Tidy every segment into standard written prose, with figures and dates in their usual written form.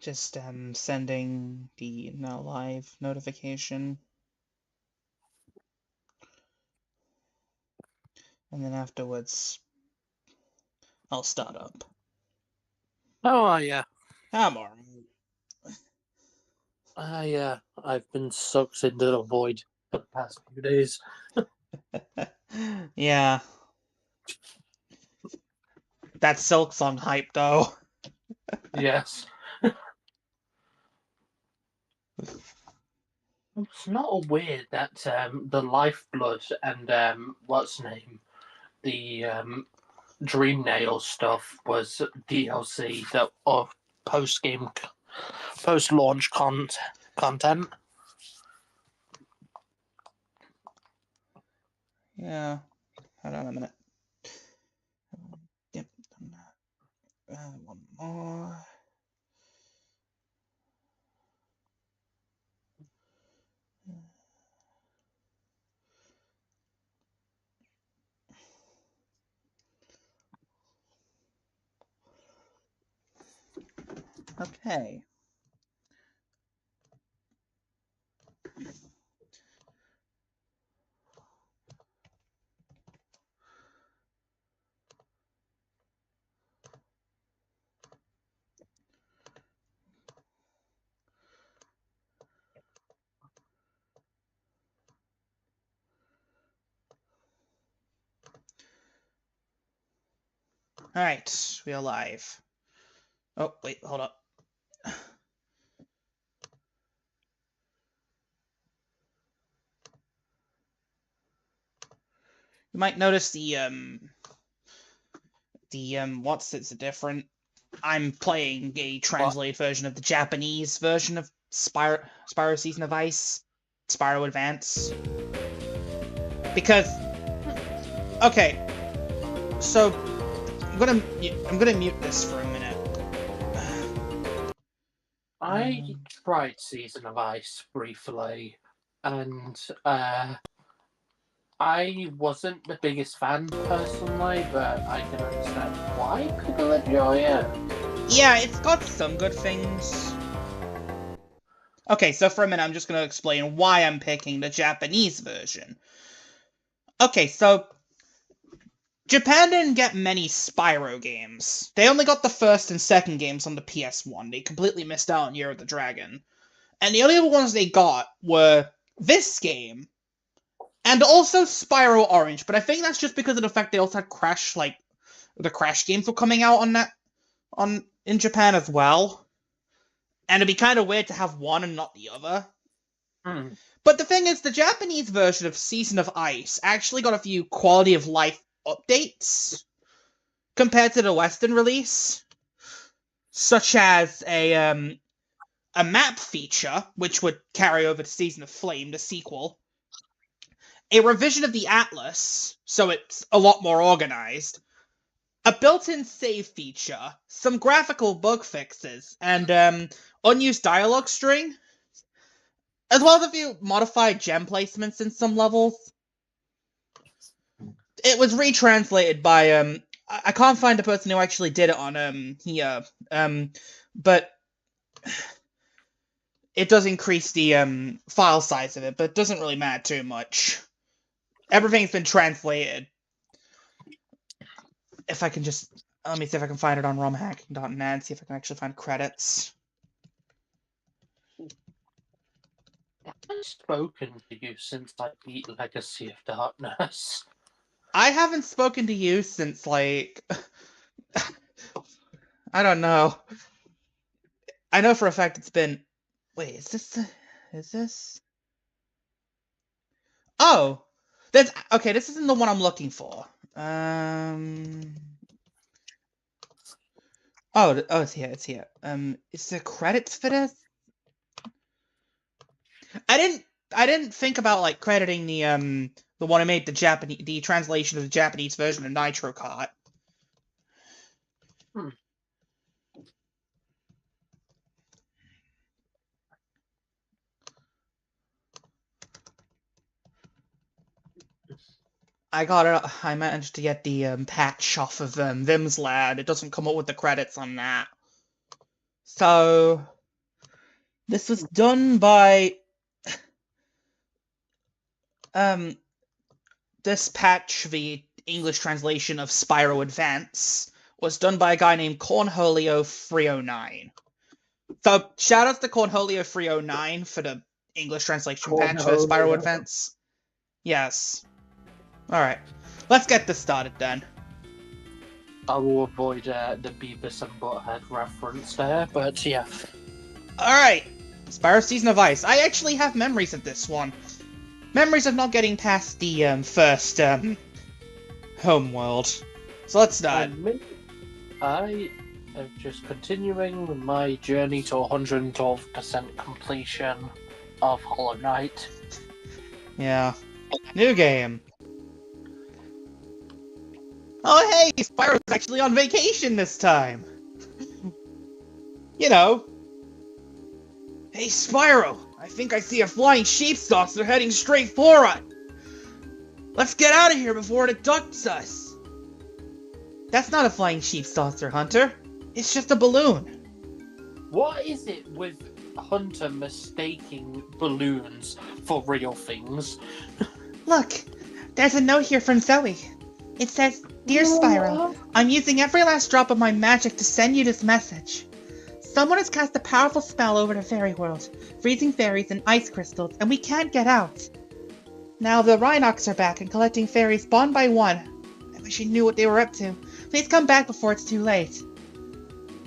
Just sending the now live notification. And then afterwards, I'll start up. How are you? I'm alright. I've been sucked into the void for the past few days. Yeah. That Silk Song hype, though. Yes. It's not weird that the Lifeblood and what's name, the Dream Nail stuff was DLC that or post-game, post-launch content. Yeah. Hold on a minute. Yep, done that. One more. Okay. Alright, we are live. Oh, wait, hold up. You might notice what's it's different. I'm playing a translated version of the Japanese version of Spyro Season of Ice, Spyro Advance. Because, okay, so I'm gonna mute this for a minute. I tried Season of Ice briefly, and I wasn't the biggest fan personally, but I can understand why people enjoy it. Yeah, it's got some good things. Okay, so for a minute, I'm just going to explain why I'm picking the Japanese version. Okay, so Japan didn't get many Spyro games. They only got the first and second games on the PS1. They completely missed out on Year of the Dragon. And the only other ones they got were this game, and also Spyro Orange, but I think that's just because of the fact they also had Crash, like, the Crash games were coming out in Japan as well. And it'd be kind of weird to have one and not the other. But the thing is, the Japanese version of Season of Ice actually got a few quality of life updates compared to the Western release, such as a map feature, which would carry over to Season of Flame, the sequel, a revision of the Atlas, so it's a lot more organized, a built-in save feature, some graphical bug fixes, and unused dialogue string, as well as a few modified gem placements in some levels. It was retranslated by I can't find the person who actually did it on here. But it does increase the file size of it, but it doesn't really matter too much. Everything's been translated. If I can just let me see if I can find it on romhacking.net, see if I can actually find credits. I've spoken to you since I beat Legacy of Darkness. I haven't spoken to you since, like, I don't know. I know for a fact it's been... Wait, is this... Oh! Okay, this isn't the one I'm looking for. Oh, it's here. Is there credits for this? I didn't think about, like, crediting the one I made the translation of the Japanese version of Nitro Kart. I managed to get the patch off of Vim's Lad. It doesn't come up with the credits on that. So This was done by this patch, the English translation of Spyro Advance, was done by a guy named Cornholio309. So shout out to Cornholio309 for the English translation patch for Spyro Advance. Yes. Alright. Let's get this started then. I will avoid the Beavis and Butthead reference there, but yeah. Alright. Spyro Season of Ice. I actually have memories of this one. Memories of not getting past the first home world. So let's start. I am just continuing my journey to 112% completion of Hollow Knight. Yeah. New game. Oh hey, Spyro's actually on vacation this time. You know. Hey Spyro, I think I see a flying sheep saucer heading straight for us. Let's get out of here before it abducts us. That's not a flying sheep saucer, Hunter. It's just a balloon. What is it with Hunter mistaking balloons for real things? Look, there's a note here from Zoe. It says, "Dear Spyro, I'm using every last drop of my magic to send you this message. Someone has cast a powerful spell over the fairy world, freezing fairies and ice crystals, and we can't get out. Now the Rhynocs are back and collecting fairies one by one. I wish I knew what they were up to. Please come back before it's too late.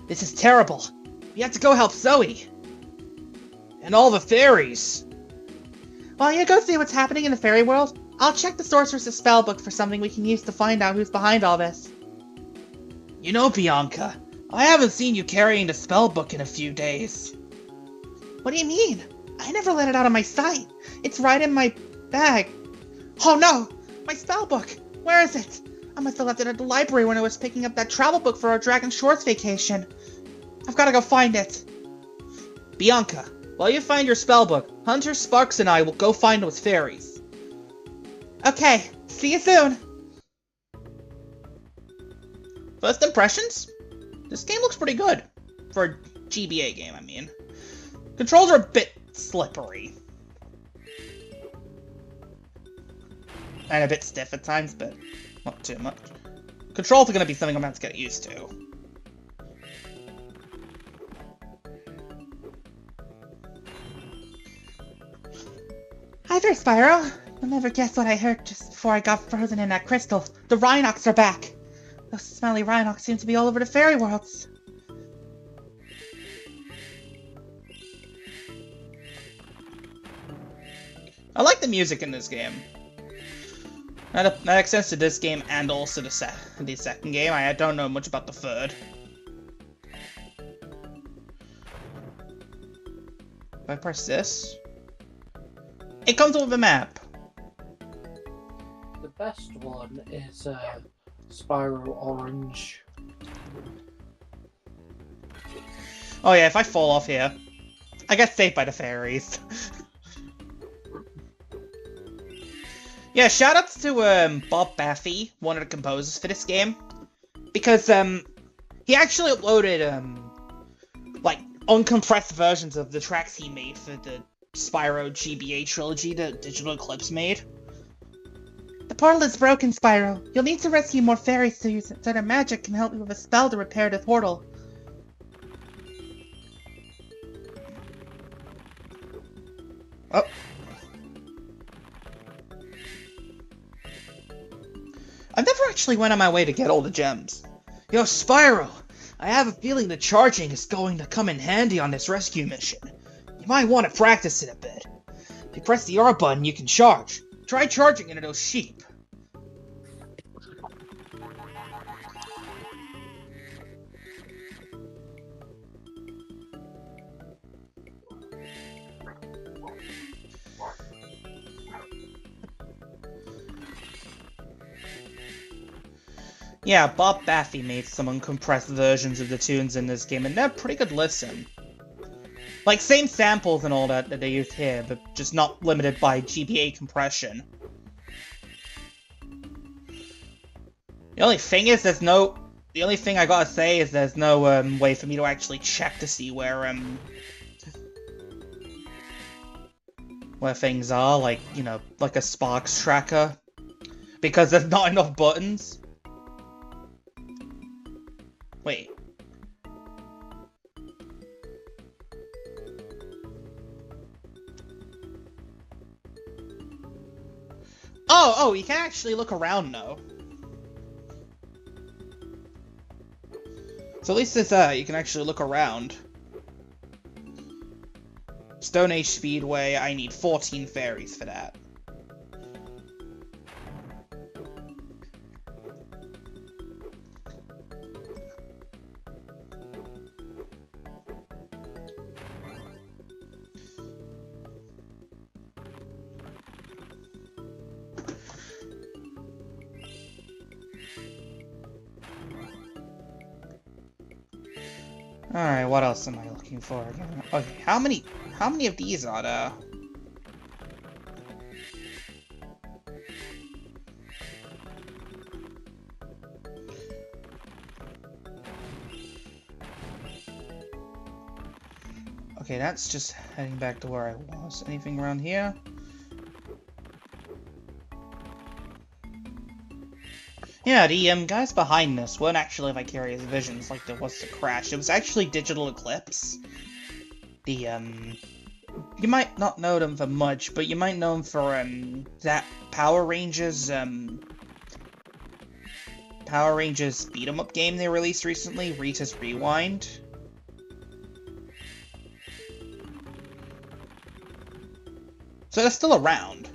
This is terrible. We have to go help Zoe. And all the fairies. While you go see what's happening in the fairy world, I'll check the Sorceress's spellbook for something we can use to find out who's behind all this." You know, Bianca, I haven't seen you carrying the spellbook in a few days. What do you mean? I never let it out of my sight. It's right in my bag. Oh no! My spellbook! Where is it? I must have left it at the library when I was picking up that travel book for our Dragon Shores vacation. I've gotta go find it. Bianca, while you find your spellbook, Hunter, Sparks, and I will go find those fairies. Okay, see you soon! First impressions? This game looks pretty good. For a GBA game, I mean. Controls are a bit slippery. And a bit stiff at times, but not too much. Controls are going to be something I'm going to have to get used to. Hi there, Spyro. You'll never guess what I heard just before I got frozen in that crystal. The Rhynocs are back. Those smelly Rhynocs seem to be all over the fairy worlds. I like the music in this game. That extends to this game and also the second game. I don't know much about the third. If I press this, it comes with a map. The best one is Spyro Orange. Oh yeah, if I fall off here, I get saved by the fairies. Yeah, shoutouts to Bob Baffy, one of the composers for this game, because he actually uploaded like uncompressed versions of the tracks he made for the Spyro GBA trilogy that Digital Eclipse made. The portal is broken, Spyro. You'll need to rescue more fairies so their magic can help you with a spell to repair the portal. Oh. I've never actually went on my way to get all the gems. Yo, Spyro! I have a feeling the charging is going to come in handy on this rescue mission. You might want to practice it a bit. If you press the R button, you can charge. Try charging into those sheep. Yeah, Bob Baffy made some uncompressed versions of the tunes in this game, and they're pretty good listen. Like, same samples and all that they use here, but just not limited by GBA compression. The only thing is, the only thing I gotta say is there's no way for me to actually check to see where where things are, like, you know, like a sparks tracker. Because there's not enough buttons. Wait. Oh, you can actually look around now. So at least it's, you can actually look around. Stone Age Speedway, I need 14 fairies for that. Alright, what else am I looking for again? Okay, how many of these are there? Okay, that's just heading back to where I was. Anything around here? Yeah, the guys behind this weren't actually Vicarious Visions like there was to Crash. It was actually Digital Eclipse. You might not know them for much, but you might know them for, that Power Rangers beat-em-up game they released recently, Rita's Rewind. So they're still around.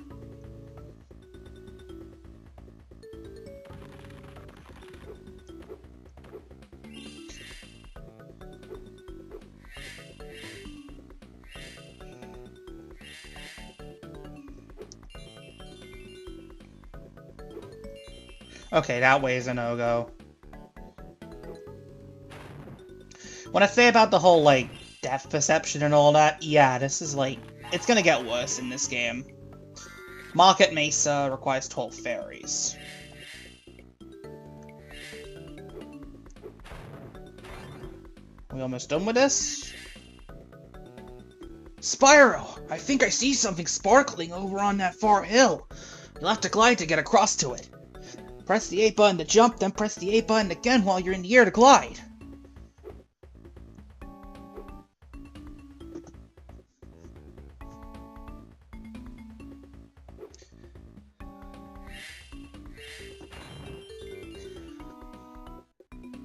Okay, that way is a no-go. When I say about the whole, like, depth perception and all that, yeah, this is, like, it's gonna get worse in this game. Market Mesa requires 12 fairies. We almost done with this? Spyro! I think I see something sparkling over on that far hill. You'll have to glide to get across to it. Press the A button to jump, then press the A button again while you're in the air to glide.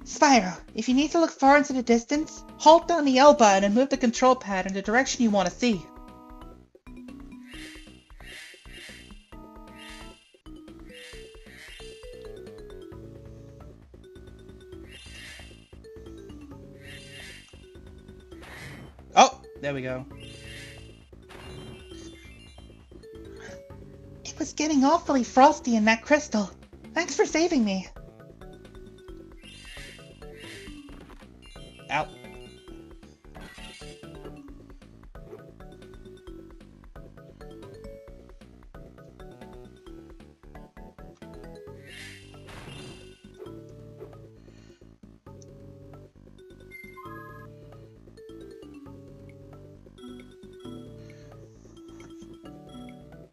Spyro, if you need to look far into the distance, hold down the L button and move the control pad in the direction you want to see. Oh, there we go. It was getting awfully frosty in that crystal. Thanks for saving me. Ow.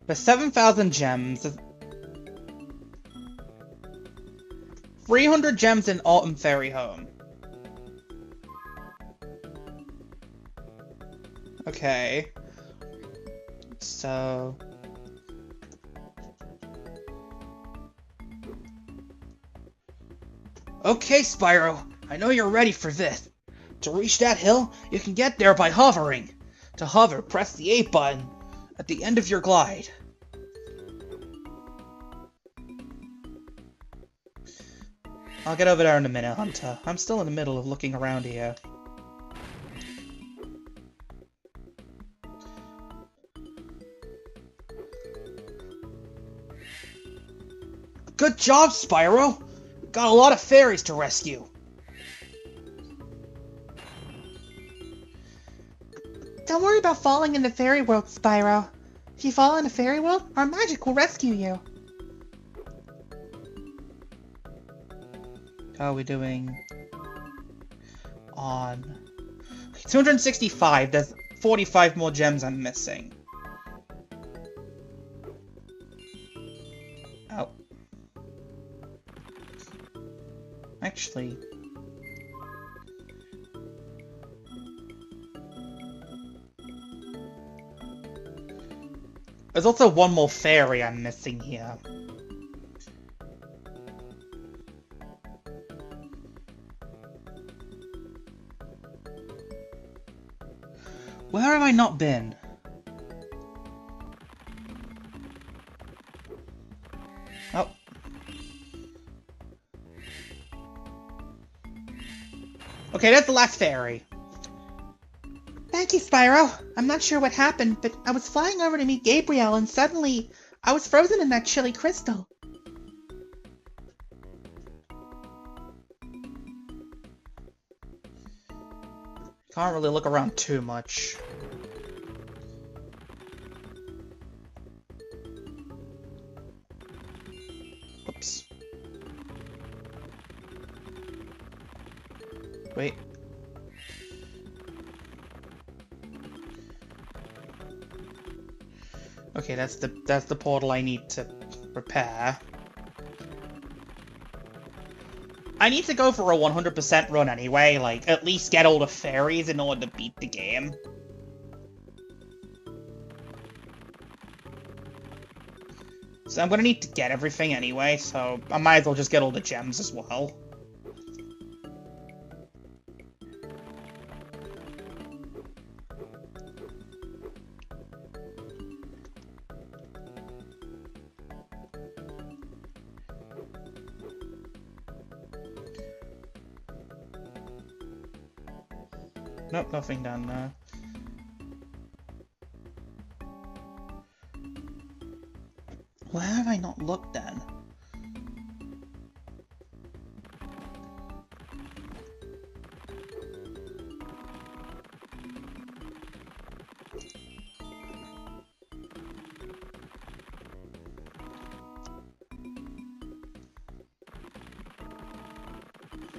The 7,000 gems. 300 gems in Autumn Fairy Home. Okay. So... Okay, Spyro. I know you're ready for this. To reach that hill, you can get there by hovering. To hover, press the A button at the end of your glide. I'll get over there in a minute, Hunter. I'm still in the middle of looking around here. Good job, Spyro! Got a lot of fairies to rescue. Don't worry about falling in the fairy world, Spyro. If you fall in a fairy world, our magic will rescue you. How are we doing? On... 265, there's 45 more gems I'm missing. actually. There's also one more fairy I'm missing here. Where have I not been? Oh. Okay, that's the last fairy. Thank you, Spyro. I'm not sure what happened, but I was flying over to meet Gabriel and suddenly I was frozen in that chilly crystal. Can't really look around too much. Oops. Wait. Okay, that's the portal I need to repair. I need to go for a 100% run anyway, like, at least get all the fairies in order to beat the game. So I'm gonna need to get everything anyway, so I might as well just get all the gems as well. Nope, nothing down there. Where have I not looked then?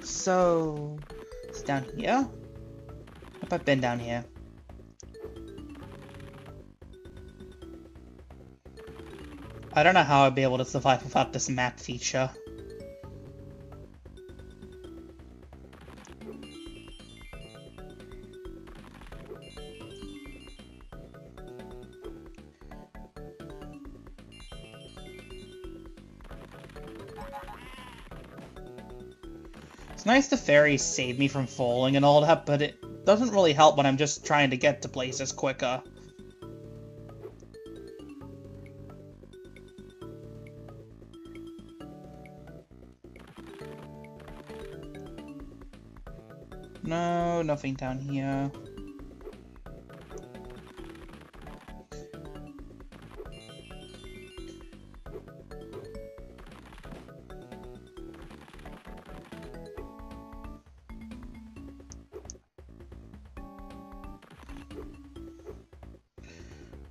So, it's down here? Hope I've been down here. I don't know how I'd be able to survive without this map feature. It's nice the fairies save me from falling and all that, but it doesn't really help when I'm just trying to get to places quicker. No, nothing down here.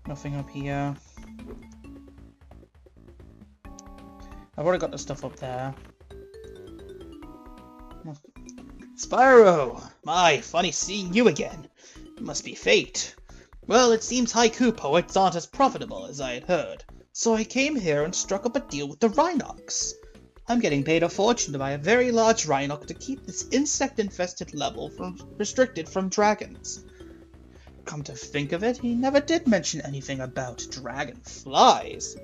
Nothing up here. I've already got the stuff up there. Spyro! My, funny seeing you again. It must be fate. Well, it seems haiku poets aren't as profitable as I had heard, so I came here and struck up a deal with the Rhynocs. I'm getting paid a fortune to buy a very large Rhynoc to keep this insect-infested level restricted from dragons. Come to think of it, he never did mention anything about dragonflies.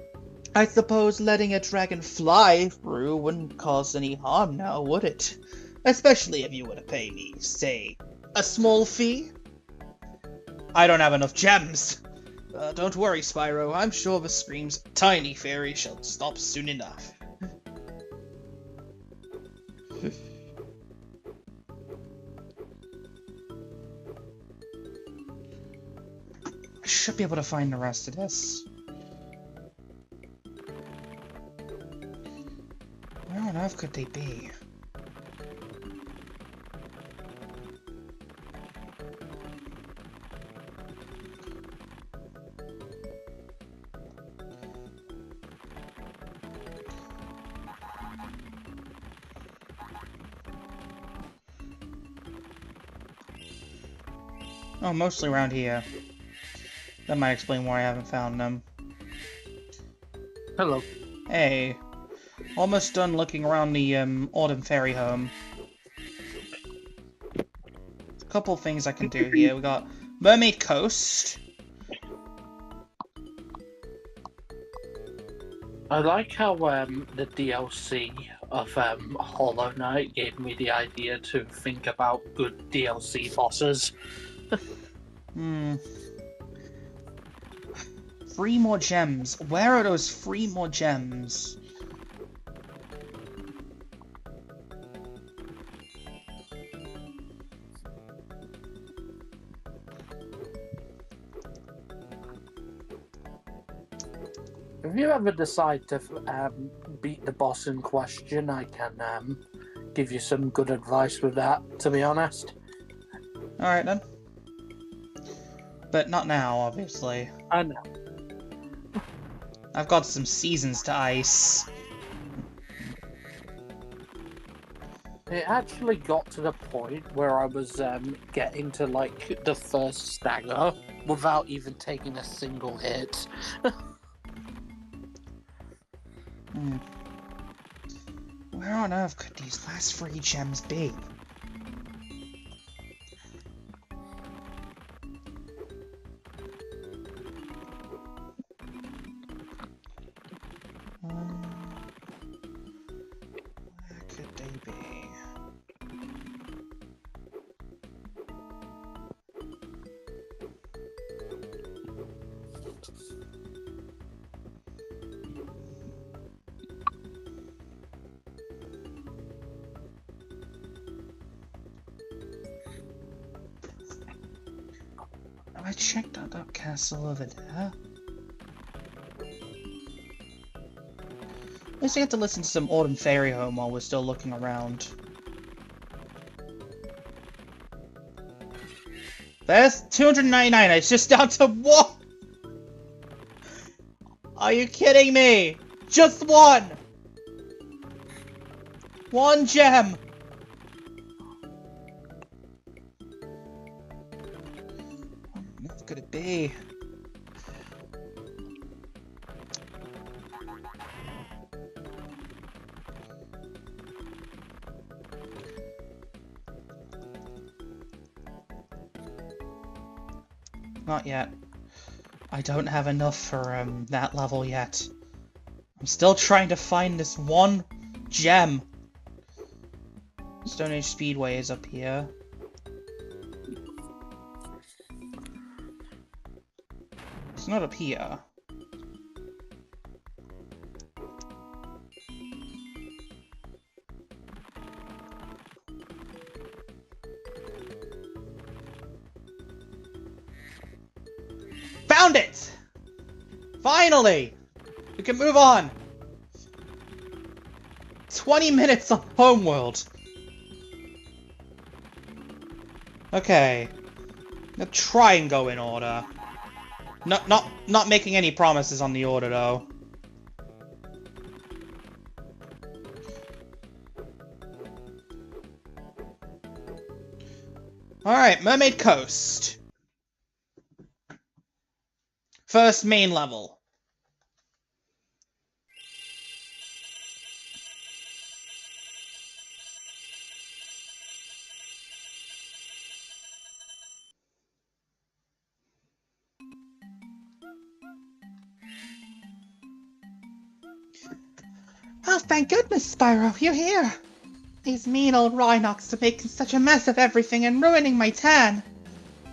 I suppose letting a dragon fly through wouldn't cause any harm now, would it? Especially if you were to pay me, say, a small fee? I don't have enough gems. Don't worry, Spyro. I'm sure the scream's tiny fairy shall stop soon enough. I should be able to find the rest of this. Where on earth could they be? Oh, mostly around here. That might explain why I haven't found them. Hello. Hey. Almost done looking around the Autumn Fairy home. couple things I can do here. We got Mermaid Coast. I like how the DLC of Hollow Knight gave me the idea to think about good DLC bosses. 3 more gems. Where are those 3 more gems? If you ever decide to beat the boss in question, I can give you some good advice with that, to be honest. Alright then. But not now, obviously. I know. I've got some seasons to ice. It actually got to the point where I was getting to, like, the first stagger without even taking a single hit. Where on earth could these last 3 gems be? Where could they be? I checked out that castle over there. At least I get to listen to some Autumn Fairy Home while we're still looking around. There's 299, it's just down to 1! Are you kidding me? Just 1! 1 gem! What could it be? Not yet. I don't have enough for that level yet. I'm still trying to find this 1 gem. Stone Age Speedway is up here. It's not up here. Found it! Finally! We can move on! 20 minutes on Homeworld! Okay. I'll try and go in order. Not making any promises on the order, though. Alright, Mermaid Coast. First main level. Oh, thank goodness, Spyro, you're here! These mean old Rhynocs are making such a mess of everything and ruining my tan.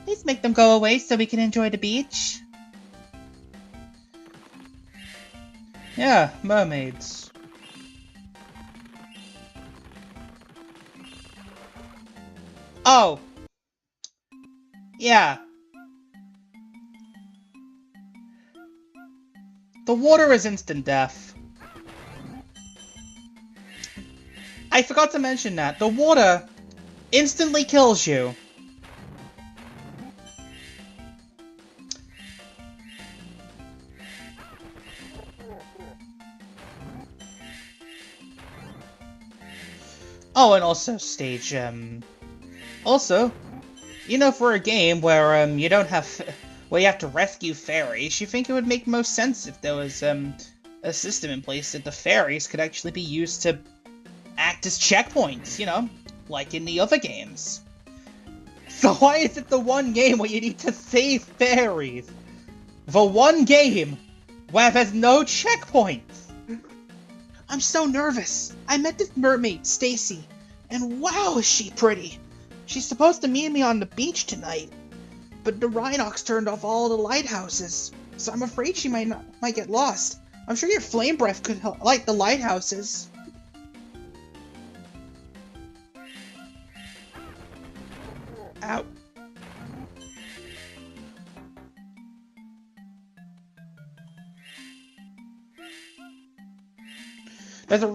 Please make them go away so we can enjoy the beach. Yeah, mermaids. Oh! Yeah. The water is instant death. I forgot to mention that. The water instantly kills you. Oh, and also stage, also, you know, for a game where, you don't have, where you have to rescue fairies, you think it would make most sense if there was, a system in place that the fairies could actually be used to act as checkpoints, you know, like in the other games. So why is it the one game where you need to save fairies? The one game where there's no checkpoints! I'm so nervous. I met this mermaid, Stacy, and wow is she pretty. She's supposed to meet me on the beach tonight, but the Rhynocs turned off all the lighthouses, so I'm afraid she might get lost. I'm sure your flame breath could help light the lighthouses. Ow. There's a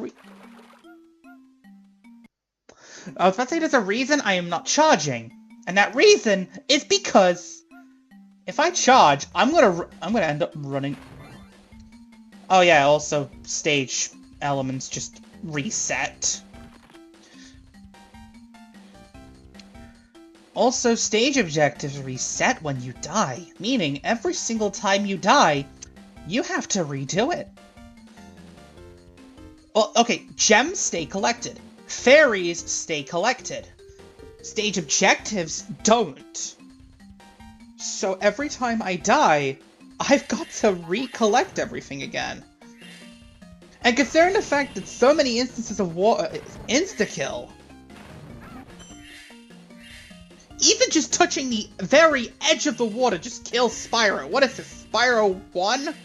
I was about to say there's a reason I am not charging, and that reason is because if I charge, I'm gonna end up running. Oh yeah, also stage elements just reset. Also, stage objectives reset when you die, meaning every single time you die, you have to redo it. Well, okay, gems stay collected. Fairies stay collected. Stage objectives don't. So every time I die, I've got to recollect everything again. And considering the fact that so many instances of water insta-kill, even just touching the very edge of the water just kills Spyro. What is this, Spyro 1?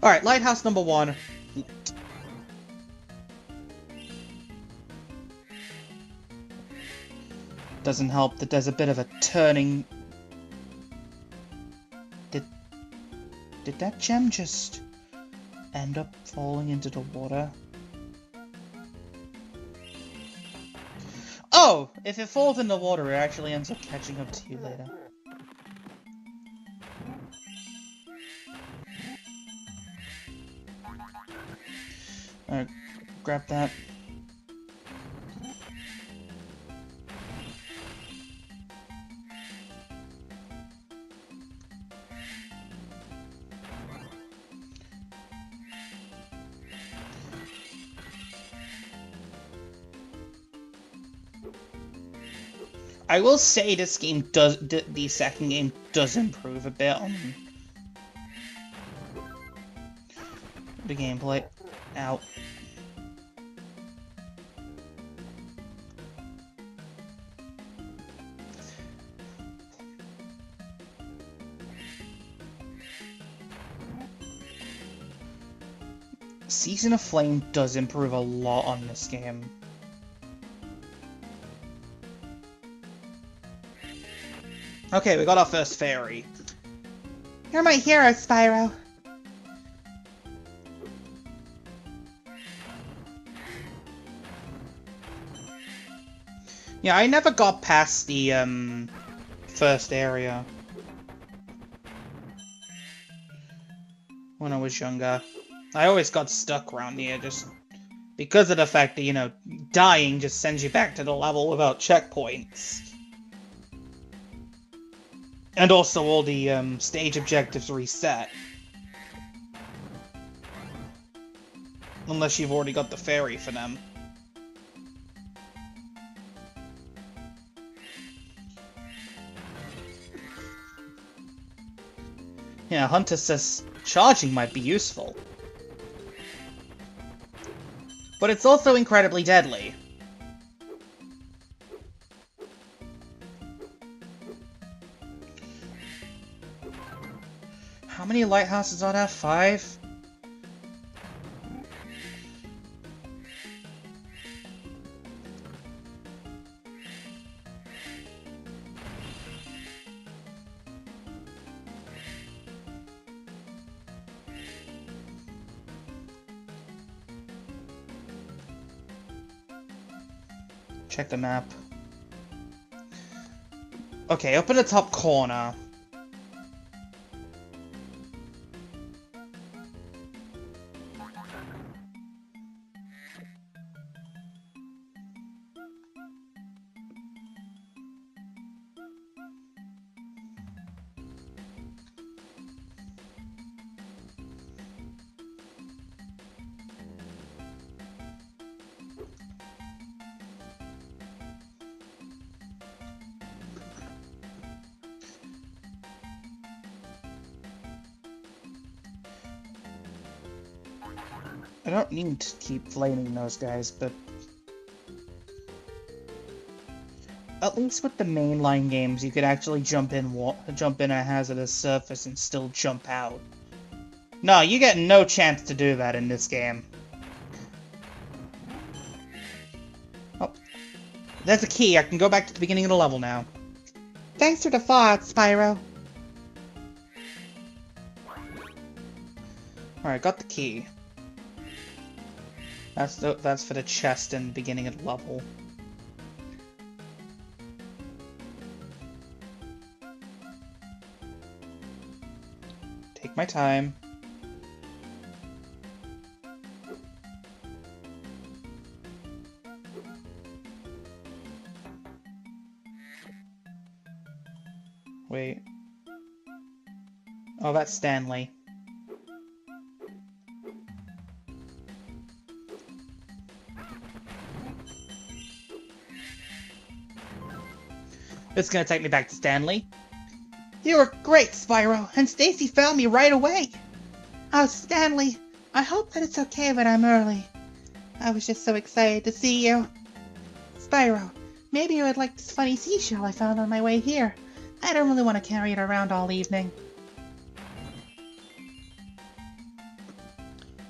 Alright, lighthouse number 1. Doesn't help that there's a bit of a turning. Did that gem just end up falling into the water? Oh! If it falls in the water, it actually ends up catching up to you later. Alright, grab that. I will say this game does, the second game does improve a bit on the gameplay. Ow. Season of Flame does improve a lot on this game. Okay, we got our first fairy. You're my hero, Spyro. Yeah, I never got past the, first area when I was younger. I always got stuck around here just because of the fact that, you know, dying just sends you back to the level without checkpoints. And also all the, stage objectives reset. Unless you've already got the fairy for them. Yeah, Hunter says charging might be useful. But it's also incredibly deadly. How many lighthouses are there? 5? Check the map. Okay, up in the top corner. I don't need to keep flaming those guys, but... At least with the mainline games, you could actually jump in a hazardous surface and still jump out. No, you get no chance to do that in this game. Oh, there's a key. I can go back to the beginning of the level now. Thanks for the thought, Spyro. Alright, got the key. That's for the chest in the beginning of the level. Take my time. Wait. Oh, that's Stanley. It's gonna take me back to Stanley. You were great, Spyro, and Stacy found me right away. Oh, Stanley, I hope that it's okay that I'm early. I was just so excited to see you. Spyro, maybe you would like this funny seashell I found on my way here. I don't really want to carry it around all evening.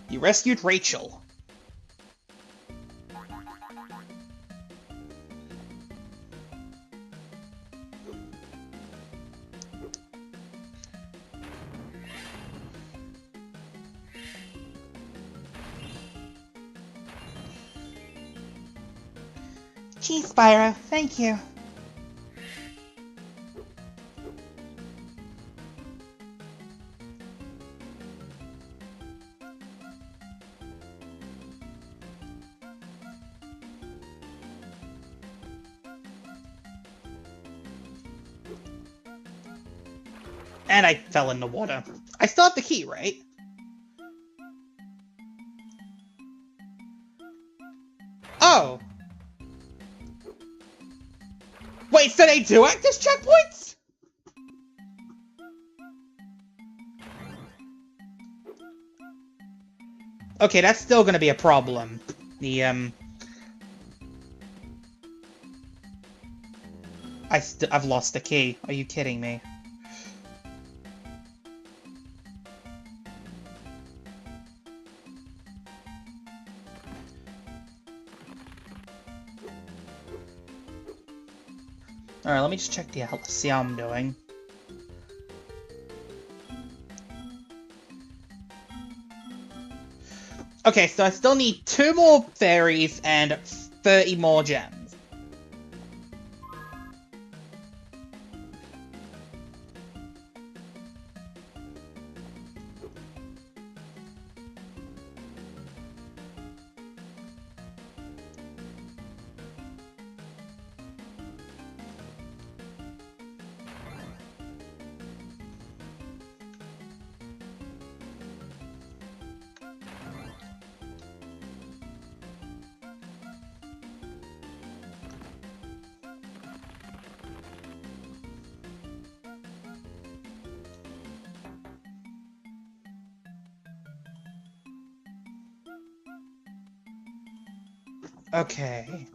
You rescued Rachel. Gee, Spyro, thank you. And I fell in the water. I still have the key, right? Oh! Wait, so they do act as checkpoints?! Okay, that's still gonna be a problem. I've lost the key. Are you kidding me? Alright, let me just check see how I'm doing. Okay, so I still need 2 more fairies and 30 more gems. Okay.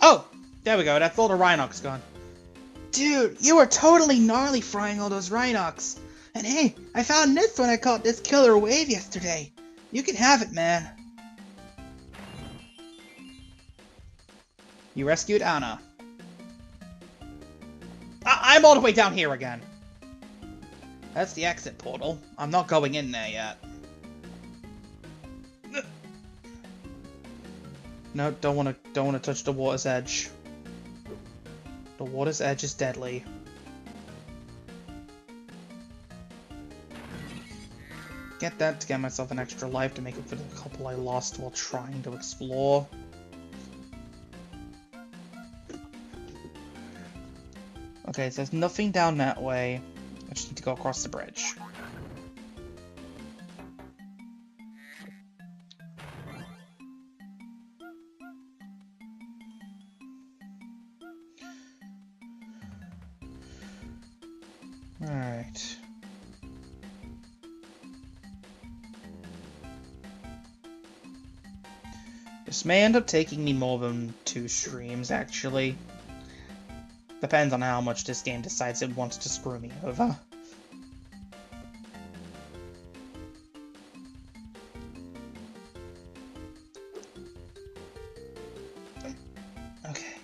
Oh! There we go, that's all the Rhynocs gone. Dude, you were totally gnarly frying all those Rhynocs. And hey, I found this when I caught this killer wave yesterday. You can have it, man. You rescued Anna. I'm all the way down here again. That's the exit portal. I'm not going in there yet. No, don't wanna touch the water's edge. The water's edge is deadly. Get that to get myself an extra life to make up for the couple I lost while trying to explore. Okay, so there's nothing down that way. I just need to go across the bridge. Alright. This may end up taking me more than 2 streams, actually. Depends on how much this game decides it wants to screw me over. Okay.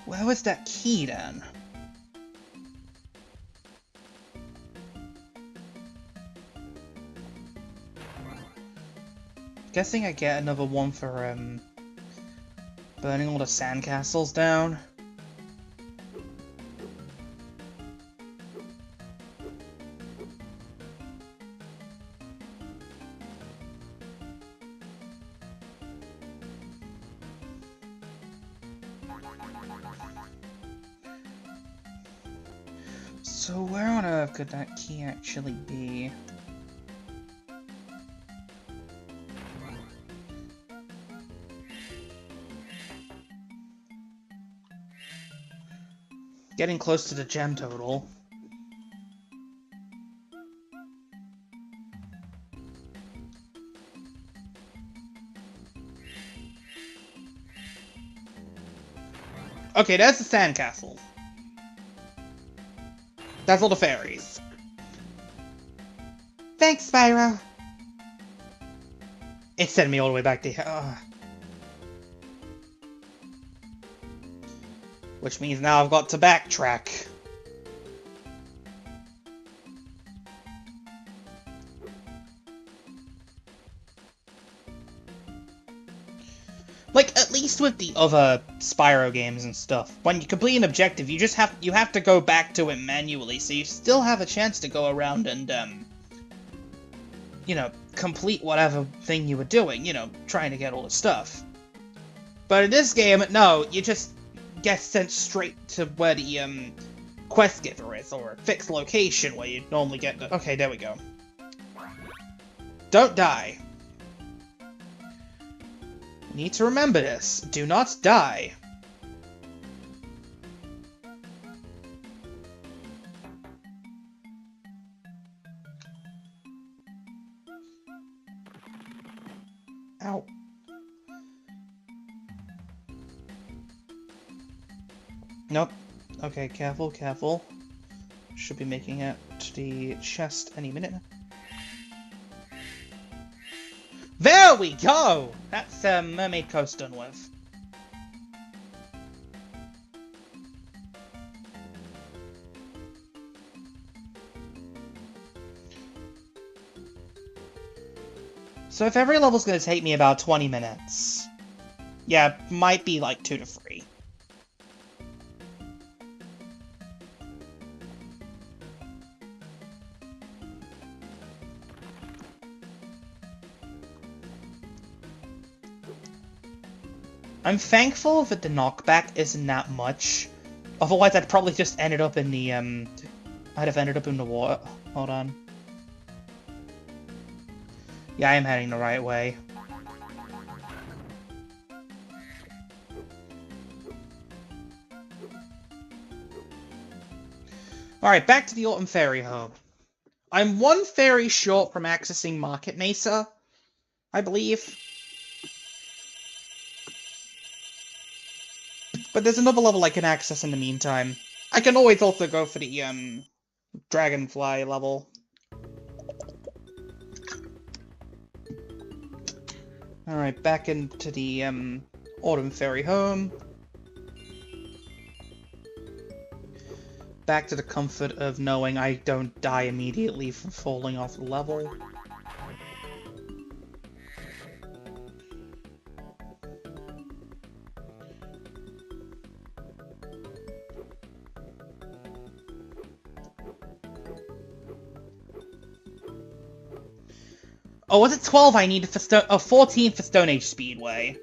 Where was that key, then? Guessing I get another one for, burning all the sandcastles down. So where on earth could that key actually be? Getting close to the gem total. Okay, that's the sandcastle. That's all the fairies. Thanks, Spyro. It sent me all the way back to here. Ugh. Which means now I've got to backtrack. Like, at least with the other Spyro games and stuff, when you complete an objective, you have to go back to it manually, so you still have a chance to go around and, you know, complete whatever thing you were doing, you know, trying to get all the stuff. But in this game, no, you just get sent straight to where the, quest giver is, or a fixed location where you normally get the... Okay, there we go. Don't die. Need to remember this. Do not die. Ow. Nope. Okay, careful, careful. Should be making it to the chest any minute. There we go! That's Mermaid Coast done with. So if every level's gonna take me about 20 minutes, yeah, might be like 2 to 3. I'm thankful that the knockback isn't that much. Otherwise, I'd probably just ended up in the, I'd have ended up in the water. Hold on. Yeah, I am heading the right way. Alright, back to the Autumn Fairy Home. I'm 1 fairy short from accessing Market Mesa, I believe. But there's another level I can access in the meantime. I can always also go for the, Dragonfly level. Alright, back into the, Autumn Fairy Home. Back to the comfort of knowing I don't die immediately from falling off the level. Oh, was it 12 I needed for 14 for Stone Age Speedway?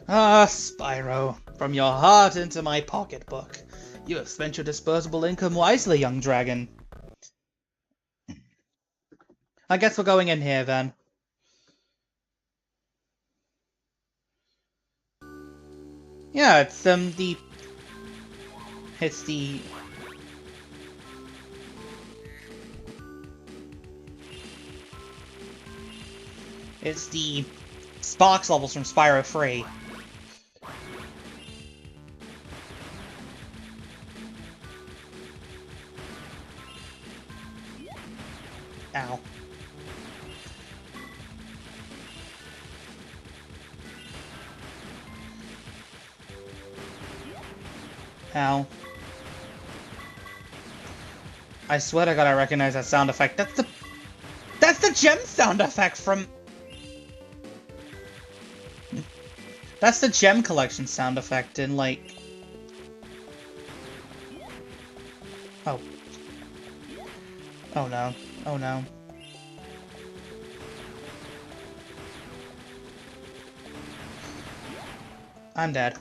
Ah, Spyro, from your heart into my pocketbook. You have spent your disposable income wisely, young dragon. I guess we're going in here, then. Yeah, it's the box levels from Spyro 3. Ow. Ow. I swear to God, I recognize that sound effect. That's the gem sound effect from... That's the gem collection sound effect in, like... Oh. Oh no. Oh no. I'm dead.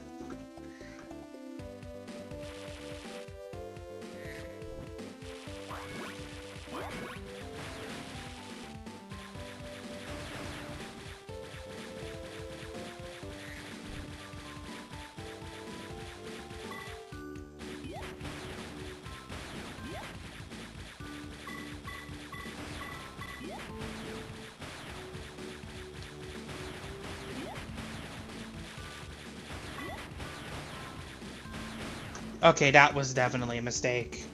Okay, that was definitely a mistake.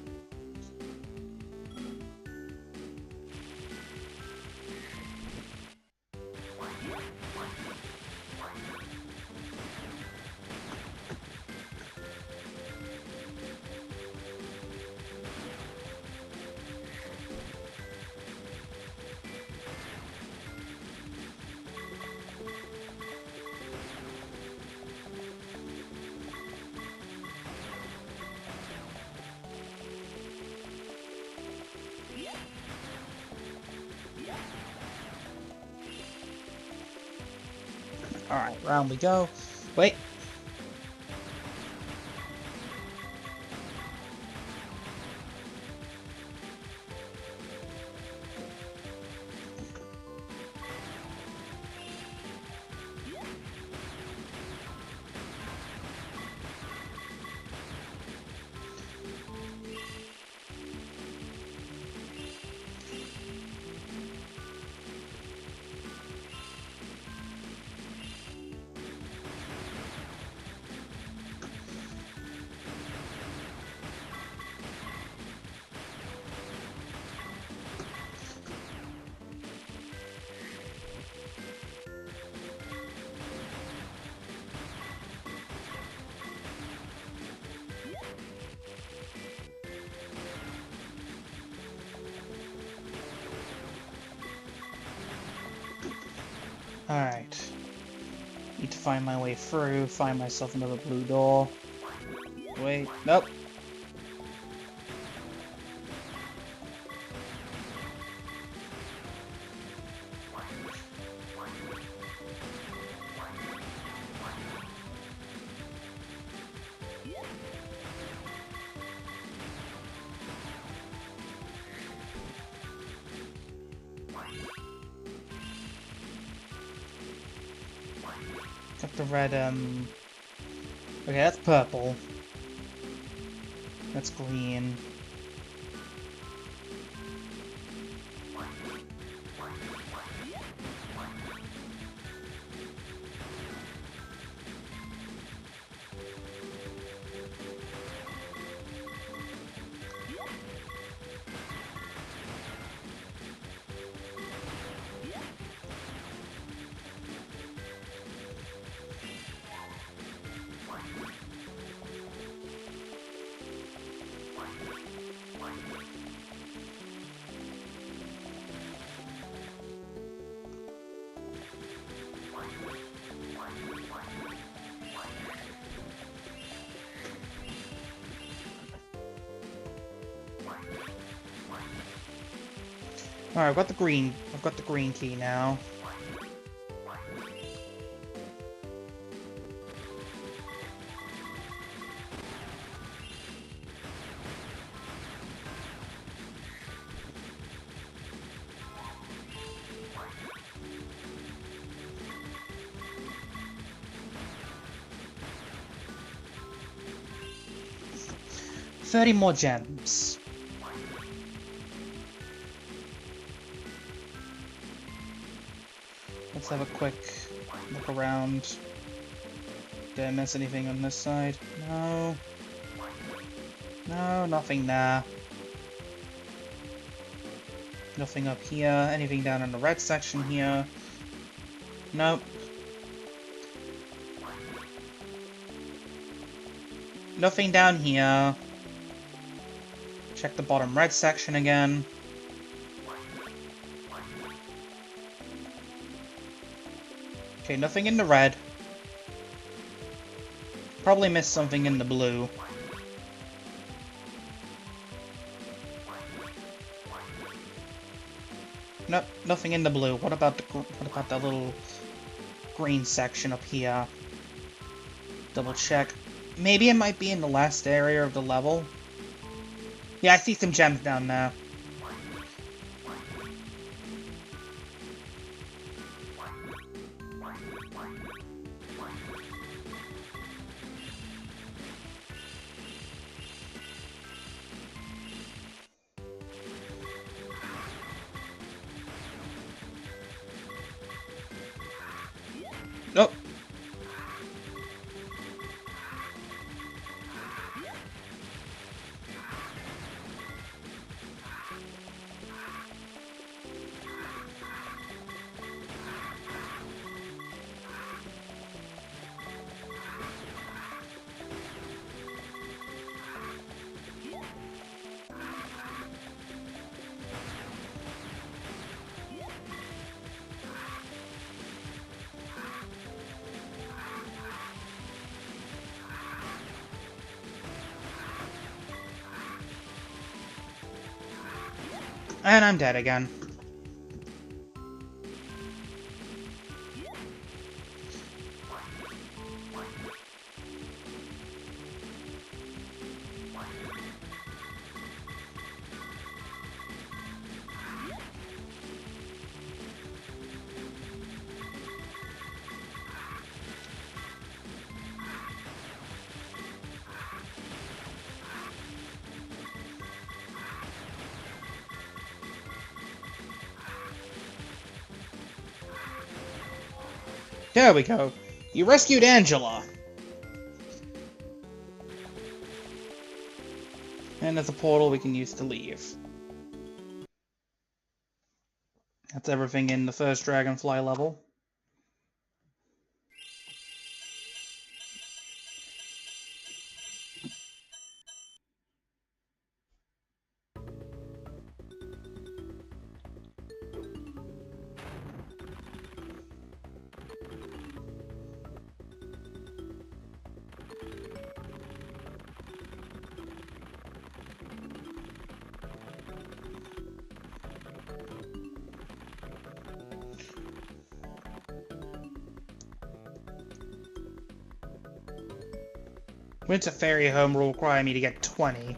Alright, round we go. Wait. Alright. Need to find my way through, find myself another blue door. Wait, nope. Got the red, Okay, that's purple. That's green. Alright, I've got the green key now. 30 more gems. Let's have a quick look around. Did I miss anything on this side? No. No, nothing there. Nothing up here. Anything down in the red section here? Nope. Nothing down here. Check the bottom red section again. Okay, nothing in the red. Probably missed something in the blue. Nope, nothing in the blue. What about the little green section up here? Double check. Maybe it might be in the last area of the level. Yeah, I see some gems down there. Oh. And I'm dead again. There we go. You rescued Angela. And there's a portal we can use to leave. That's everything in the first Dragonfly level. Winter Fairy Home will require me to get 20.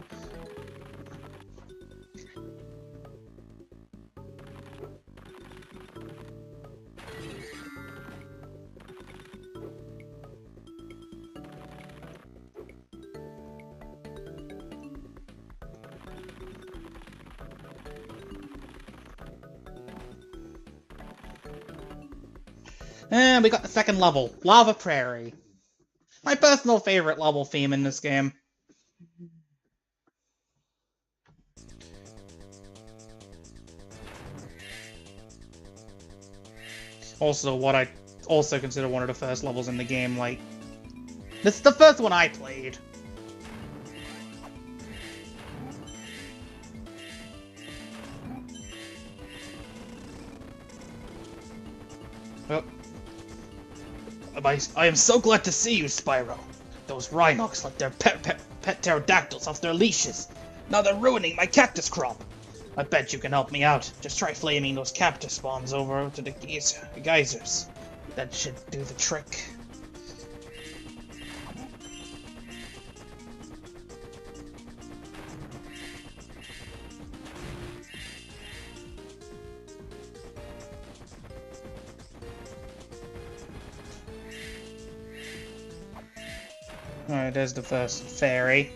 And we got the second level, Lava Prairie. My personal favorite level theme in this game. Also, what I also consider one of the first levels in the game, like... This is the first one I played. Oh. I am so glad to see you, Spyro. Those Rhynocs let their pet pterodactyls off their leashes. Now they're ruining my cactus crop. I bet you can help me out. Just try flaming those cactus spawns over to the geysers. That should do the trick. Alright, there's the first fairy.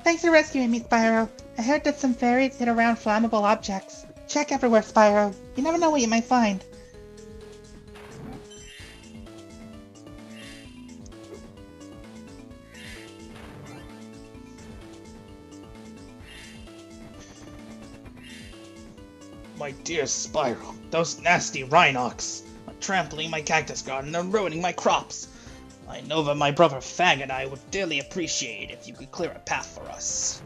Thanks for rescuing me, Spyro. I heard that some fairies hid around flammable objects. Check everywhere, Spyro. You never know what you might find. My dear Spyro, those nasty Rhynocs are trampling my cactus garden and ruining my crops. I know that my brother Fang and I would dearly appreciate if you could clear a path for us.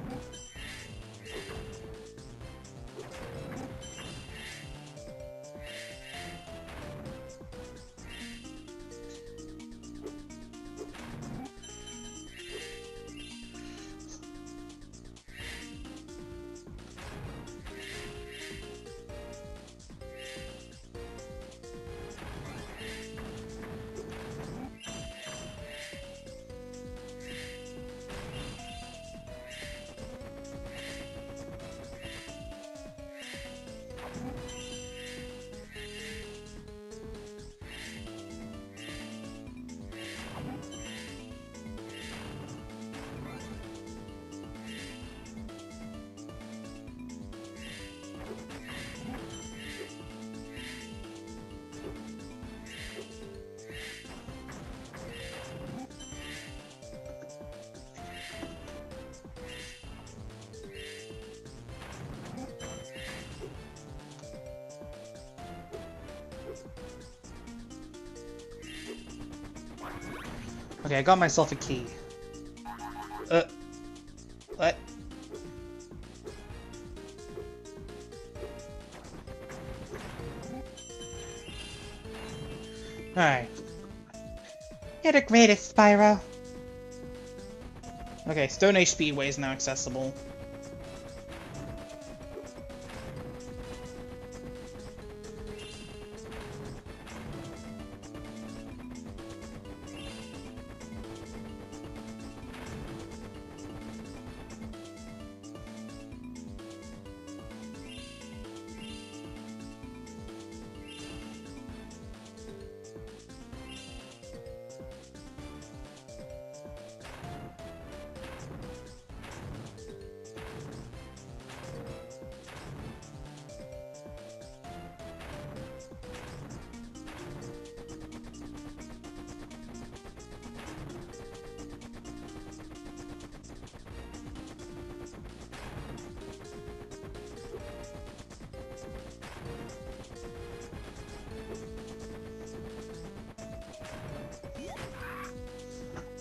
Okay, I got myself a key. What? Alright. You're the greatest, Spyro. Okay, Stone Age Speedway is now accessible.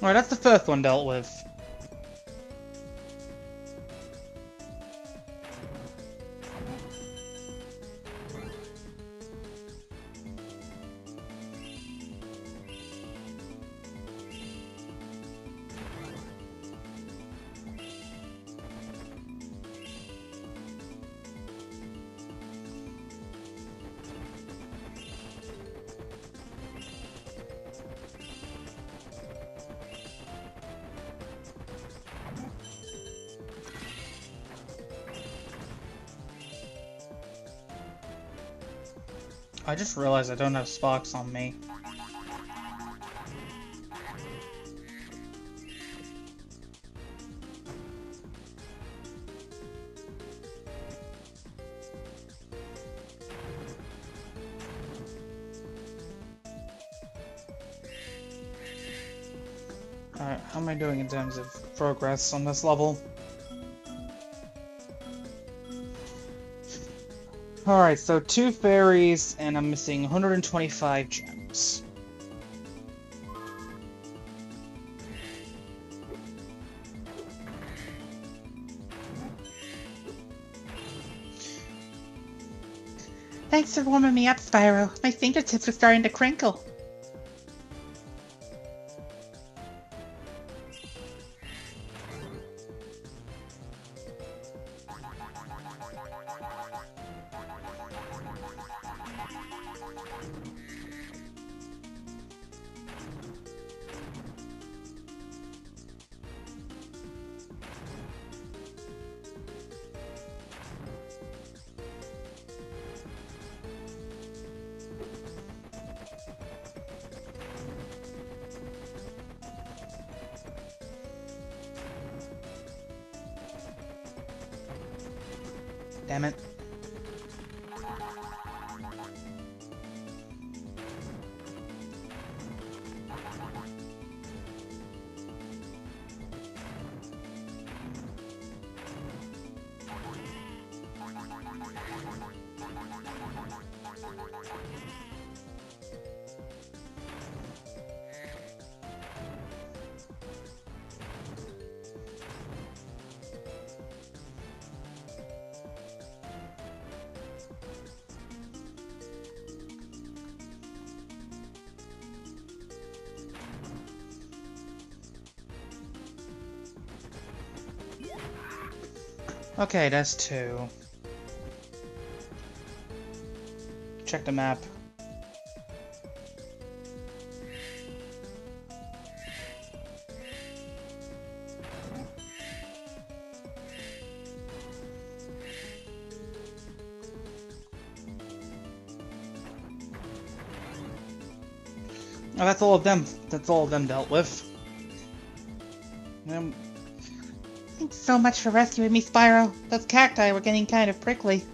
Alright, that's the first one dealt with. I just realized I don't have sparks on me. Alright, how am I doing in terms of progress on this level? Alright, so 2 fairies, and I'm missing 125 gems. Thanks for warming me up, Spyro. My fingertips are starting to crinkle. Damn it. Okay, that's 2. Check the map. Oh, that's all of them. That's all of them dealt with. Thanks so much for rescuing me, Spyro. Those cacti were getting kind of prickly.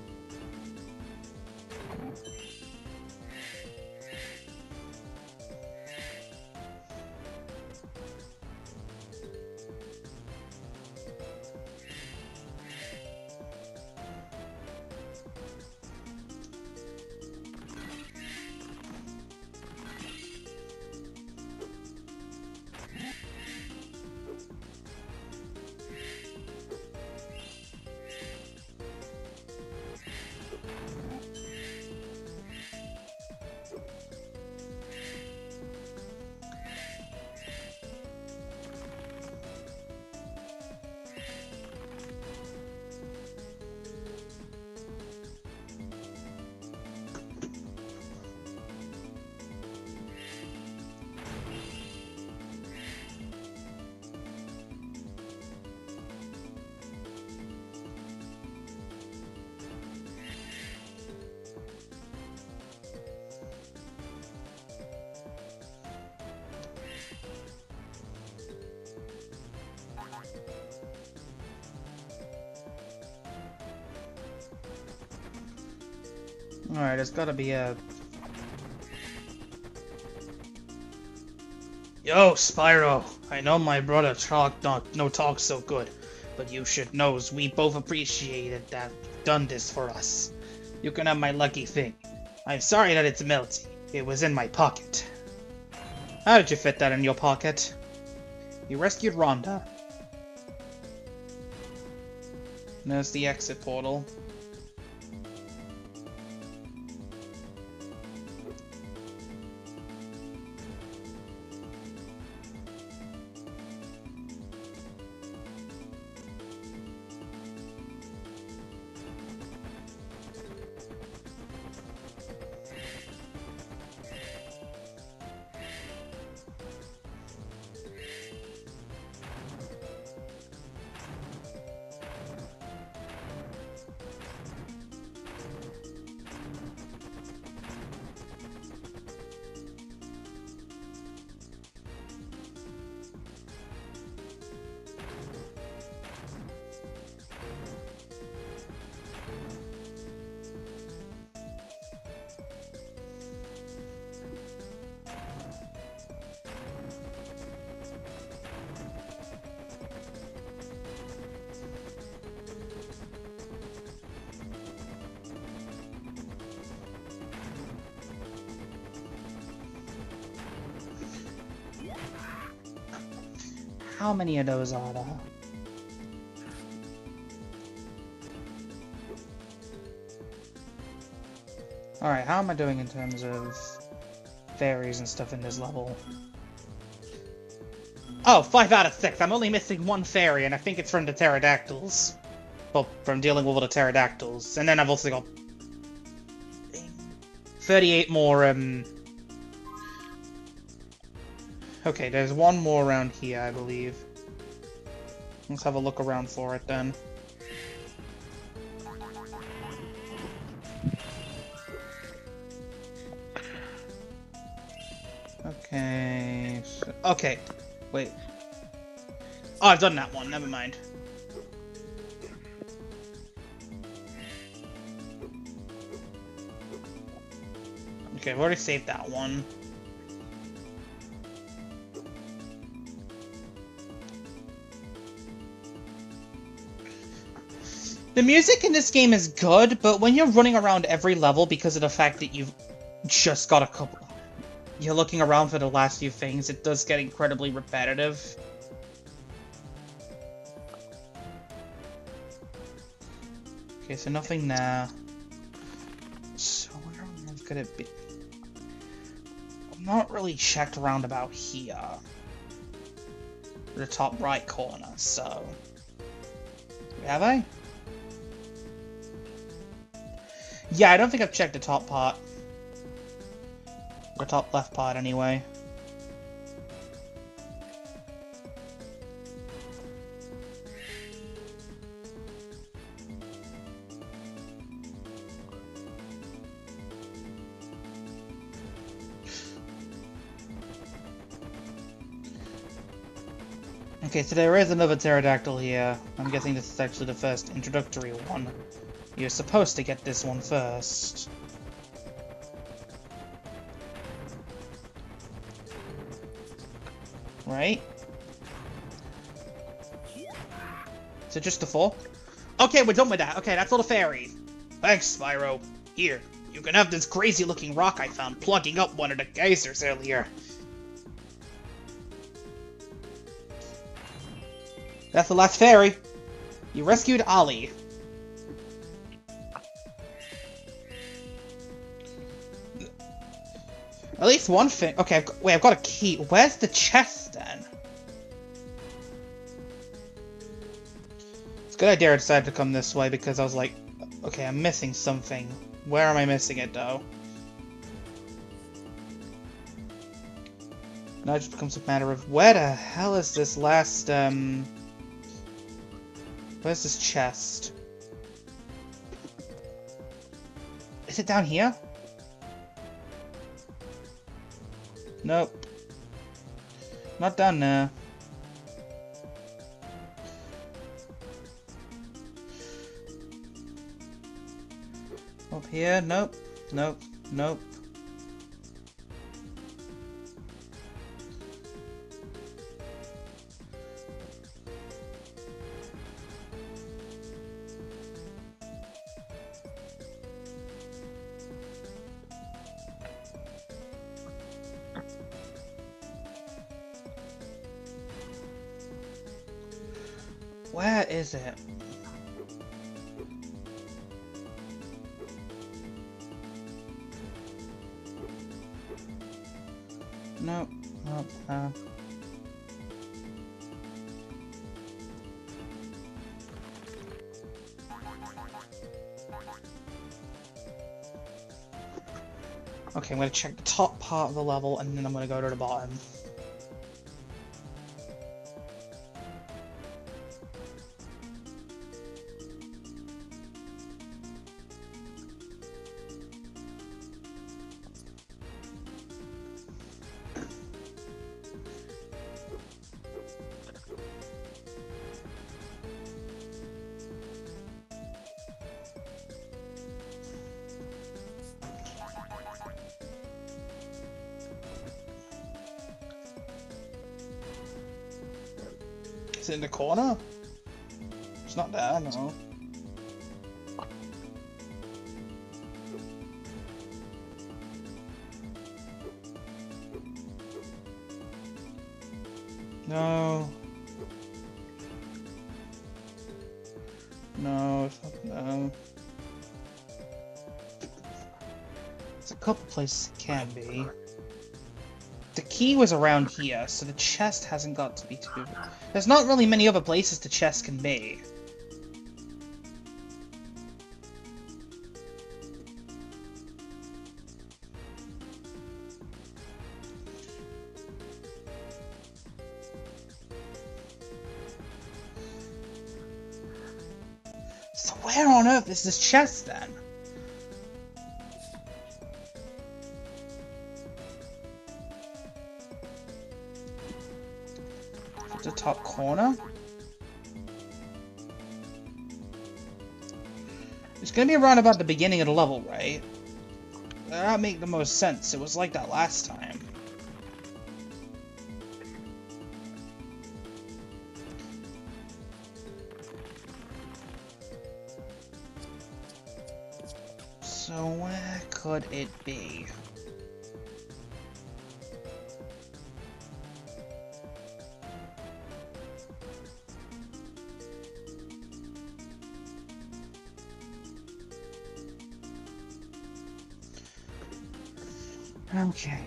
Alright, there's gotta be a... Yo, Spyro, I know my brother no talk so good, but you should knows we both appreciated that you've done this for us. You can have my lucky thing. I'm sorry that it's melty. It was in my pocket. How did you fit that in your pocket? You rescued Rhonda. There's the exit portal. How many of those are there? Alright, how am I doing in terms of fairies and stuff in this level? Oh, 5 out of 6. I'm only missing 1 fairy, and I think it's from the pterodactyls. Well, from dealing with all the pterodactyls. And then I've also got 38 more, Okay, there's 1 more around here, I believe. Let's have a look around for it, then. Okay, so, okay, wait. Oh, I've done that one, never mind. Okay, I've already saved that one. The music in this game is good, but when you're running around every level because of the fact that you've just got a couple... You're looking around for the last few things, it does get incredibly repetitive. Okay, so nothing there. So where on earth could it be? I've not really checked around about here. The top right corner, so... Have I? Yeah, I don't think I've checked the top part. The top left part, anyway. Okay, so there is another pterodactyl here. I'm guessing this is actually the first introductory one. You're supposed to get this one first. Right? Is it just the 4? Okay, we're done with that. Okay, that's all the fairies. Thanks, Spyro. Here, you can have this crazy-looking rock I found plugging up one of the geysers earlier. That's the last fairy. You rescued Ollie. At least one thing. Okay, I've got a key. Where's the chest then? It's a good idea I decided to come this way because I was like, okay, I'm missing something. Where am I missing it though? Now it just becomes a matter of where the hell is this last, where's this chest? Is it down here? Nope. Not down there. Up here? Nope. Nope. Nope. Where is it? Nope. Nope. Okay, I'm gonna check the top part of the level and then I'm gonna go to the bottom. Is it in the corner? It's not there, no. No. No, it's not there. There's a couple places it can be. The key was around here, so the chest hasn't got to be too... There's not really many other places the chest can be. So where on earth is this chest then? The top corner? It's gonna be around about the beginning of the level, right? That make the most sense. It was like that last time. So where could it be? Okay.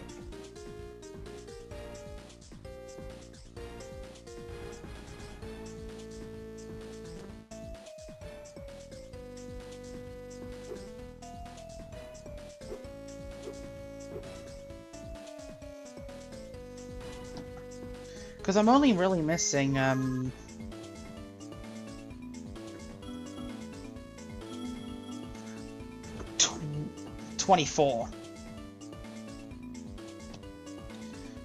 Because I'm only really missing, 24.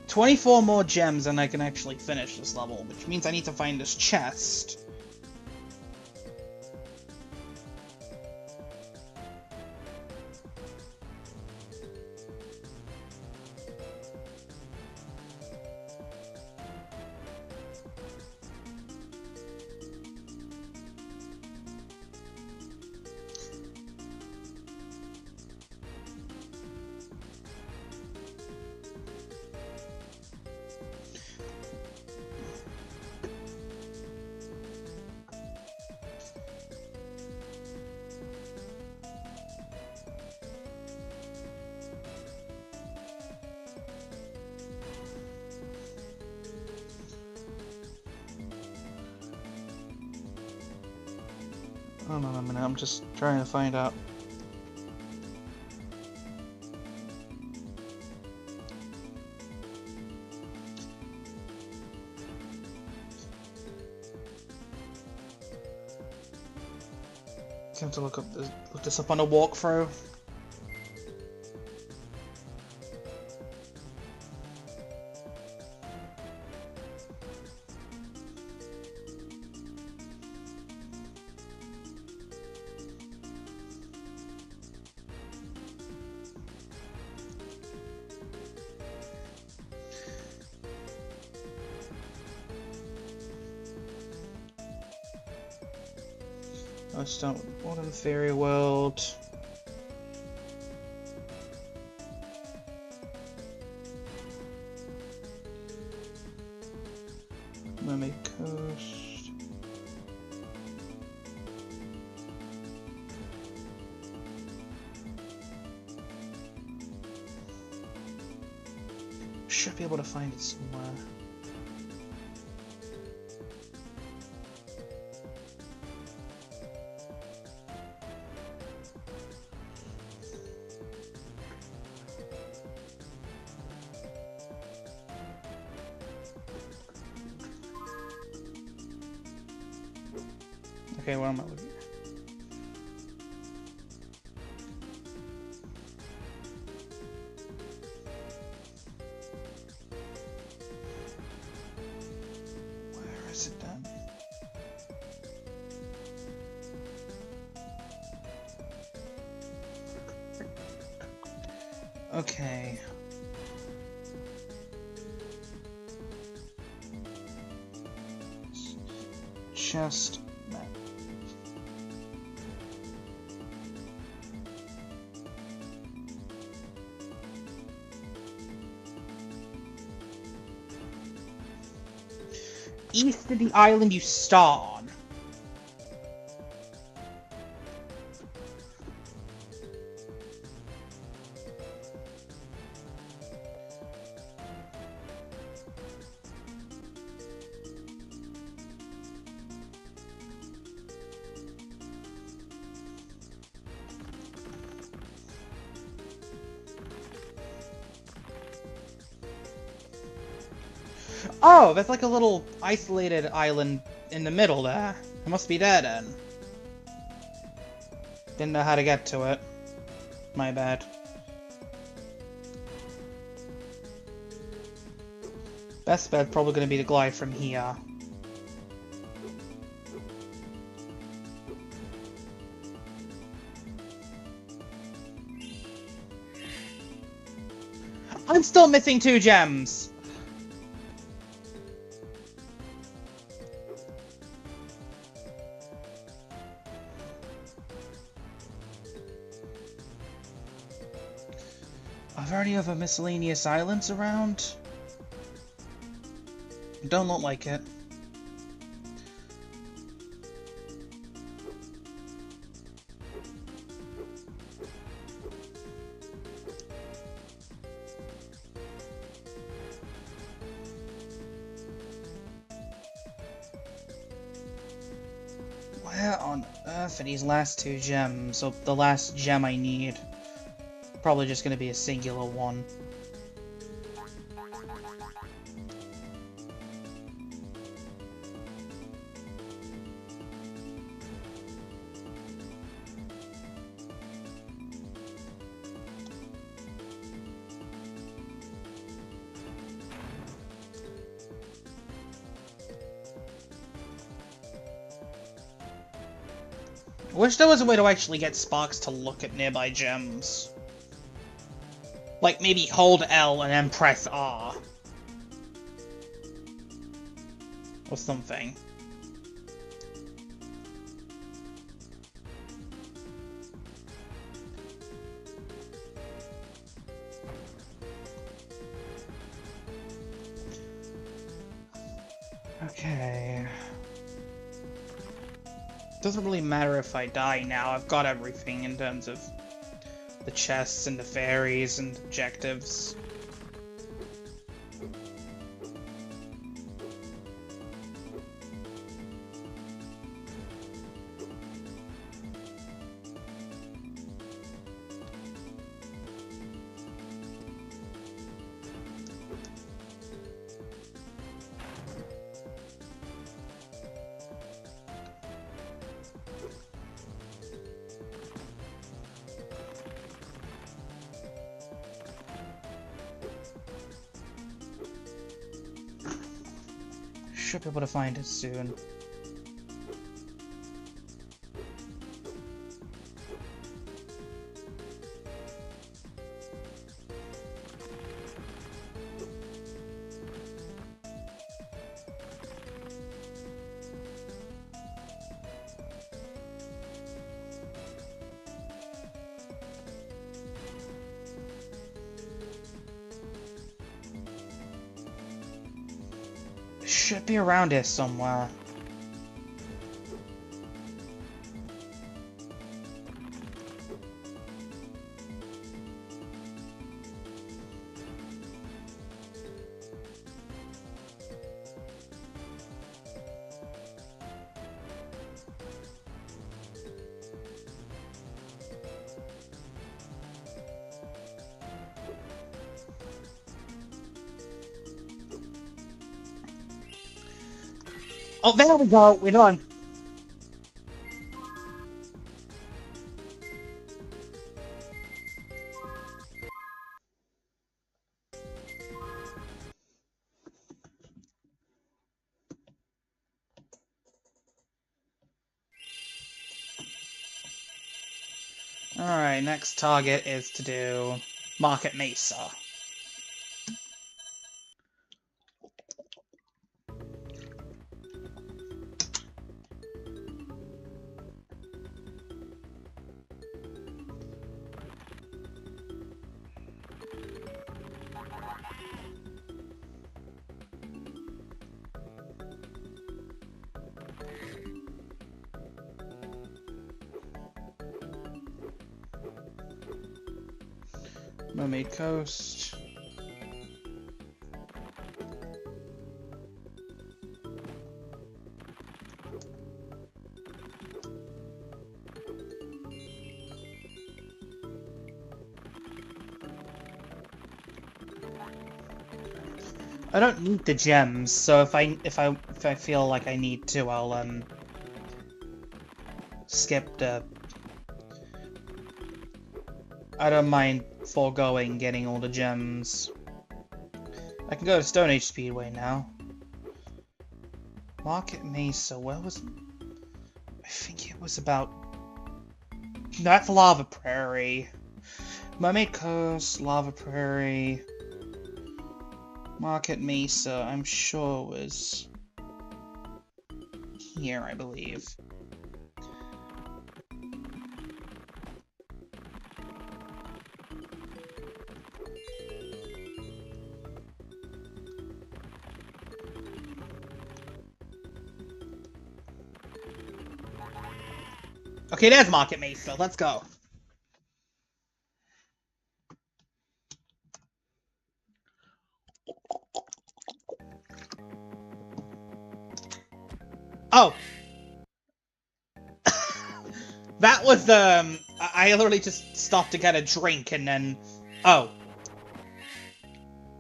24 more gems and I can actually finish this level, which means I need to find this chest. Hold on a minute, I'm just trying to find out. I have to look this up on a walkthrough. I start with Modern Fairy World. Mermaid Coast. Should be able to find it somewhere. Okay, where am I looking? Where is it then? Okay. Chest map. East of the island you start on. Oh, that's like a little isolated island in the middle there. It must be there then. Didn't know how to get to it. My bad. Best bet probably going to be to glide from here. I'm still missing 2 gems! Are there any other miscellaneous islands around? Don't look like it. Where on earth are these last 2 gems? Or the last gem I need? Probably just gonna be a singular one. I wish there was a way to actually get Sparks to look at nearby gems. Like, maybe hold L and then press R. Or something. Okay. Doesn't really matter if I die now. I've got everything in terms of the chests and the fairies and objectives. Should be able to find it soon. Should be around here somewhere. Oh, there we go. We're done. Alright, next target is to do Market Mesa. Mermaid Coast. I don't need the gems, so if I feel like I need to, I'll skip the. I don't mind foregoing getting all the gems. I can go to Stone Age Speedway now. Market Mesa, where was... I think it was about... That's Lava Prairie. Mermaid Coast, Lava Prairie... Market Mesa, I'm sure was here, I believe. Okay, there's Market Mesa. Let's go. Oh! That was, I literally just stopped to get a drink and then... Oh.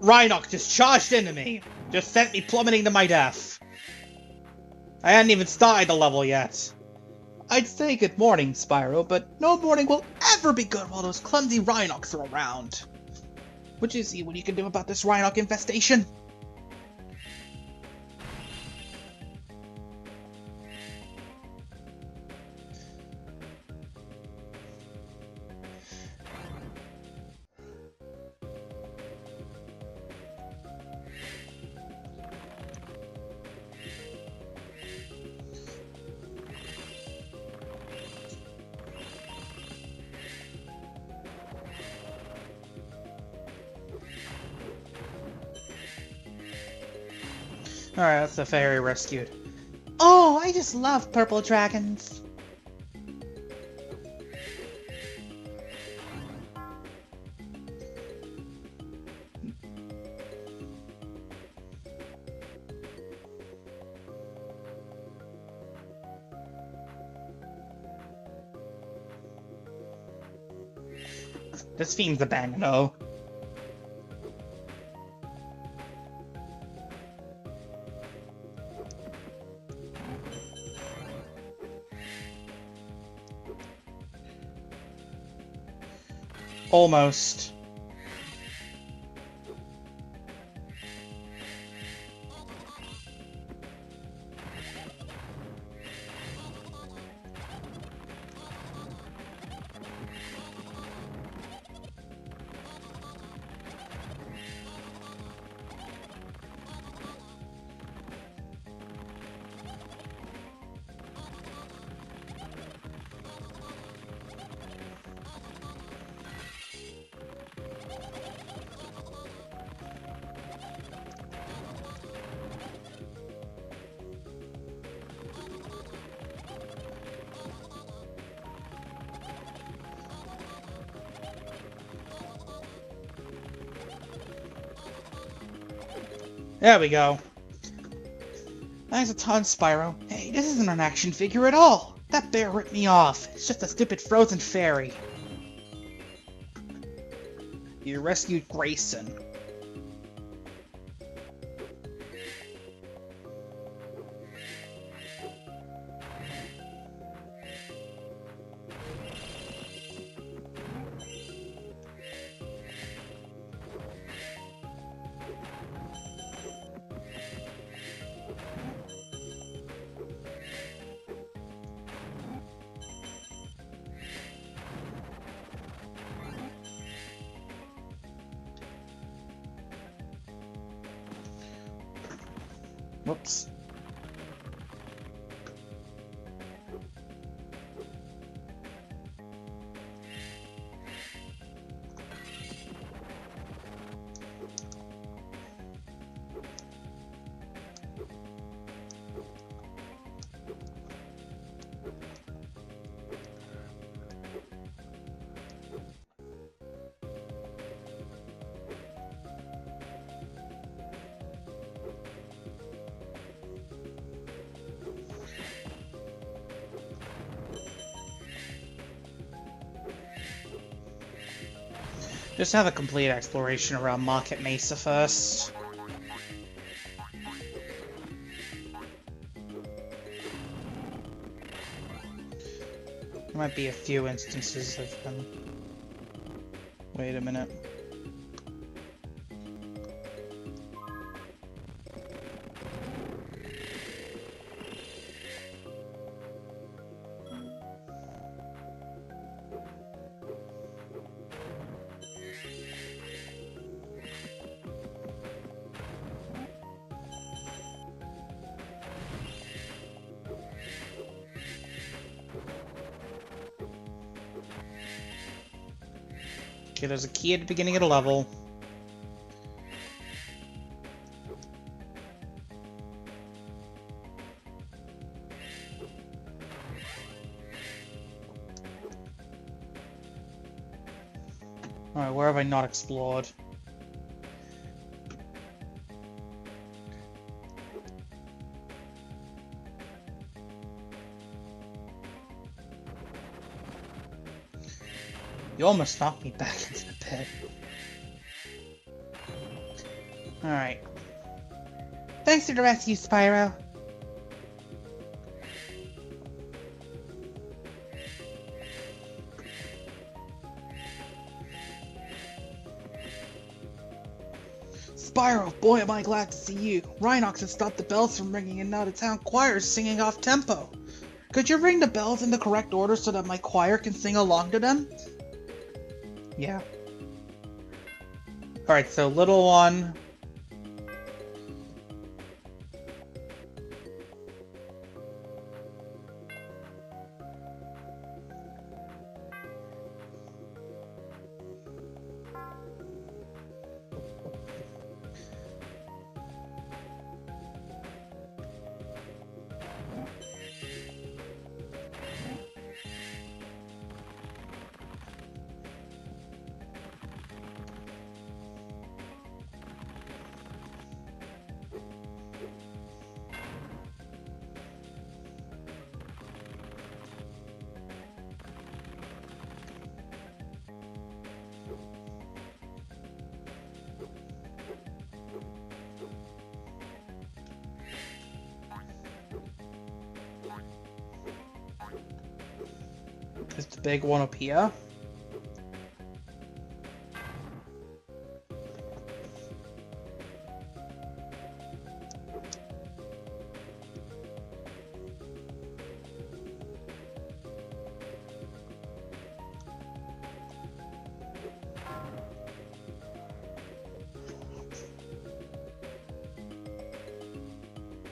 Rhynoc just charged into me. Just sent me plummeting to my death. I hadn't even started the level yet. I'd say good morning, Spyro, but no morning will ever be good while those clumsy Rhynocs are around. Would you see what you can do about this Rhynoc infestation? Alright, that's the fairy rescued. Oh, I just love purple dragons. This theme's a bang, no. Almost. There we go. Thanks a ton, Spyro. Hey, this isn't an action figure at all. That bear ripped me off. It's just a stupid frozen fairy. You rescued Grayson. Whoops. Just have a complete exploration around Market Mesa first. There might be a few instances of them. Wait a minute. Okay, there's a key at the beginning of the level. Alright, where have I not explored? You almost knocked me back into the pit. Alright. Thanks for the rescue, Spyro. Spyro, boy am I glad to see you. Rhynoc has stopped the bells from ringing and now the town choir is singing off tempo. Could you ring the bells in the correct order so that my choir can sing along to them? Yeah. Alright, so little one. Is the big one up here?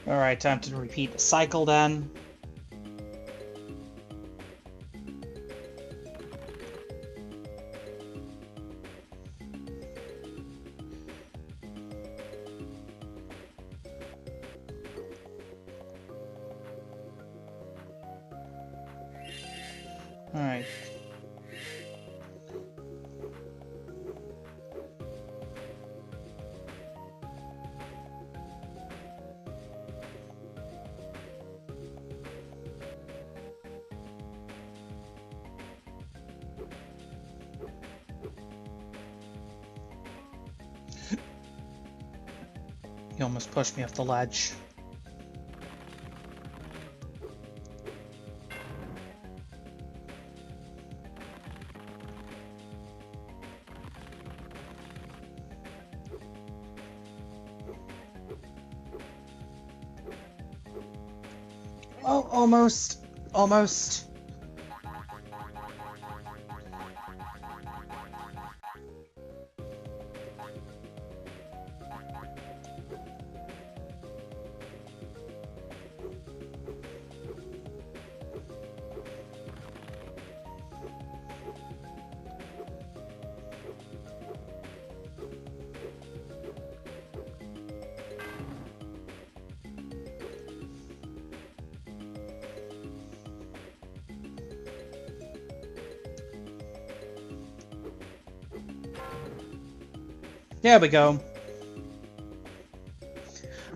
Alright, time to repeat the cycle then. Alright. He almost pushed me off the ledge. Oh, almost. Almost. There we go.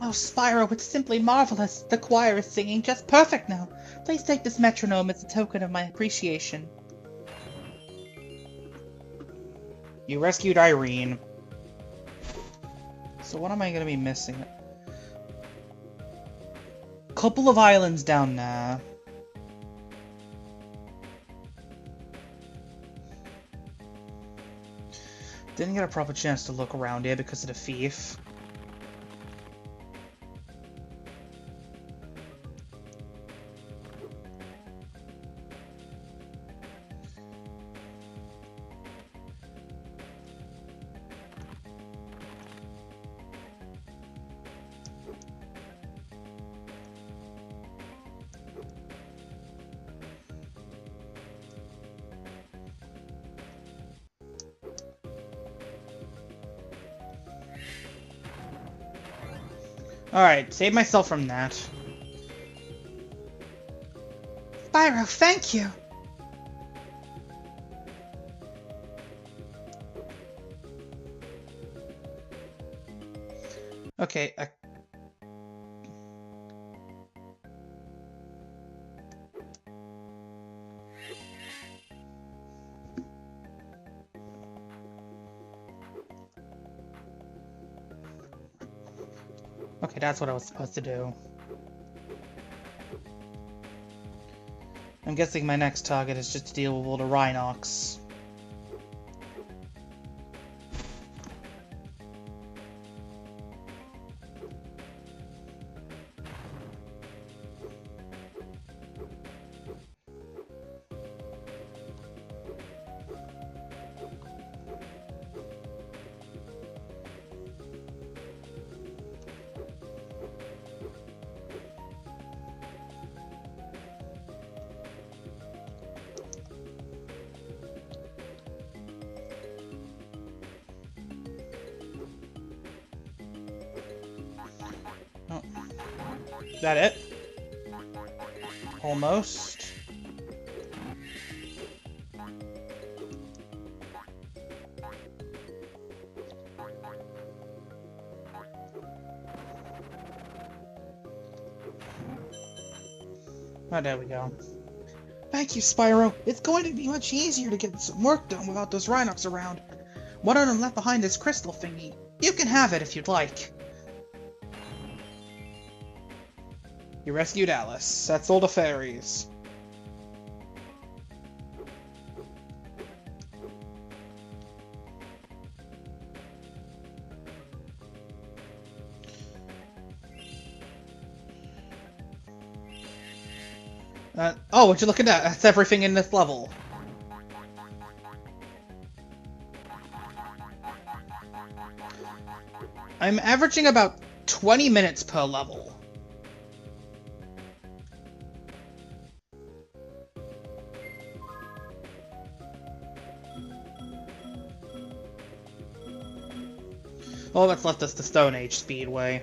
Oh, Spyro, it's simply marvelous. The choir is singing just perfect now. Please take this metronome as a token of my appreciation. You rescued Irene. So what am I gonna be missing? Couple of islands down there. Didn't get a proper chance to look around here because of the thief. Alright, save myself from that. Spyro, thank you! Okay, okay, that's what I was supposed to do. I'm guessing my next target is just to deal with all the Rhynocs. Oh. That it? Almost. Oh, there we go. Thank you, Spyro. It's going to be much easier to get some work done without those Rhynocs around. One of them left behind this crystal thingy. You can have it if you'd like. You rescued Alice. That's all the fairies. Oh, would you look at that? That's everything in this level. I'm averaging about 20 minutes per level. All that's left is the Stone Age Speedway.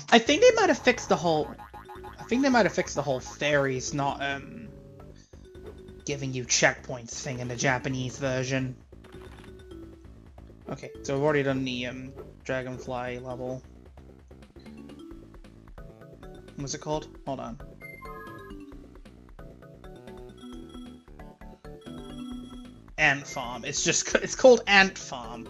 I think they might have fixed the whole... fairies not, giving you checkpoints thing in the Japanese version. Okay, so we've already done the, Dragonfly level. What's it called? Hold on. Ant Farm. It's called Ant Farm.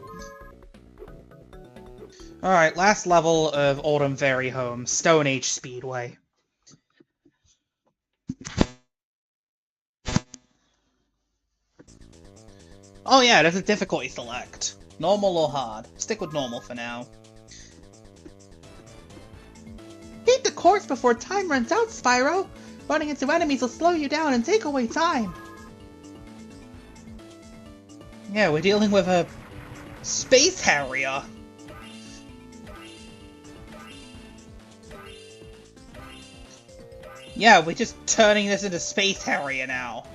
Alright, last level of Autumn Fairy Home, Stone Age Speedway. Oh yeah, there's a difficulty select. Normal or hard. Stick with normal for now. Beat the course before time runs out, Spyro! Running into enemies will slow you down and take away time. Yeah, we're dealing with a Space Harrier. Yeah, we're just turning this into Space Harrier now.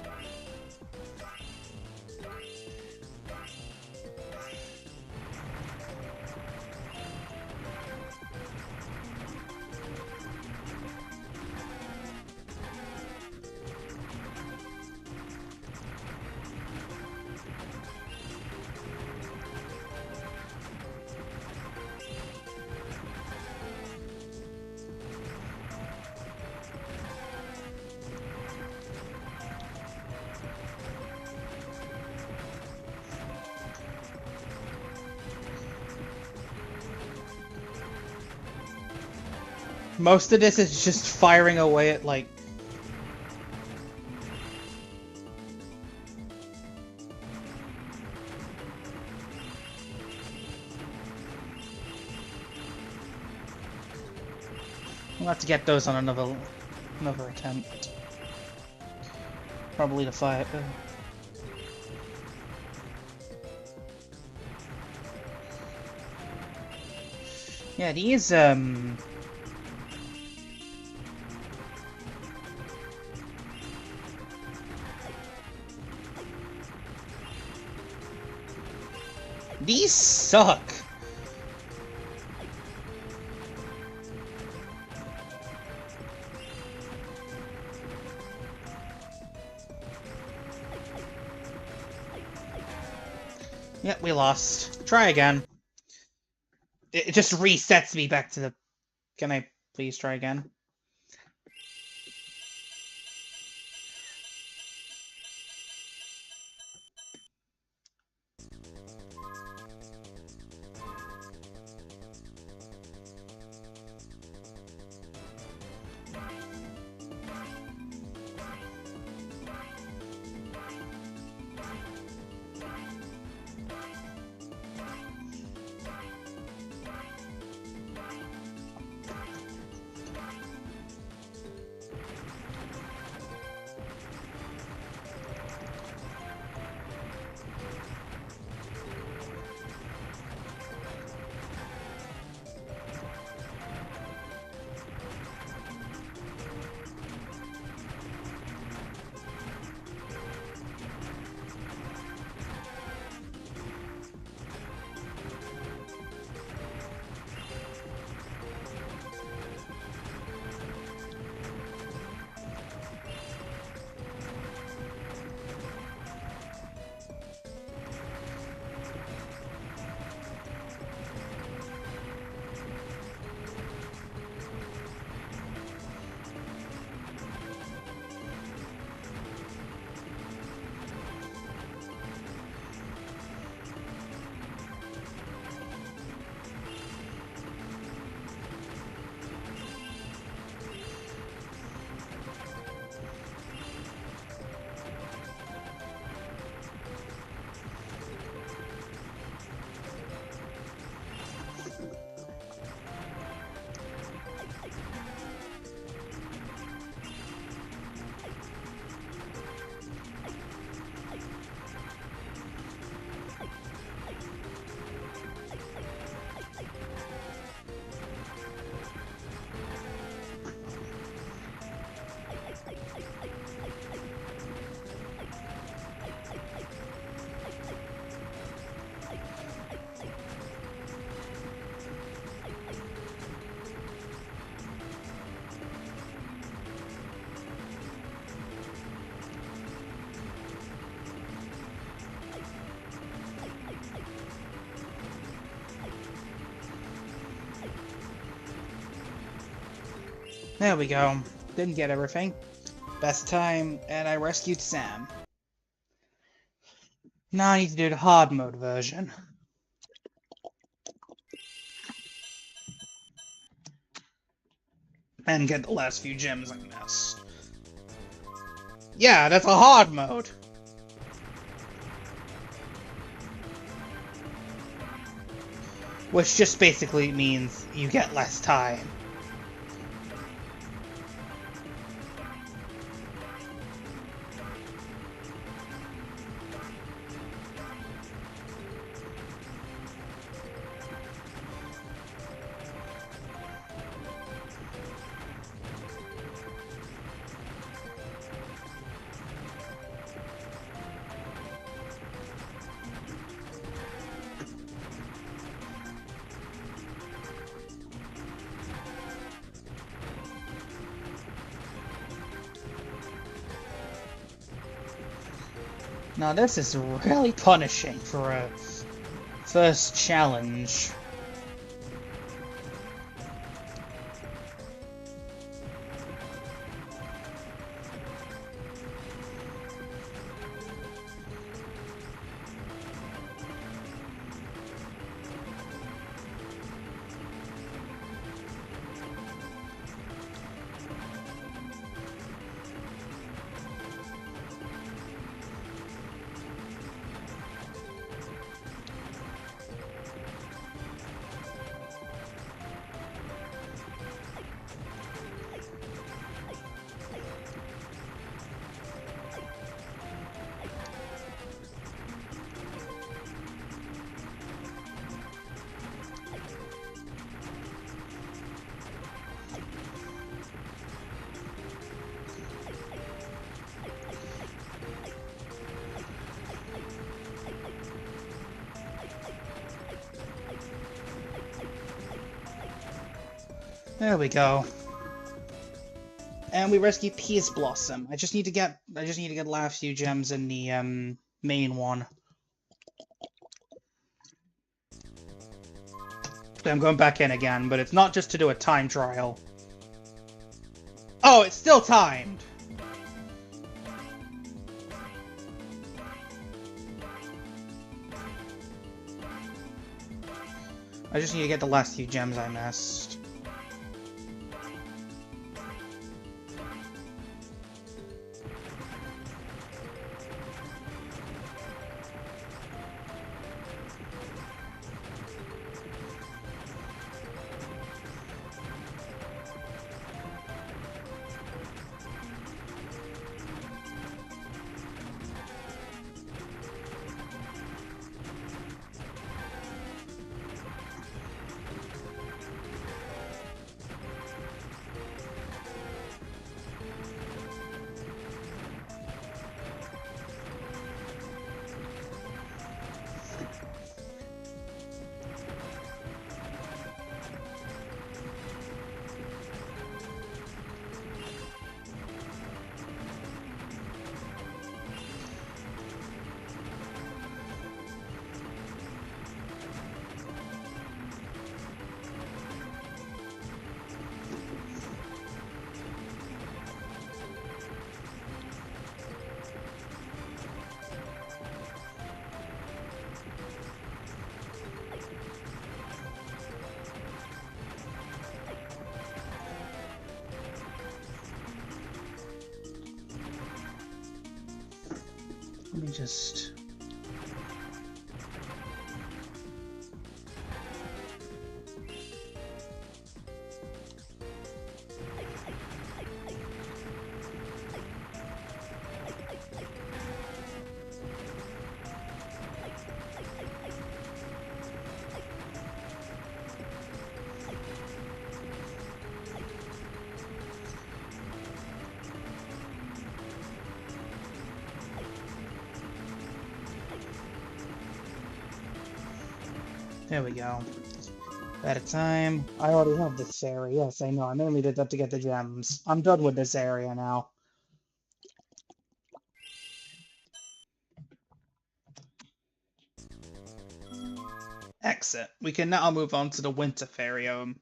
Most of this is just firing away at, like... We'll have to get those on another attempt. Probably to fire... Yeah, these, these suck. Yep, we lost. Try again. It just resets me back to the... Can I please try again? There we go. Didn't get everything. Best time, and I rescued Sam. Now I need to do the hard mode version. And get the last few gems, I guess. Yeah, that's a hard mode! Which just basically means you get less time. Now this is really punishing for a first challenge. There we go. And we rescue Peace Blossom. I just need to get the last few gems in the main one. So I'm going back in again, but it's not just to do a time trial. Oh, it's still timed! I just need to get the last few gems I missed. Let me just... There we go. At a time. I already have this area. Yes, I know. I mainly did that to get the gems. I'm done with this area now. Exit. We can now move on to the Winter Fairy Home.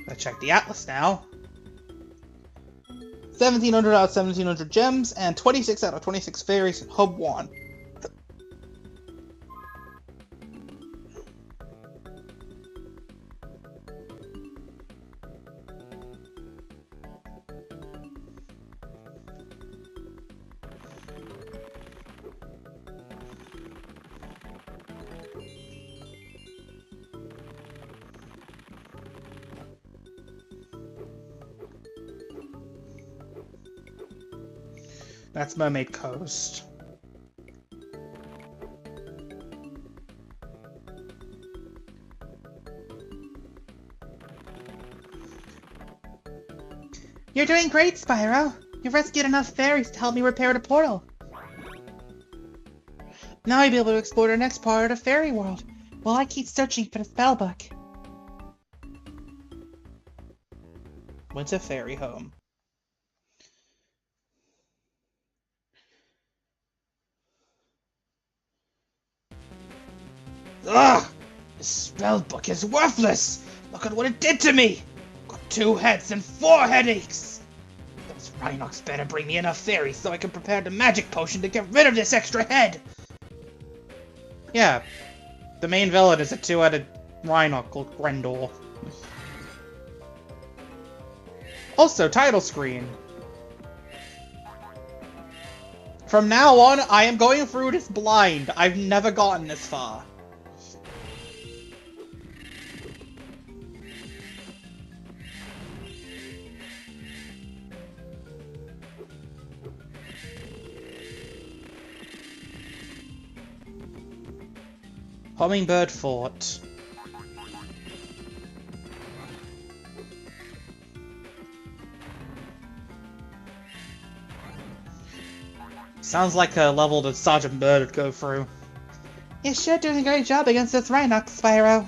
Let's check the Atlas now. 1700 out of 1700 gems, and 26 out of 26 fairies in Hub 1. That's Mermaid Coast. You're doing great, Spyro! You've rescued enough fairies to help me repair the portal. Now I'll be able to explore the next part of the fairy world, while I keep searching for the spellbook. Winter Fairy Home. Ugh! This spellbook is worthless! Look at what it did to me! Got 2 heads and 4 headaches! Those Rhynocs better bring me enough fairies so I can prepare the magic potion to get rid of this extra head! Yeah, the main villain is a 2-headed Rhynoc called Grendor. Also, title screen. From now on, I am going through this blind. I've never gotten this far. Hummingbird Fort. Sounds like a level that Sergeant Bird would go through. You're sure doing a great job against this Rhynoc, Spyro.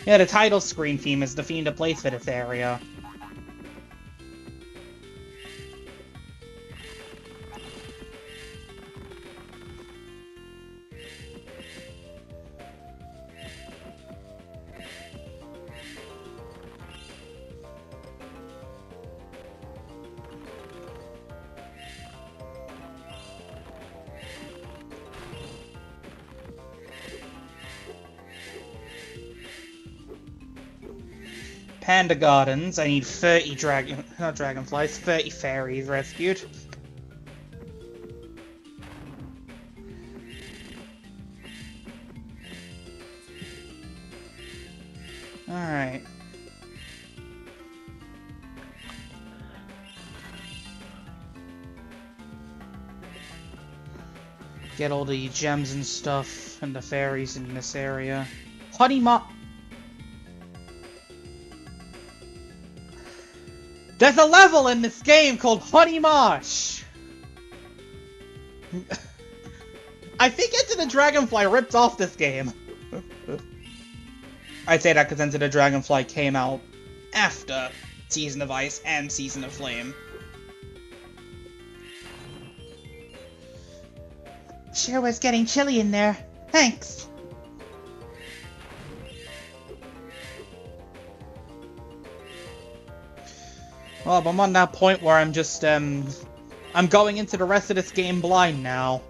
Yeah, the title screen theme is the theme to place for this area. Panda Gardens, I need 30 dragonflies, 30 fairies rescued. Alright. Get all the gems and stuff and the fairies in this area. There's a level in this game called Honey Marsh! I think Enter the Dragonfly ripped off this game. I say that because Enter the Dragonfly came out after Season of Ice and Season of Flame. Sure was getting chilly in there. Thanks. Well, I'm on that point where I'm just, I'm going into the rest of this game blind now.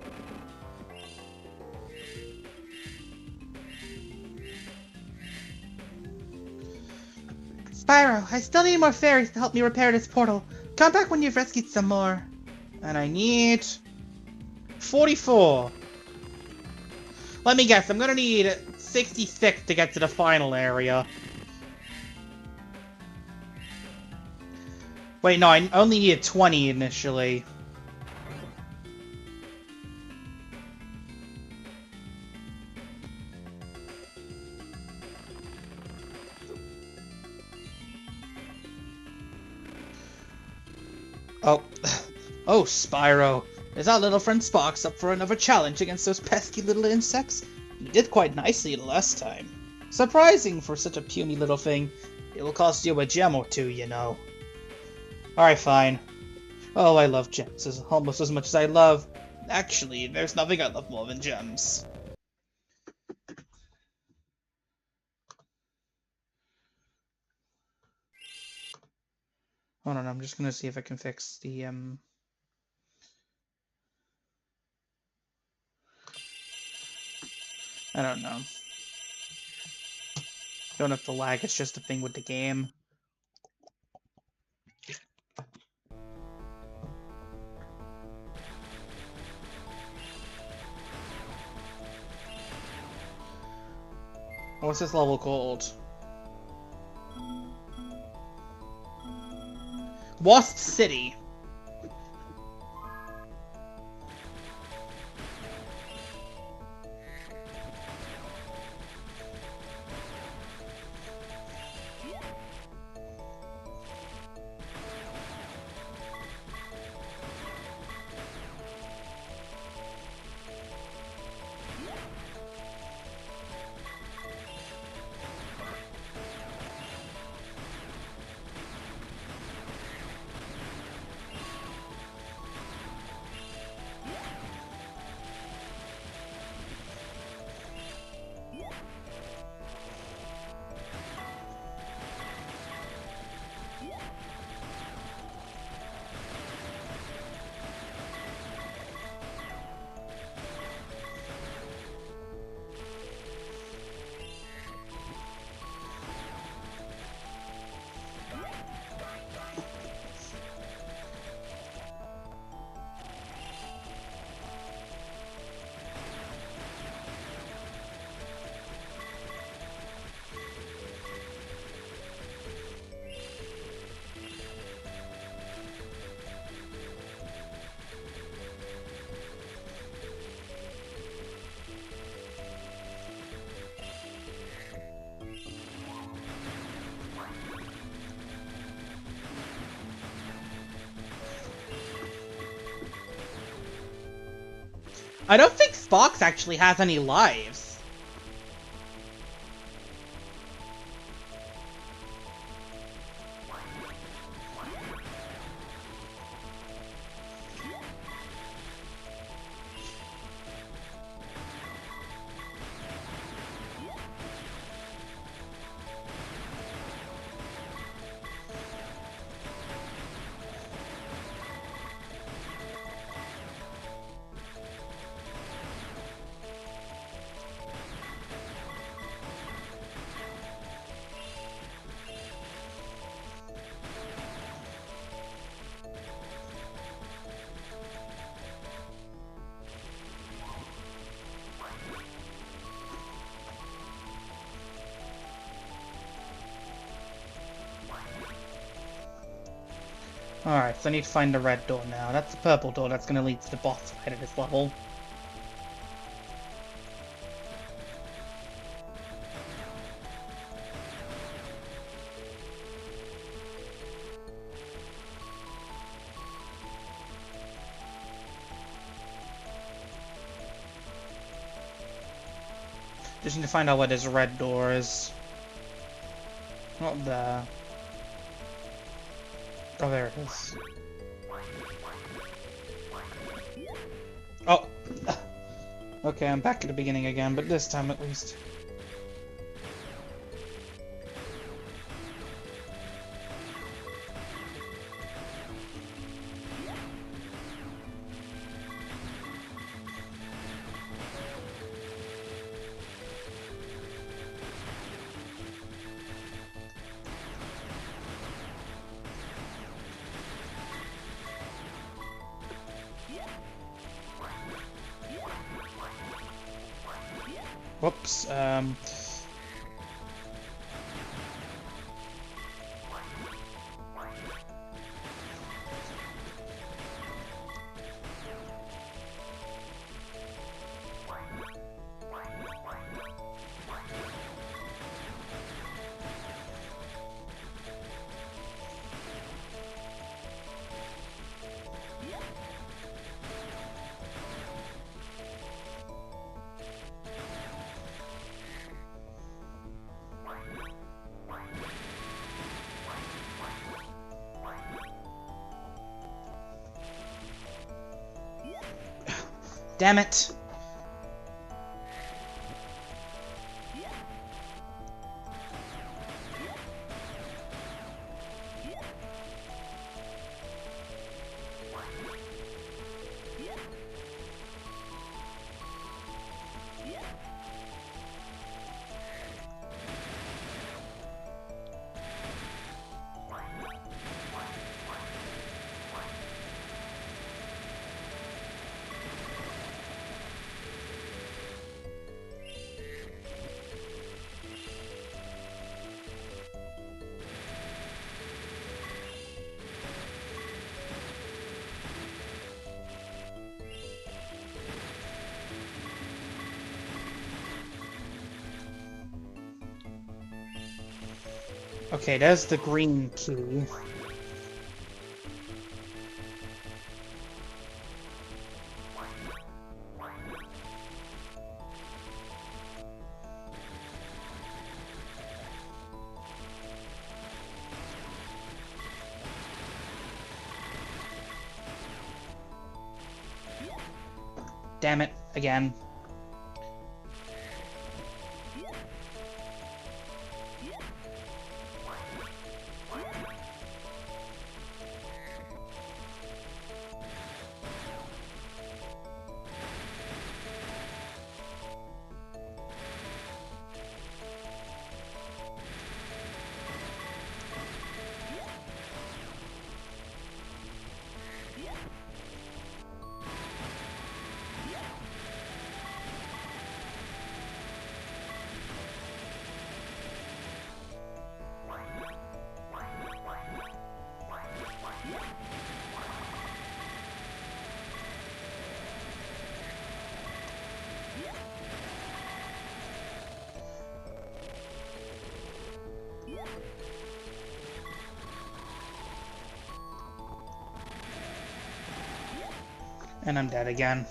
Spyro, I still need more fairies to help me repair this portal. Come back when you've rescued some more. And I need 44. Let me guess, I'm gonna need 66 to get to the final area. Wait, no, I only needed 20 initially. Oh. Oh, Spyro. Is our little friend Sparks up for another challenge against those pesky little insects? You did quite nicely the last time. Surprising for such a puny little thing. It will cost you a gem or two, you know. Alright, fine. Oh, I love gems almost as much as I love... Actually, there's nothing I love more than gems. Hold on, I'm just gonna see if I can fix the, I don't know. Don't have to lag, it's just a thing with the game. What's this level called? Wasp City. I don't think Spox actually has any lives. Alright, so I need to find the red door now. That's the purple door that's going to lead to the boss fight of this level. Just need to find out where this red door is. Not there. Oh, there it is. Oh! Okay, I'm back at the beginning again, but this time at least. Whoops, damn it! Okay, there's the green key. Damn it, again. And I'm dead again.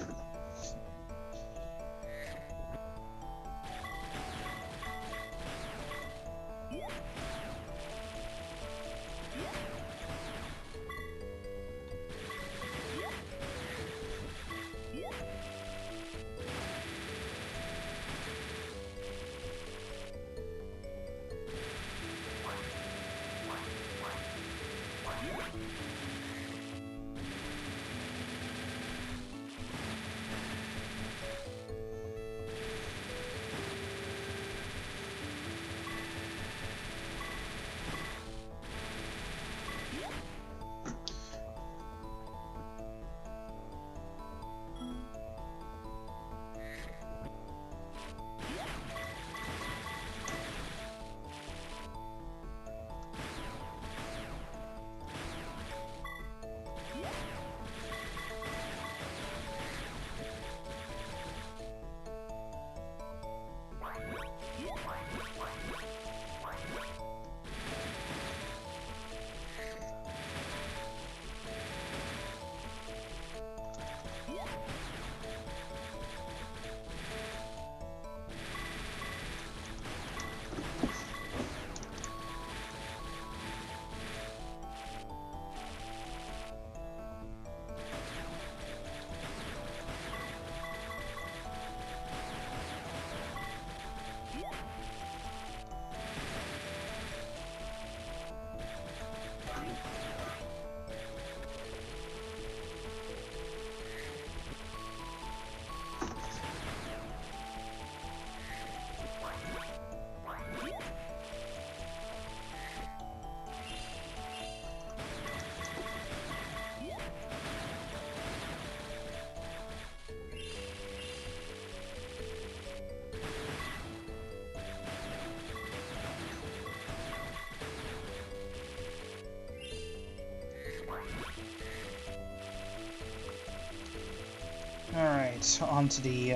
Alright, on to the,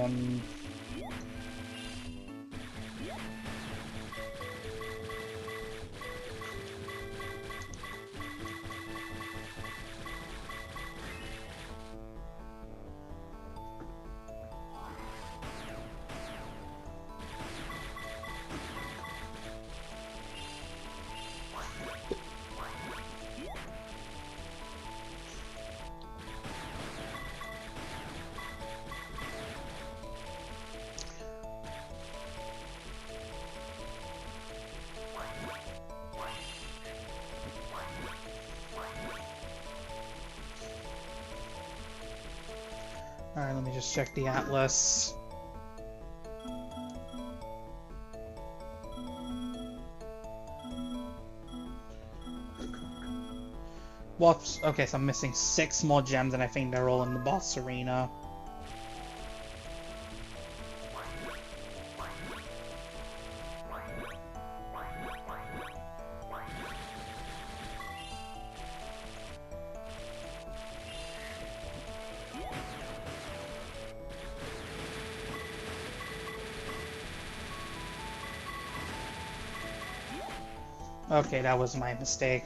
Alright, let me just check the atlas. Whoops. Okay, so I'm missing 6 more gems, and I think they're all in the boss arena. Okay, that was my mistake.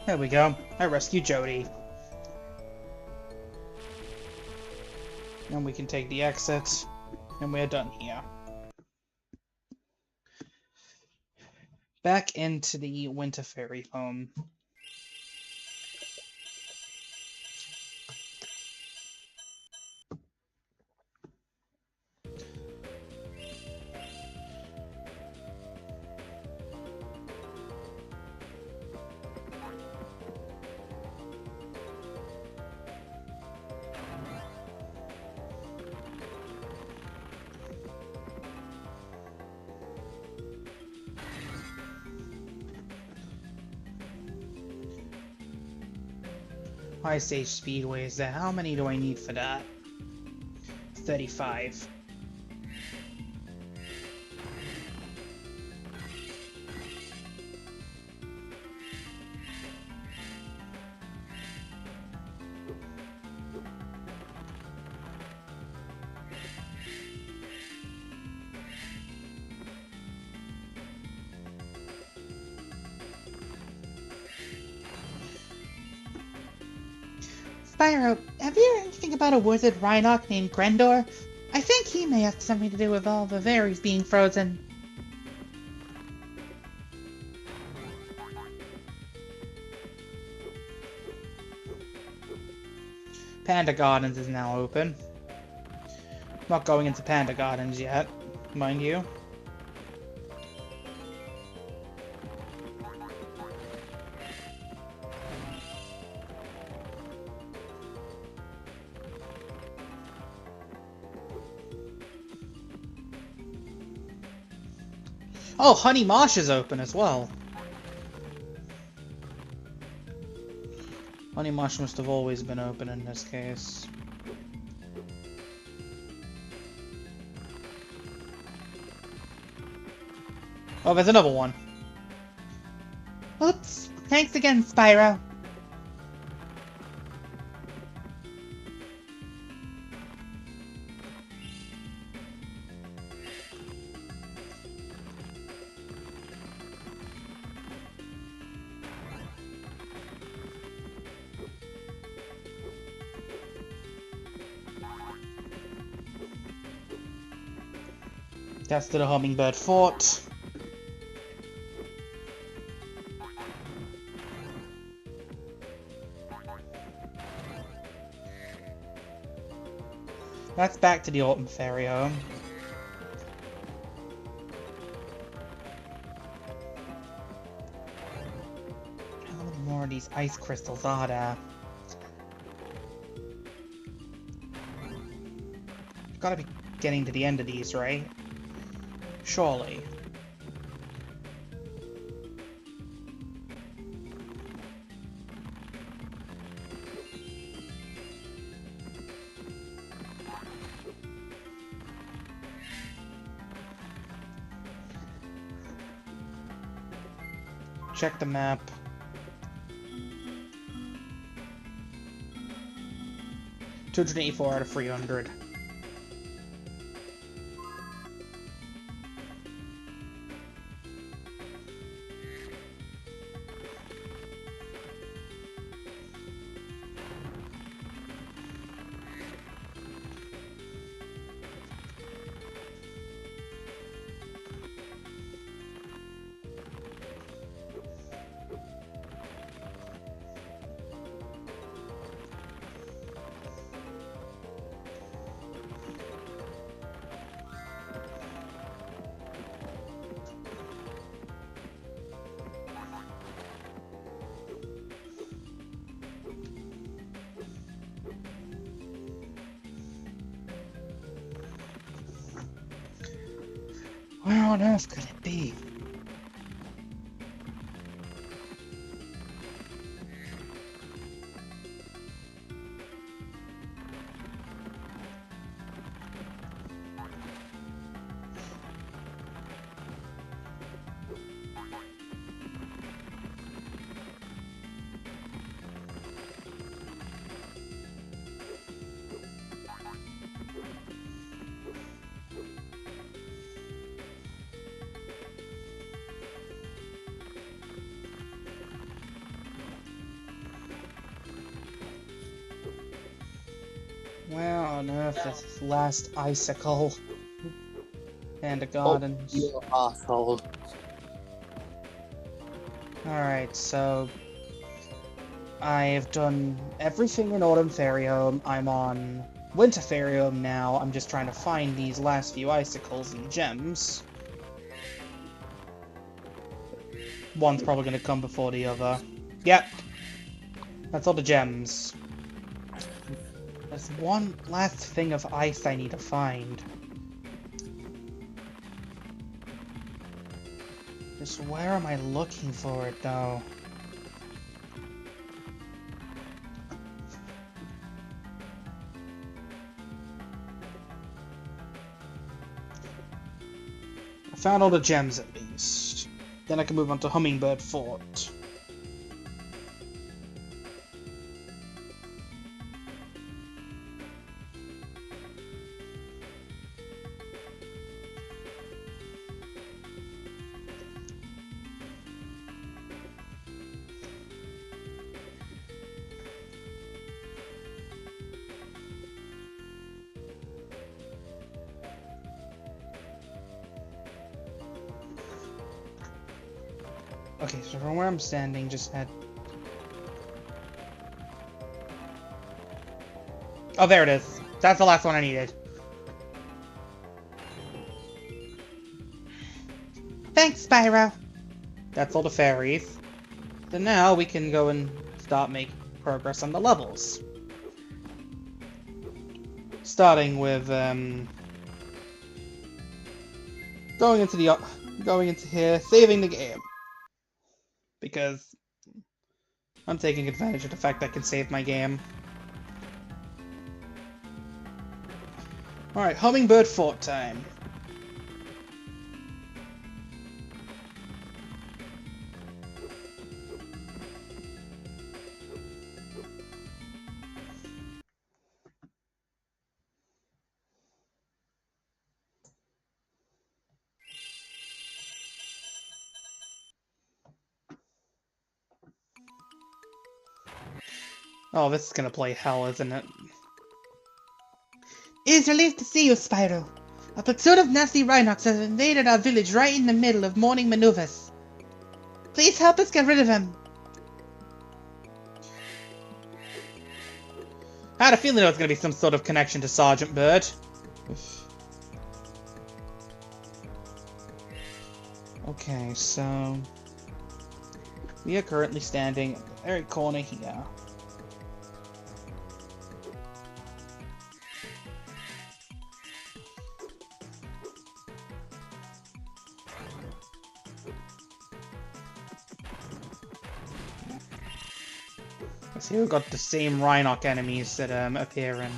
There we go. I rescued Jody. And we can take the exit. And we're done here. Back into the Winter Fairy home. High stage speedway is there. How many do I need for that? 35. Spyro, have you heard anything about a wizard Rhynoc named Grendor? I think he may have something to do with all the fairies being frozen. Panda Gardens is now open. Not going into Panda Gardens yet, mind you. Oh, Honey Marsh is open as well. Honey Mush must have always been open in this case. Oh, there's another one. Oops. Thanks again, Spyro. That's to the Hummingbird Fort. That's back to the Autumn Fairy Home. How many more of these ice crystals are there? Gotta be getting to the end of these, right? Surely. Check the map. $284 out of 300. Where on earth could it be? Where on earth is this last icicle? And a garden. Oh, you asshole. Alright, so I've done everything in Autumn Fairy Home. I'm on Winter Fairy Home now. I'm just trying to find these last few icicles and gems. One's probably going to come before the other. Yep. That's all the gems. There's one last thing of ice I need to find. Just where am I looking for it, though? I found all the gems, at least. Then I can move on to Hummingbird Fort. Okay, so from where I'm standing, just head... Oh, there it is. That's the last one I needed. Thanks, Spyro! That's all the fairies. So now we can go and start making progress on the levels. Starting with, going into here, saving the game. Because I'm taking advantage of the fact I can save my game. Alright, Hummingbird Fort time. Oh, this is gonna play hell, isn't it? It is relief to see you, Spyro. A platoon of nasty Rhynocs has invaded our village right in the middle of morning maneuvers. Please help us get rid of him. I had a feeling there was going to be some sort of connection to Sergeant Bird. Okay, so... we are currently standing at the very corner here. So we've got the same Rhynoc enemies that appear in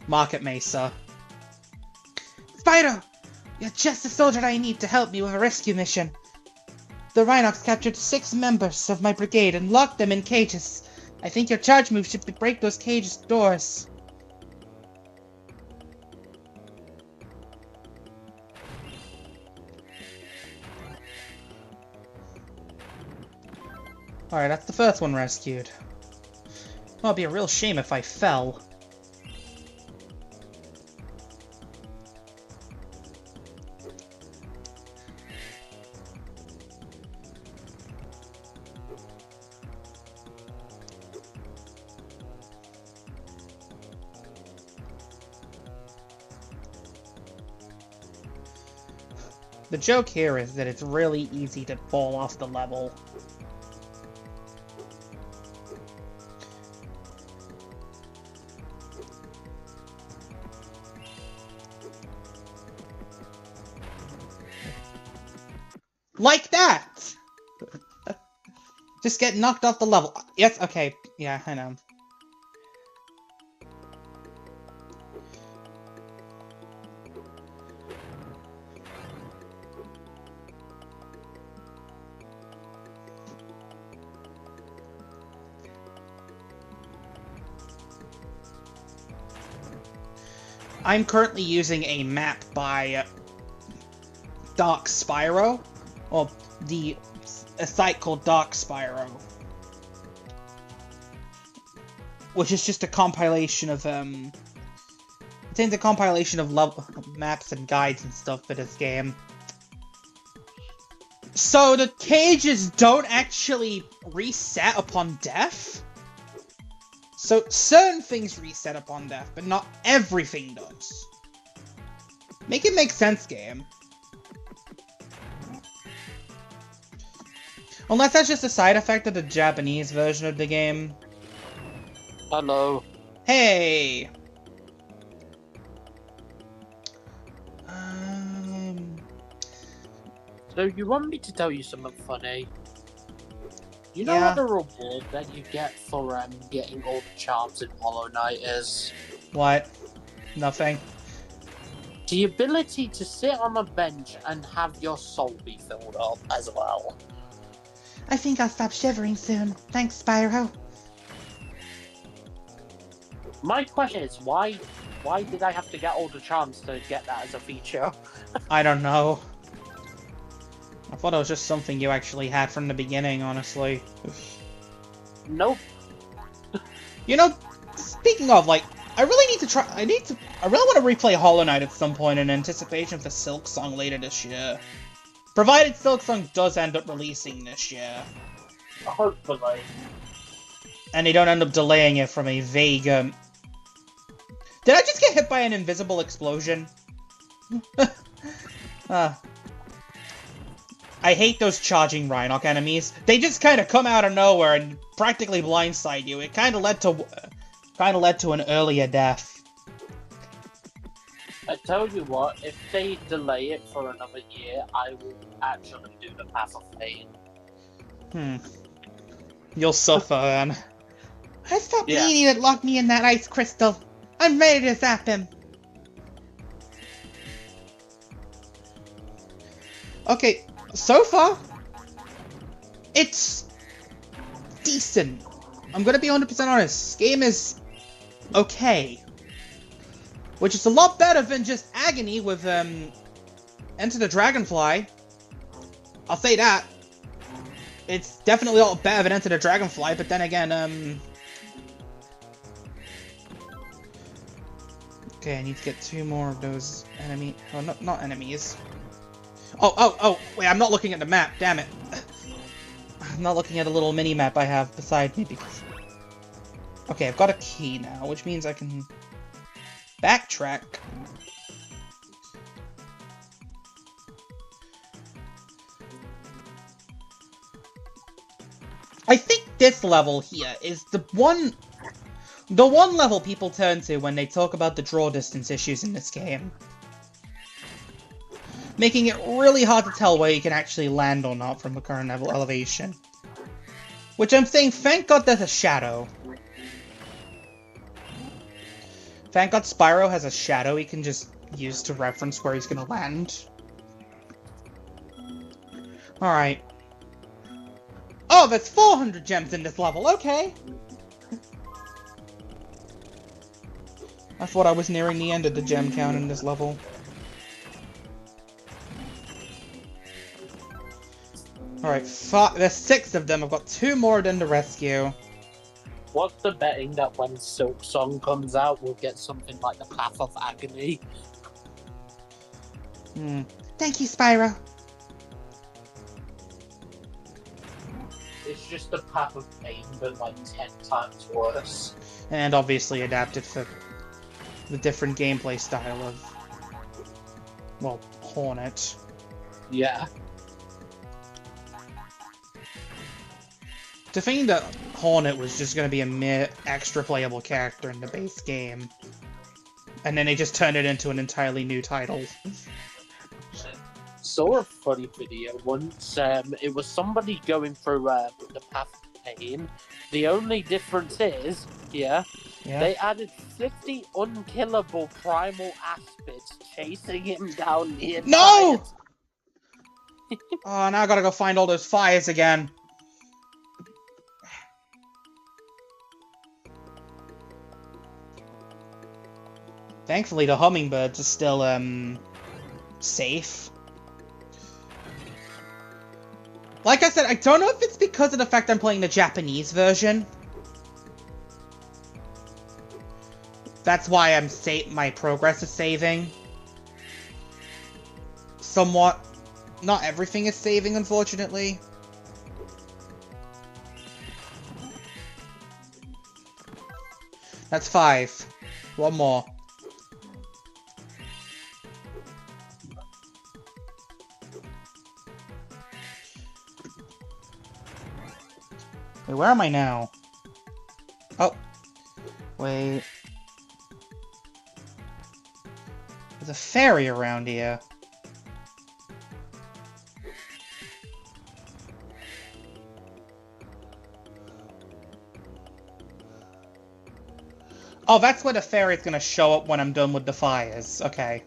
Market Mesa. Spyro! You're just the soldier I need to help me with a rescue mission. The Rhynocs captured 6 members of my brigade and locked them in cages. I think your charge move should break those cages' doors. Alright, that's the first one rescued. Well, it'd be a real shame if I fell. The joke here is that it's really easy to fall off the level. Like that! Just get knocked off the level. Yes, okay. Yeah, I know. I'm currently using a map by Dark Spyro, or a site called Dark Spyro, which is just a compilation of contains a compilation of maps and guides and stuff for this game. So the cages don't actually reset upon death. So certain things reset upon death, but not everything does. Make it make sense, game. Unless that's just a side effect of the Japanese version of the game. Hello. Hey! So you want me to tell you something funny? You know Yeah. what the reward that you get for getting all the charms in Hollow Knight is? What? Nothing. The ability to sit on a bench and have your soul be filled up as well. I think I'll stop shivering soon. Thanks, Spyro. My question is, why did I have to get all the charms to get that as a feature? I don't know. I thought it was just something you actually had from the beginning, honestly. Nope. You know, speaking of, like, I really need to try. I really want to replay Hollow Knight at some point in anticipation of the Silk Song later this year. Provided Silk Song does end up releasing this year. Hopefully. And they don't end up delaying it from a vague, Did I just get hit by an invisible explosion? I hate those charging Rhynoc enemies. They just kind of come out of nowhere and practically blindside you. It kind of led to an earlier death. I tell you what, if they delay it for another year, I will actually do the Path of Pain. You'll suffer, then. I stopped Yeah. needing it locked me in that ice crystal. I'm ready to zap him. Okay, so far, it's decent. I'm gonna be 100% honest. This game is okay. Which is a lot better than just Agony with, Enter the Dragonfly. I'll say that. It's definitely a lot better than Enter the Dragonfly, but then again, okay, I need to get 2 more of those enemy... Oh, not enemies. Oh, wait, I'm not looking at the map, damn it. I'm not looking at a little mini-map I have beside me because... Okay, I've got a key now, which means I can backtrack. I think this level here is the one level people turn to when they talk about the draw distance issues in this game. Making it really hard to tell where you can actually land or not from the current level elevation. Which I'm saying, thank God there's a shadow. Thank God Spyro has a shadow he can just use to reference where he's gonna land. Alright. Oh, there's 400 gems in this level, okay! I thought I was nearing the end of the gem count in this level. Alright, there's 6 of them. I've got 2 more of them to rescue. What's the betting that when Silk Song comes out, we'll get something like the Path of Agony? Thank you, Spyro. It's just the Path of Pain, but like 10 times worse. And obviously adapted for the different gameplay style of, well, Hornet. Yeah. To think that Hornet was just going to be a mere extra playable character in the base game, and then they just turned it into an entirely new title. Saw a funny video once. It was somebody going through the Path of Pain. The only difference is, they added 50 unkillable primal aspids chasing him down the entire... No! Oh, now I gotta go find all those fires again. Thankfully, the hummingbirds are still, safe. Like I said, I don't know if it's because of the fact I'm playing the Japanese version. That's why my progress is saving. Somewhat. Not everything is saving, unfortunately. That's 5. 1 more. Wait, where am I now? Oh. Wait. There's a fairy around here. Oh, that's where the fairy's gonna show up when I'm done with the fires. Okay.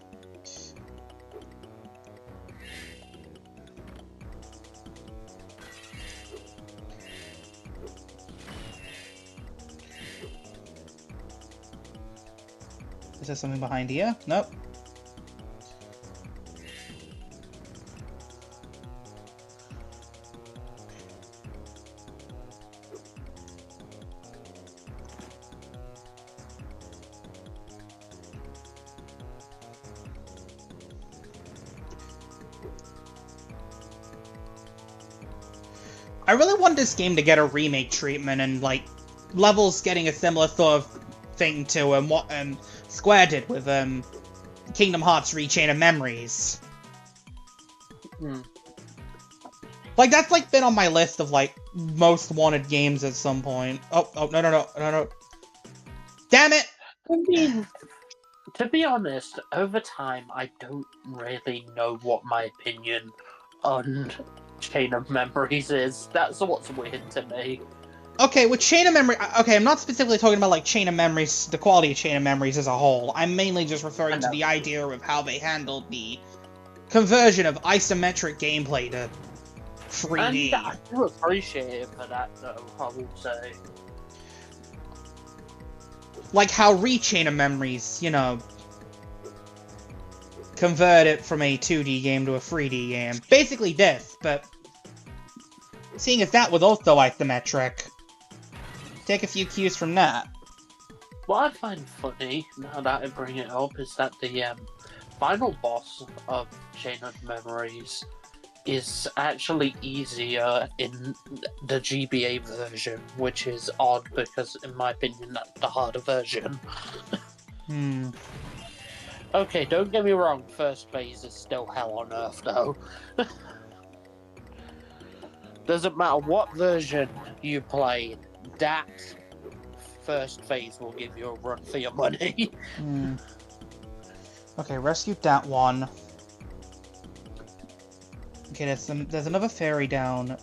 Is there something behind here? Nope. I really want this game to get a remake treatment and, like, levels getting a similar sort of thing to what Square did with Kingdom Hearts Rechain of Memories. Like, that's, like, been on my list of, like, most wanted games at some point. Oh, no. Damn it! I mean, to be honest, over time, I don't really know what my opinion on Chain of Memories is. That's what's weird to me. Okay, with Chain of Memory... Okay, I'm not specifically talking about, like, Chain of Memories, the quality of Chain of Memories as a whole. I'm mainly just referring to the idea of how they handled the conversion of isometric gameplay to 3D. And I do appreciate it for that, though, I will say. Like how Chain of Memories, you know, convert it from a 2D game to a 3D game. Basically this, but seeing as that was also isometric, take a few cues from that. What I find funny, now that I bring it up, is that the final boss of Chain of Memories is actually easier in the GBA version, which is odd because, in my opinion, that's the harder version. Okay, don't get me wrong, first phase is still hell on earth, though. Doesn't matter what version you play, that first phase will give you a run for your money. Okay, rescued that one. Okay, there's another fairy down.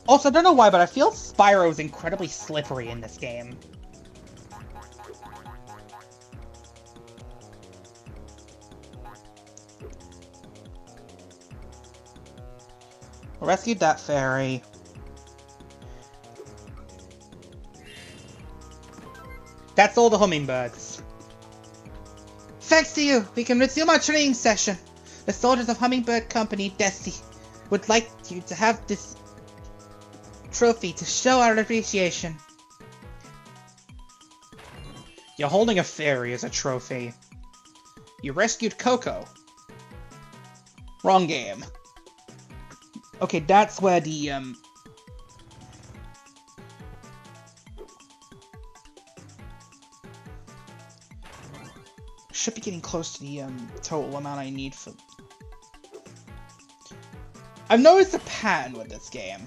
Also, I don't know why, but I feel Spyro is incredibly slippery in this game. Rescued that fairy. That's all the hummingbirds. Thanks to you, we can resume our training session. The soldiers of Hummingbird Company, Desi, would like you to have this trophy to show our appreciation. You're holding a fairy as a trophy. You rescued Coco. Wrong game. Okay, that's where the, should be getting close to the, total amount I need for... I've noticed a pattern with this game.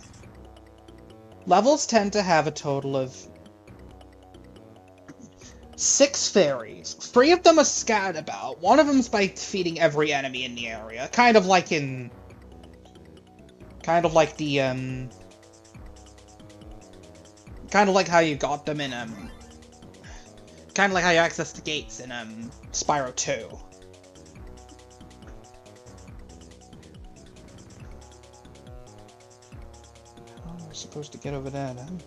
Levels tend to have a total of 6 fairies. 3 of them are scattered about. One of them's by defeating every enemy in the area. Kind of like in... Kind of like the, kind of like how you got them in, kind of like how you access the gates in, Spyro 2. How am I supposed to get over there, then?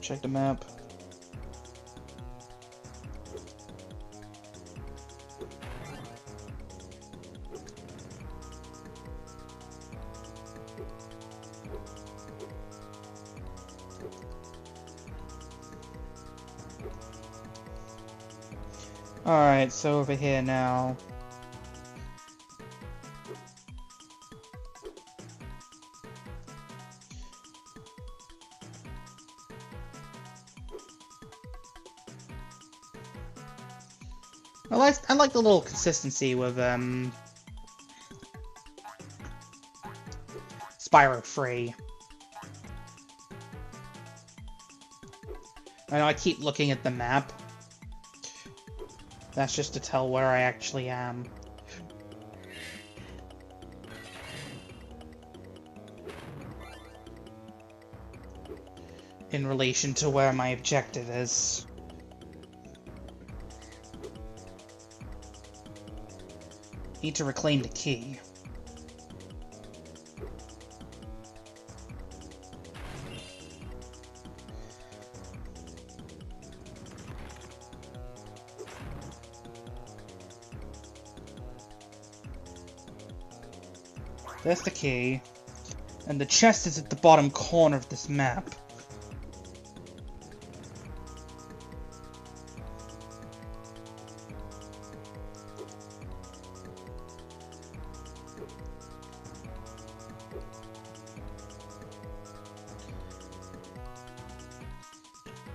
Check the map. Alright, so over here now. I like the little consistency with Spyro 3. I know I keep looking at the map. That's just to tell where I actually am. In relation to where my objective is. Need to reclaim the key. There's the key, and the chest is at the bottom corner of this map.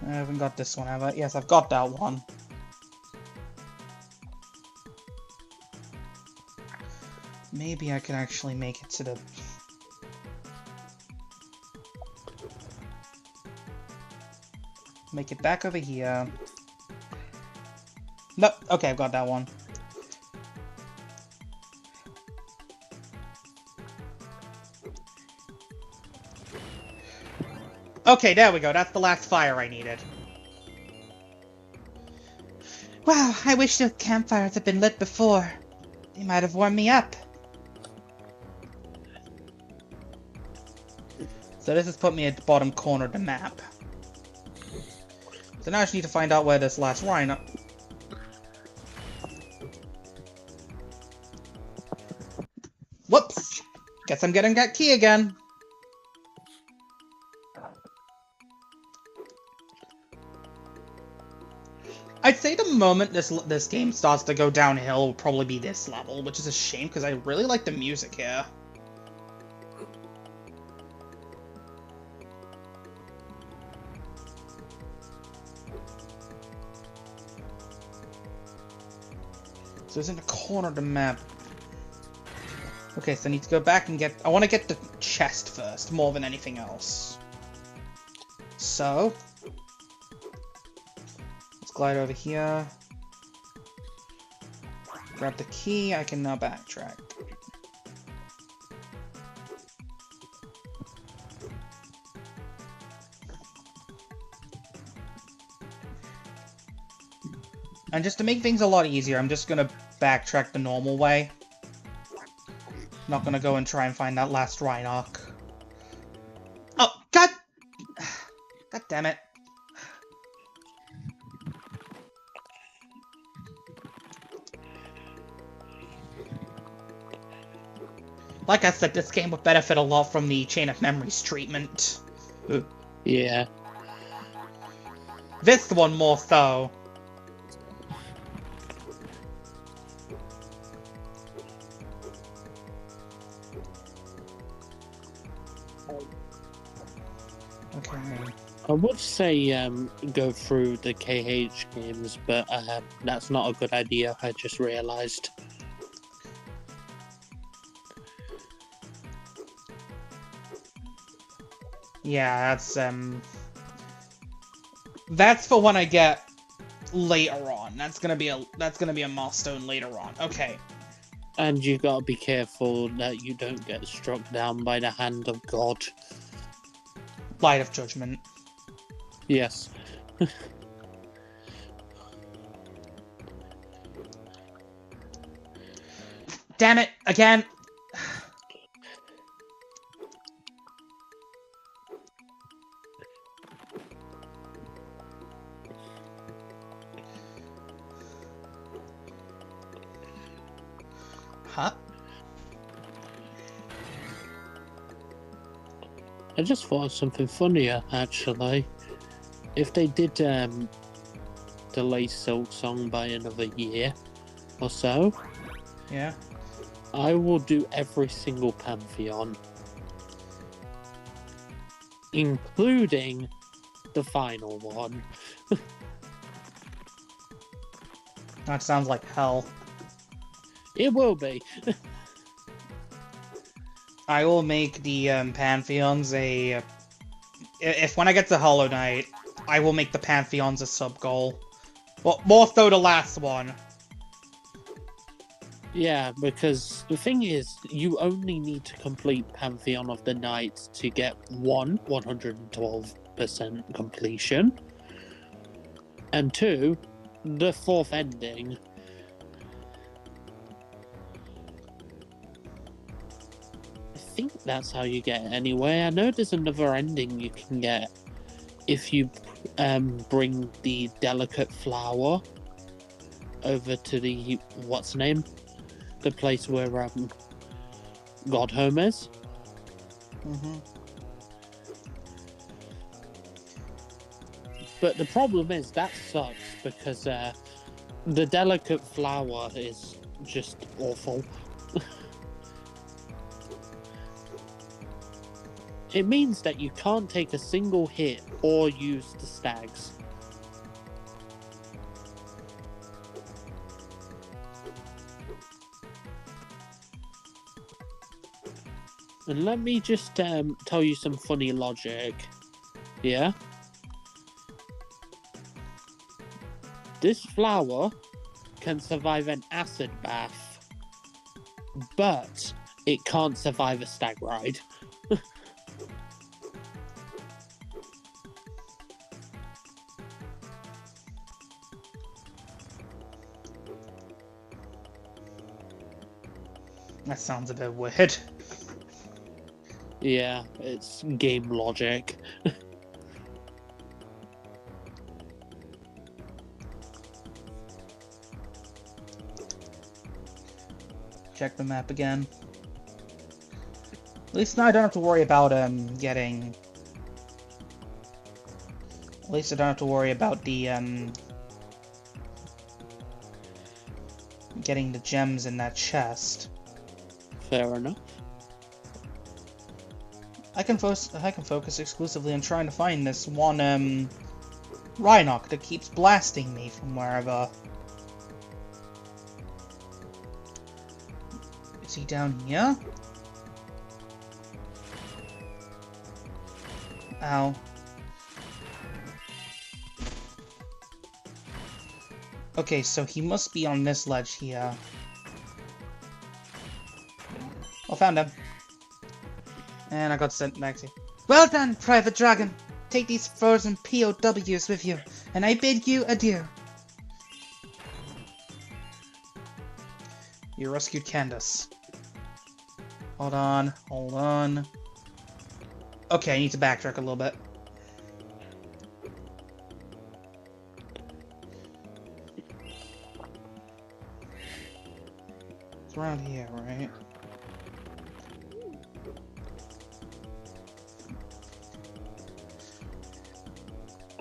I haven't got this one, have I? Yes, I've got that one. Maybe I can actually make it to the... Make it back over here. Nope, okay, I've got that one. Okay, there we go. That's the last fire I needed. Wow, I wish the campfires had been lit before. They might have warmed me up. So this has put me at the bottom corner of the map. So now I just need to find out where this last Rhino... Whoops! Guess I'm getting that key again. I'd say the moment this game starts to go downhill will probably be this level, which is a shame because I really like the music here. So it's in the corner of the map. Okay, so I need to go back and get... I want to get the chest first, more than anything else. So... let's glide over here. Grab the key, I can now backtrack. And just to make things a lot easier, I'm just gonna backtrack the normal way. Not gonna go and try and find that last Rhynoc. Oh, God! God damn it. Like I said, this game would benefit a lot from the Chain of Memories treatment. Yeah. This one more so. Okay. I would say go through the KH games, but that's not a good idea, I just realised. Yeah, that's for when I get later on. That's gonna be a milestone later on. Okay. And you gotta be careful that you don't get struck down by the hand of God. Light of Judgment. Yes. Damn it, again! Huh? I just thought of something funnier, actually. If they did delay Silk Song by another year or so, Yeah. I will do every single Pantheon, including the final one. That sounds like hell. It will be. I will make the Pantheons a... If when I get to Hollow Knight, I will make the Pantheons a sub-goal. Well, more so the last one. Yeah, because the thing is, you only need to complete Pantheon of the Night to get 112% completion, and 2, the 4th ending. I think that's how you get it anyway. I know there's another ending you can get if you bring the delicate flower over to the what's name, the place where Godhome is. But the problem is that sucks because the delicate flower is just awful. It means that you can't take a single hit or use the stags. And let me just tell you some funny logic. Yeah? This flower can survive an acid bath, but it can't survive a stag ride. That sounds a bit weird. Yeah, it's game logic. Check the map again. At least now I don't have to worry about getting. At least I don't have to worry about the getting the gems in that chest. Fair enough. I can focus exclusively on trying to find this one Rhynoc that keeps blasting me from wherever. Is he down here? Ow. Okay, so he must be on this ledge here. I found him. And I got sent back to you. Well done, Private Dragon! Take these frozen POWs with you, and I bid you adieu. You rescued Candace. Hold on, hold on. Okay, I need to backtrack a little bit. It's around here, right?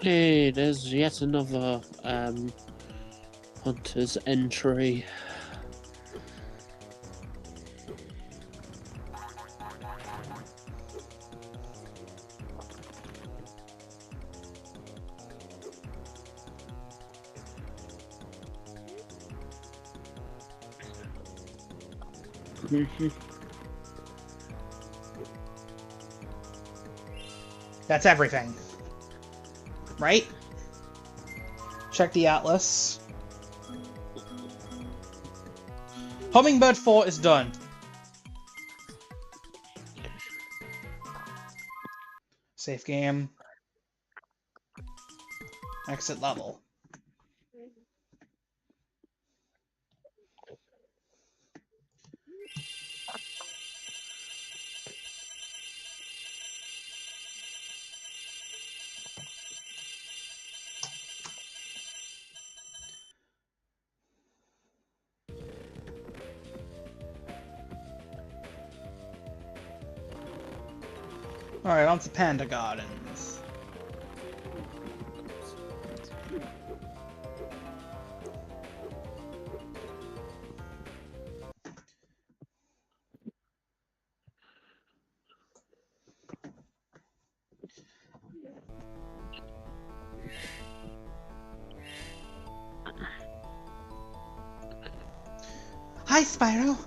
Hey, there's yet another hunter's entry. That's everything. Right? Check the atlas. Hummingbird Fort is done. Safe game. Exit level. Alright, on to Panda Gardens. Hi, Spyro.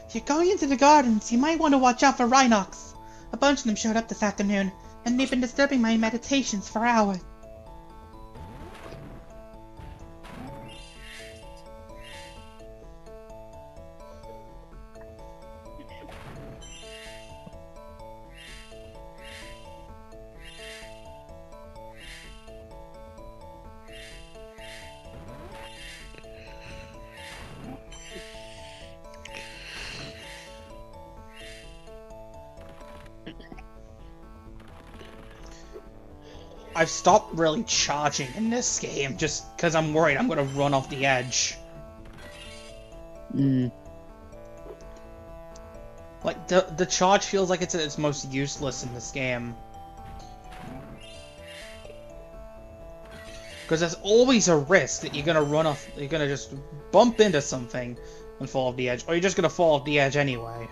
If you're going into the gardens, you might want to watch out for Rhynocs. A bunch of them showed up this afternoon, and they've been disturbing my meditations for hours. I've stopped really charging in this game just because I'm worried I'm going to run off the edge. Like, the charge feels like it's at its most useless in this game. Because there's always a risk that you're going to run off, you're going to just bump into something and fall off the edge, or you're just going to fall off the edge anyway.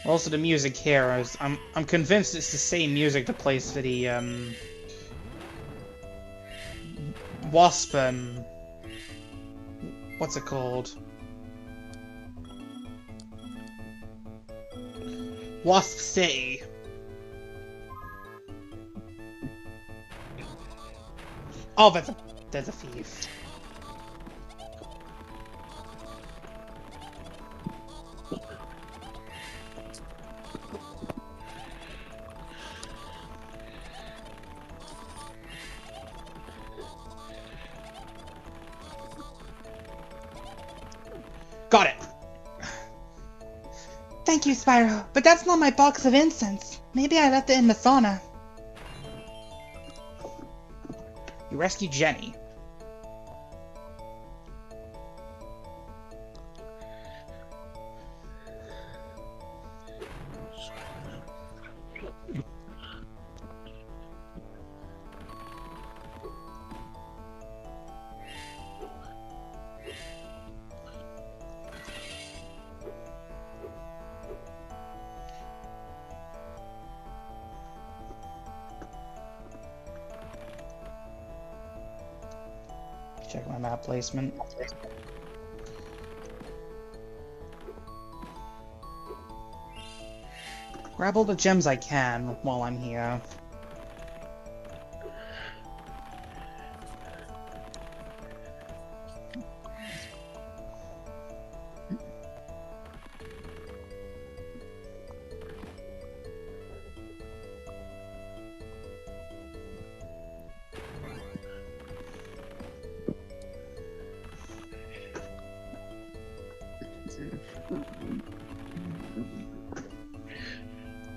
Also, the music here, I'm convinced it's the same music that plays for the Wasp. What's it called? Wasp City. Oh, there's a thief. Got it. Thank you, Spyro, but that's not my box of incense. Maybe I left it in the sauna. You rescued Jenny. Check my map placement. Grab all the gems I can while I'm here.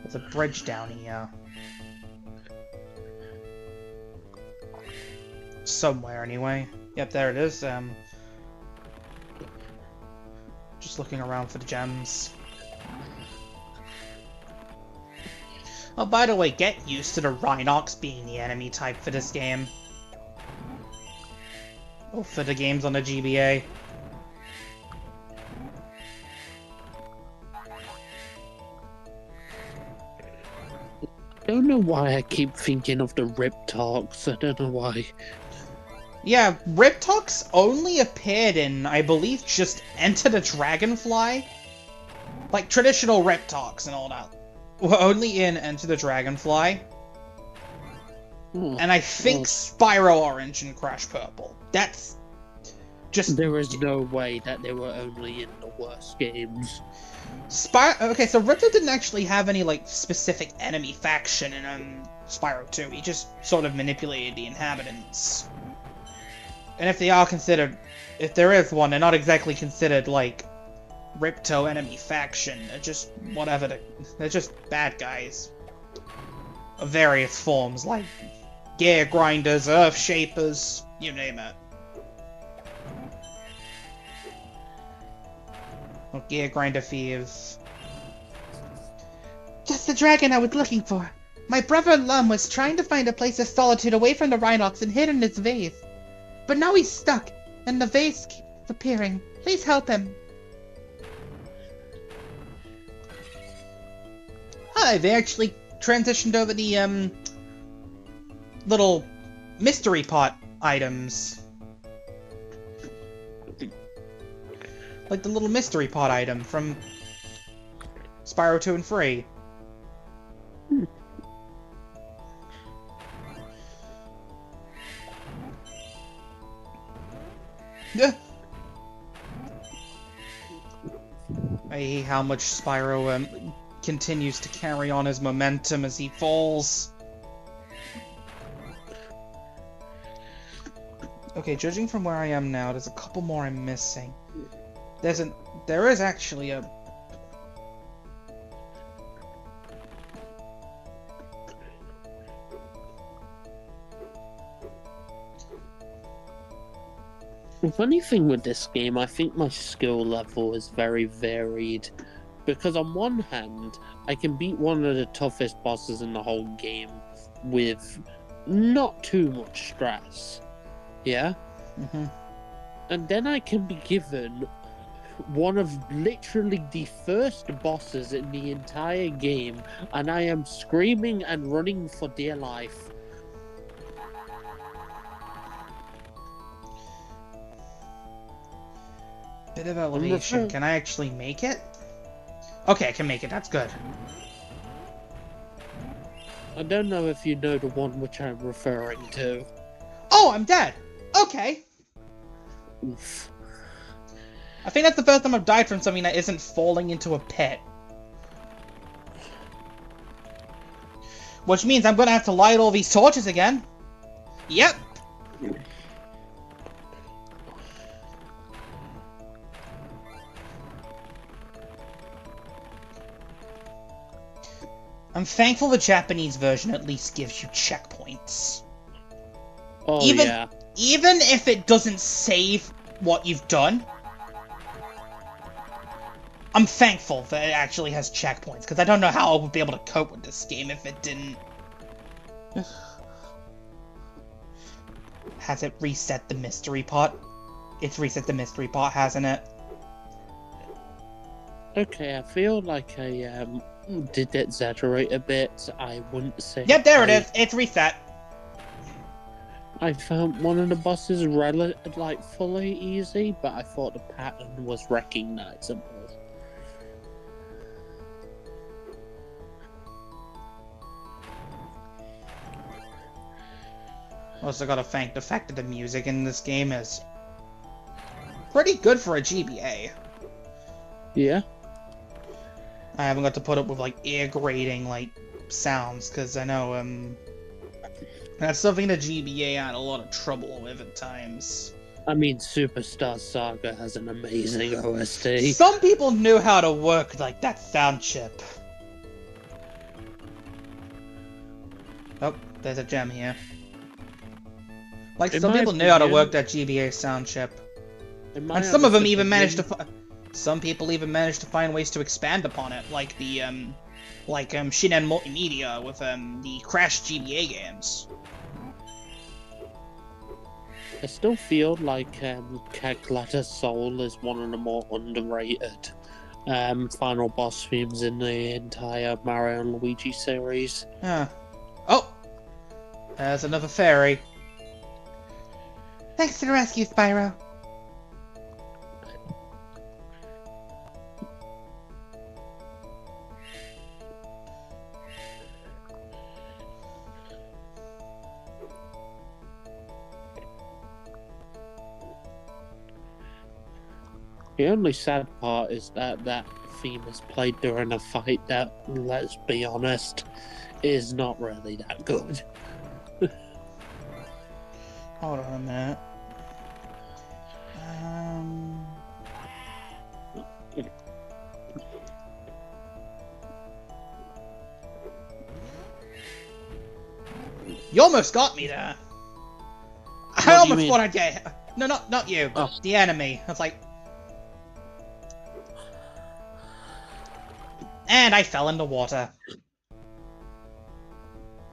There's a bridge down here. Somewhere, anyway. Yep, there it is. Just looking around for the gems. Oh, by the way, get used to the Rhynocs being the enemy type for this game. Or for the games on the GBA. I don't know why I keep thinking of the Riptocs. I don't know why. Yeah, Riptocs only appeared in, I believe, just Enter the Dragonfly. Like, traditional Riptocs and all that. Were only in Enter the Dragonfly. And I think Spyro Orange and Crash Purple. That's just... There is no way that they were only in the worst games. Okay, so Ripto didn't actually have any, like, specific enemy faction in Spyro 2. He just sort of manipulated the inhabitants. And if they are considered... If there is one, they're not exactly considered, like, Ripto enemy faction. They're just whatever. They're just bad guys. Of various forms, like gear grinders, earth shapers, you name it. Or gear grinder thieves. Just the dragon I was looking for. My brother Lum was trying to find a place of solitude away from the Rhynocs and hid in his vase. But now he's stuck, and the vase keeps appearing. Please help him. Hi, they actually transitioned over the, little mystery pot items. Like the little mystery pot item from Spyro 2 and 3. Yeah. I hate how much Spyro, continues to carry on his momentum as he falls. Okay, judging from where I am now, there's a couple more I'm missing. There is actually a... The funny thing with this game, I think my skill level is very varied. Because on one hand, I can beat one of the toughest bosses in the whole game with not too much stress. Yeah? Mm-hmm. And then I can be given one of literally the first bosses in the entire game, and I am screaming and running for dear life. Bit of elevation. Can I actually make it? Okay, I can make it. That's good. I don't know if you know the one which I'm referring to. Oh, I'm dead! Okay. Oof. I think that's the first time I've died from something that isn't falling into a pit. Which means I'm gonna have to light all these torches again. Yep. I'm thankful the Japanese version at least gives you checkpoints. Oh, Even yeah. if it doesn't save what you've done, I'm thankful that it actually has checkpoints, because I don't know how I would be able to cope with this game if it didn't. Has it reset the mystery pot? It's reset the mystery pot, hasn't it? Okay, I feel like I did exaggerate a bit. I wouldn't say. Yep, there it is. It's reset. I found one of the bosses fully easy, but I thought the pattern was recognizable. Also gotta thank the fact that the music in this game is pretty good for a GBA. Yeah. I haven't got to put up with, like, ear-grating, like, sounds, because I know, that's something the GBA had a lot of trouble with at times. I mean, Superstar Saga has an amazing OST. Some people knew how to work, like, that sound chip. Oh, there's a gem here. Like, some people knew how to work that GBA sound chip. And some of them even managed to some people even managed to find ways to expand upon it, like the, Shinen Multimedia with, the Crash GBA games. I still feel like Kagglada Soul is one of the more underrated final boss themes in the entire Mario and Luigi series. Yeah. Oh! There's another fairy. Thanks for the rescue, Spyro. The only sad part is that that theme is played during a fight that, let's be honest, is not really that good. Hold on a minute. You almost got me there. I almost thought I'd get. No, not you, but the enemy. It's like. And I fell in the water.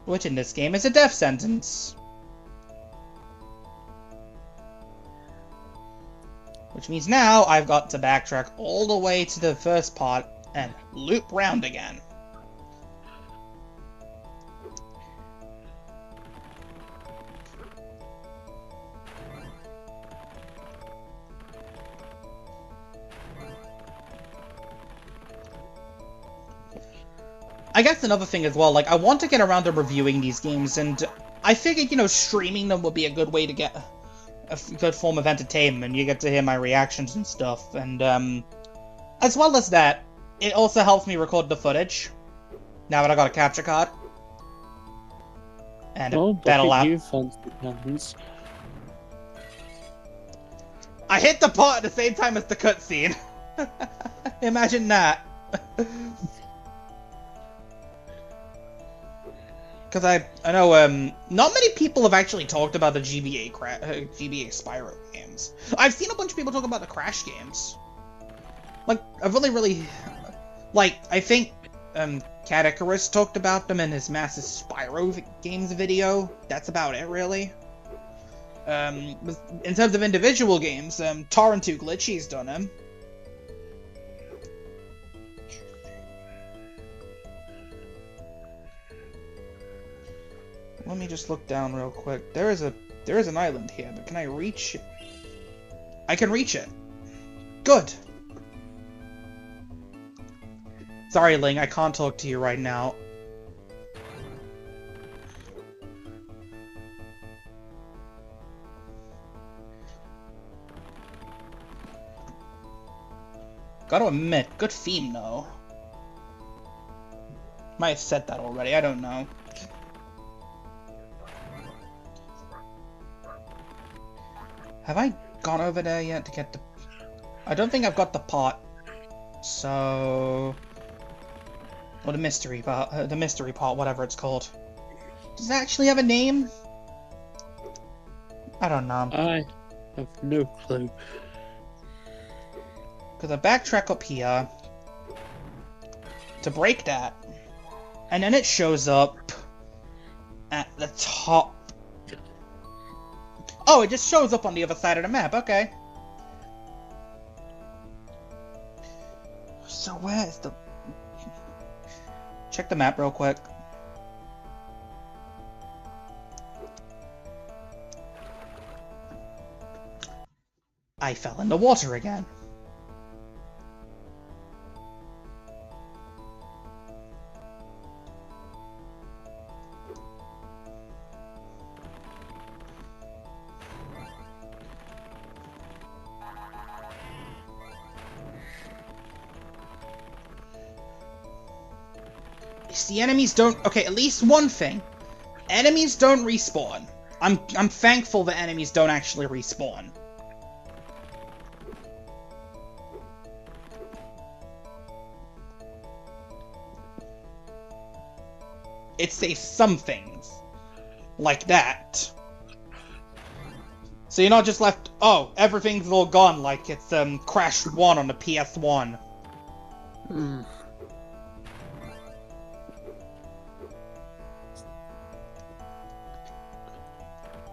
Which in this game is a death sentence. Which means now I've got to backtrack all the way to the first part and loop round again. I guess another thing as well, like, I want to get around to reviewing these games, and I figured, you know, streaming them would be a good way to get a good form of entertainment. You get to hear my reactions and stuff, and, as well as that, it also helps me record the footage, now that I got a capture card. And that'll allow... I hit the part at the same time as the cutscene! Imagine that! Because I know, not many people have actually talked about the GBA Spyro games. I've seen a bunch of people talk about the Crash games. Like, I've really, like, I think, Cat Icarus talked about them in his Massive Spyro games video. That's about it, really. In terms of individual games, Torrent 2 Glitchy's done them. Let me just look down real quick. There is an island here, but can I reach it? I can reach it. Good. Sorry, Ling, I can't talk to you right now. Gotta admit, good theme though. Might have said that already, I don't know. Have I gone over there yet to get the... I don't think I've got the pot. So... Or the mystery pot, whatever it's called. Does it actually have a name? I don't know. I have no clue. Because I backtrack up here to break that, and then it shows up at the top. Oh, it just shows up on the other side of the map. Okay. So where's the... Check the map real quick. I fell in the water again. The enemies don't... Okay, at least one thing. Enemies don't respawn. I'm thankful that enemies don't actually respawn. It says some things. Like that. So you're not just left... Oh, everything's all gone like it's Crash 1 on the PS1. Hmm.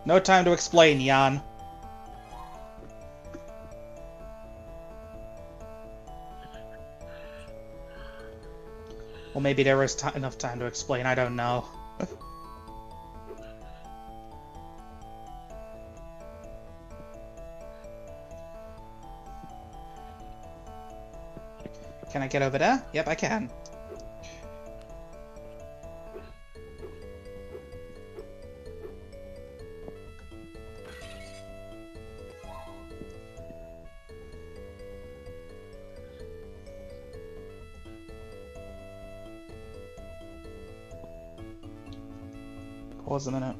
No time to explain, Jan. Well, maybe there was enough time to explain, I don't know. Can I get over there? Yep, I can. Pause a minute.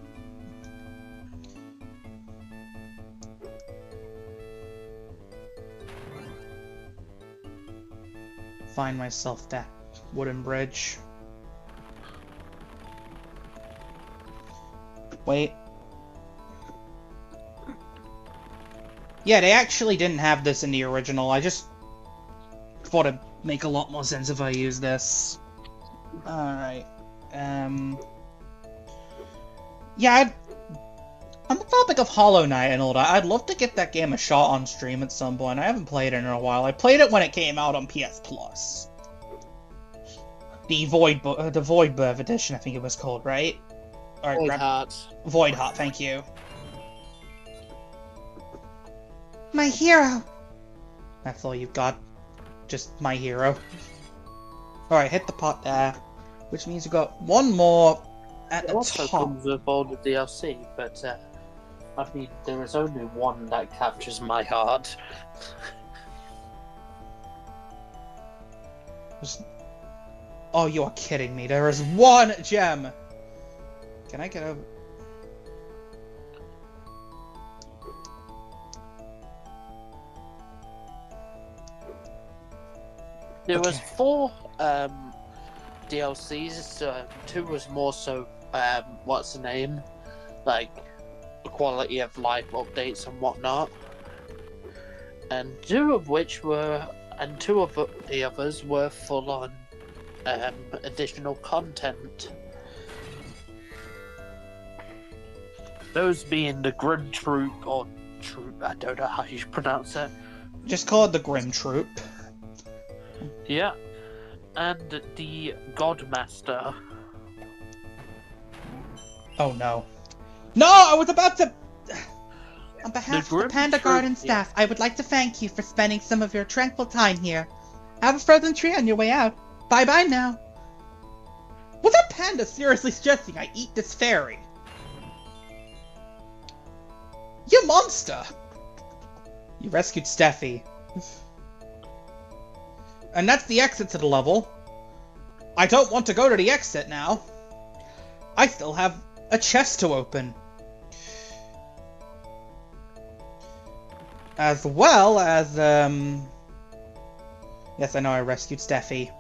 Find myself that wooden bridge. Wait. Yeah, they actually didn't have this in the original. I just thought it'd make a lot more sense if I used this. Alright. Yeah, on the topic of Hollow Knight and all that, I'd love to get that game a shot on stream at some point. I haven't played it in a while. I played it when it came out on PS Plus. The Void Birth edition, I think it was called, right? Or, Void Heart. Void Heart, thank you. My hero! That's all you've got. Just my hero. Alright, hit the pot there. Which means you've got one more at the also top. comes with all the DLC, but I mean, there is only one that captures my heart. Oh, you are kidding me. There is one gem! Can I get over... There Okay. was 4 DLCs. 2 was more so, what's the name? Like, quality of life updates and whatnot. And 2 of which were, and 2 of the others were full on additional content. Those being the Grim Troop, or Troop, I don't know how you pronounce it. Just call it the Grim Troop. Yeah. And the Godmaster. Oh no. No! I was about to... On behalf of the Grim Panda Troop, Garden yeah. staff, I would like to thank you for spending some of your tranquil time here. Have a frozen tree on your way out. Bye-bye now. Was that panda seriously suggesting I eat this fairy? You monster! You rescued Steffi. And that's the exit to the level. I don't want to go to the exit now. I still have a chest to open. As well as, Yes, I know I rescued Steffi.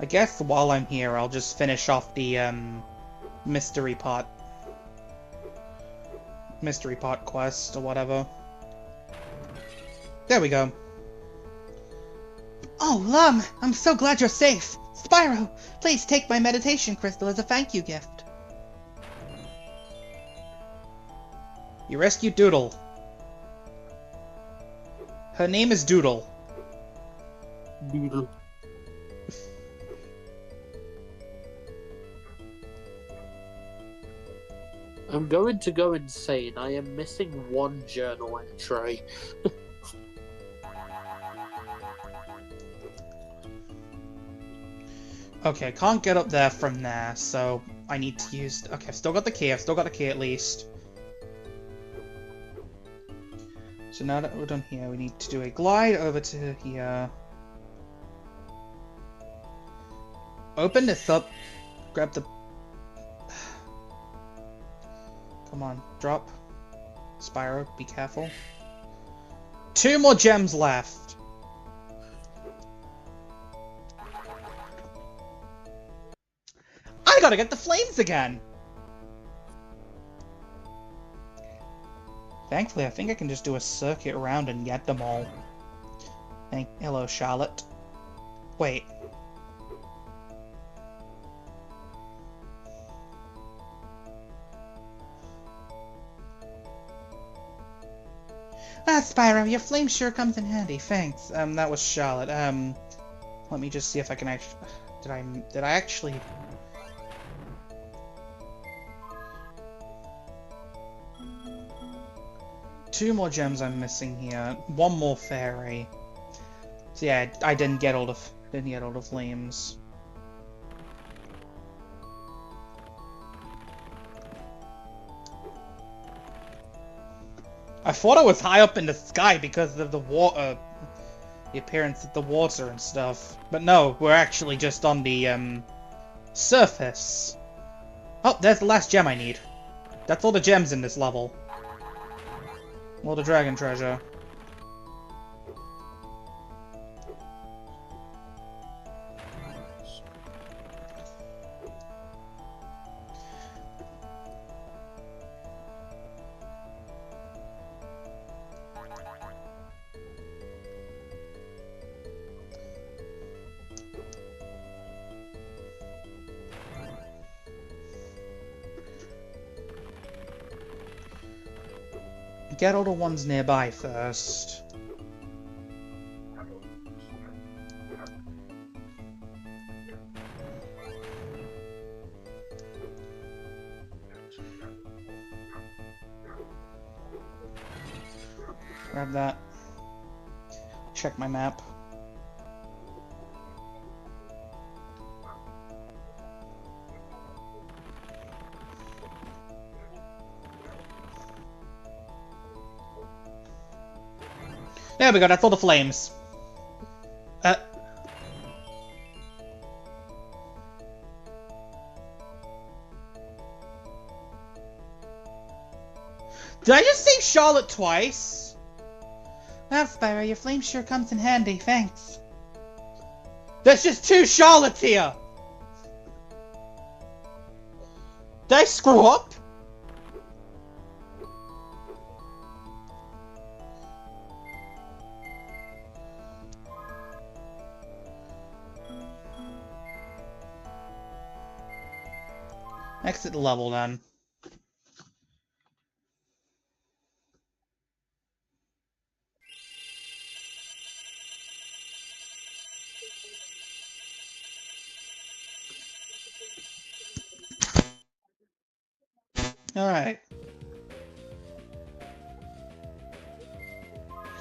I guess while I'm here, I'll just finish off the, mystery pot quest, or whatever. There we go. Oh, Lum! I'm so glad you're safe! Spyro, please take my meditation crystal as a thank you gift. You rescued Doodle. Her name is Doodle. Doodle. I'm going to go insane. I am missing one journal entry. Okay, I can't get up there from there, so I need to use... Okay, I've still got the key. At least. So now that we're done here, we need to do a glide over to here. Open this up. Grab the... Come on, drop. Spyro, be careful. 2 more gems left. I gotta get the flames again! Thankfully, I think I can just do a circuit around and get them all. Hello, Charlotte. Wait. Ah, Spyro, your flame sure comes in handy, thanks. That was Charlotte. Let me just see if I can actually... Did I actually... Two more gems I'm missing here. One more fairy. So yeah, I didn't get all the flames. I thought I was high up in the sky because of the water, the appearance of the water and stuff. But no, we're actually just on the surface. Oh, there's the last gem I need. That's all the gems in this level. All the dragon treasure. Get all the ones nearby first. Grab that. Check my map. There we go, that's all the flames. Did I just say Charlotte twice? Well, Spyro, your flame sure comes in handy, thanks. There's just 2 Charlottes here! Did I screw up? Exit the level then. Alright.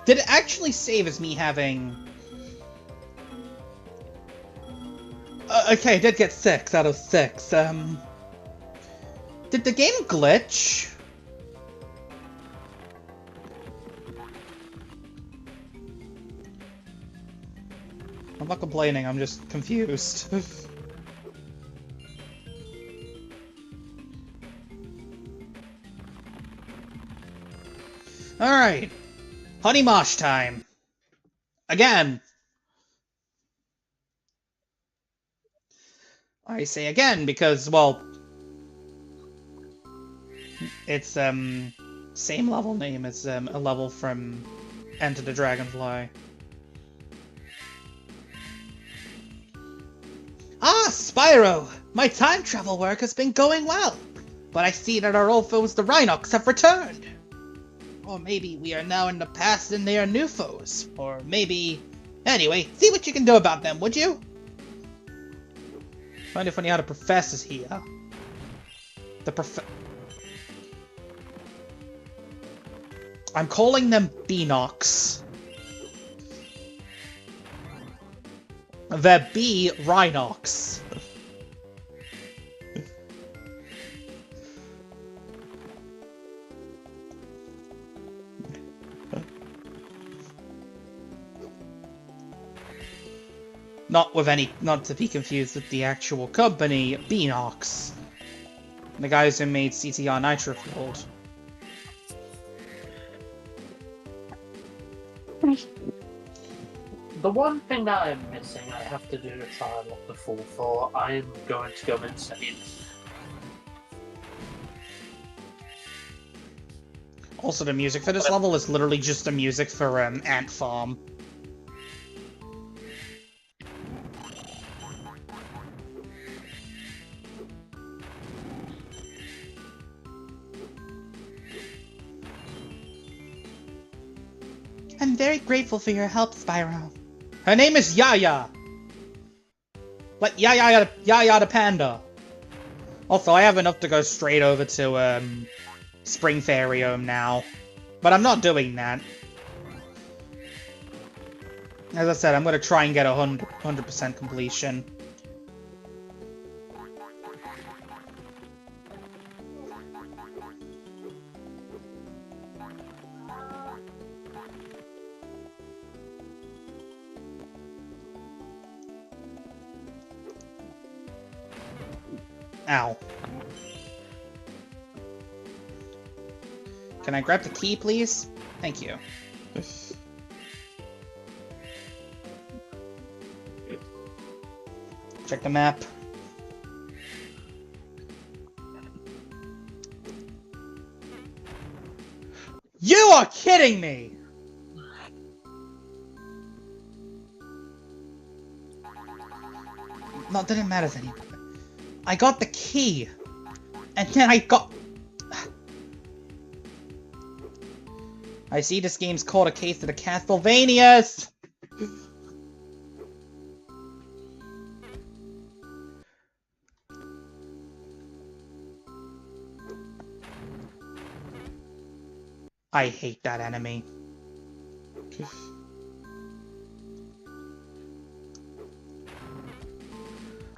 Did it actually save as me having... okay, I did get 6 out of 6. Did the game glitch? I'm not complaining, I'm just confused. Alright. Honey Mosh time. Again. I say again because, well, it's same level name as a level from Enter the Dragonfly. Ah, Spyro! My time travel work has been going well, but I see that our old foes, the Rhynocs, have returned. Or maybe we are now in the past and they are new foes. Or maybe... Anyway, see what you can do about them, would you? Find it funny how the professor's here. I'm calling them Beanox. They're B Rhynocs. Not to be confused with the actual company, Beanox. The guys who made CTR Nitro Fueled. The one thing that I'm missing, I have to do the trial of the full for. I am going to go insane. Also, the music for this level is literally just the music for Ant Farm. I'm very grateful for your help, Spyro. Her name is Yaya! Like Yaya the Panda. Also, I have enough to go straight over to, Spring Fairyome now. But I'm not doing that. As I said, I'm gonna try and get 100% completion. Ow. Can I grab the key, please? Thank you. Check the map. You are kidding me! No, it didn't matter anymore. I got the key! And then I got... I see this game's called A Case of the Castlevanias! I hate that enemy.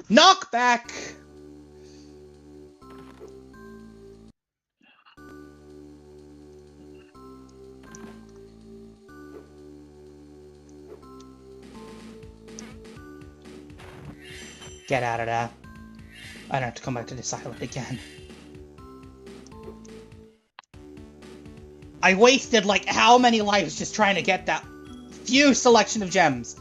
Knockback! Get out of there. I don't have to come back to this island again. I wasted, like, how many lives just trying to get that few selection of gems?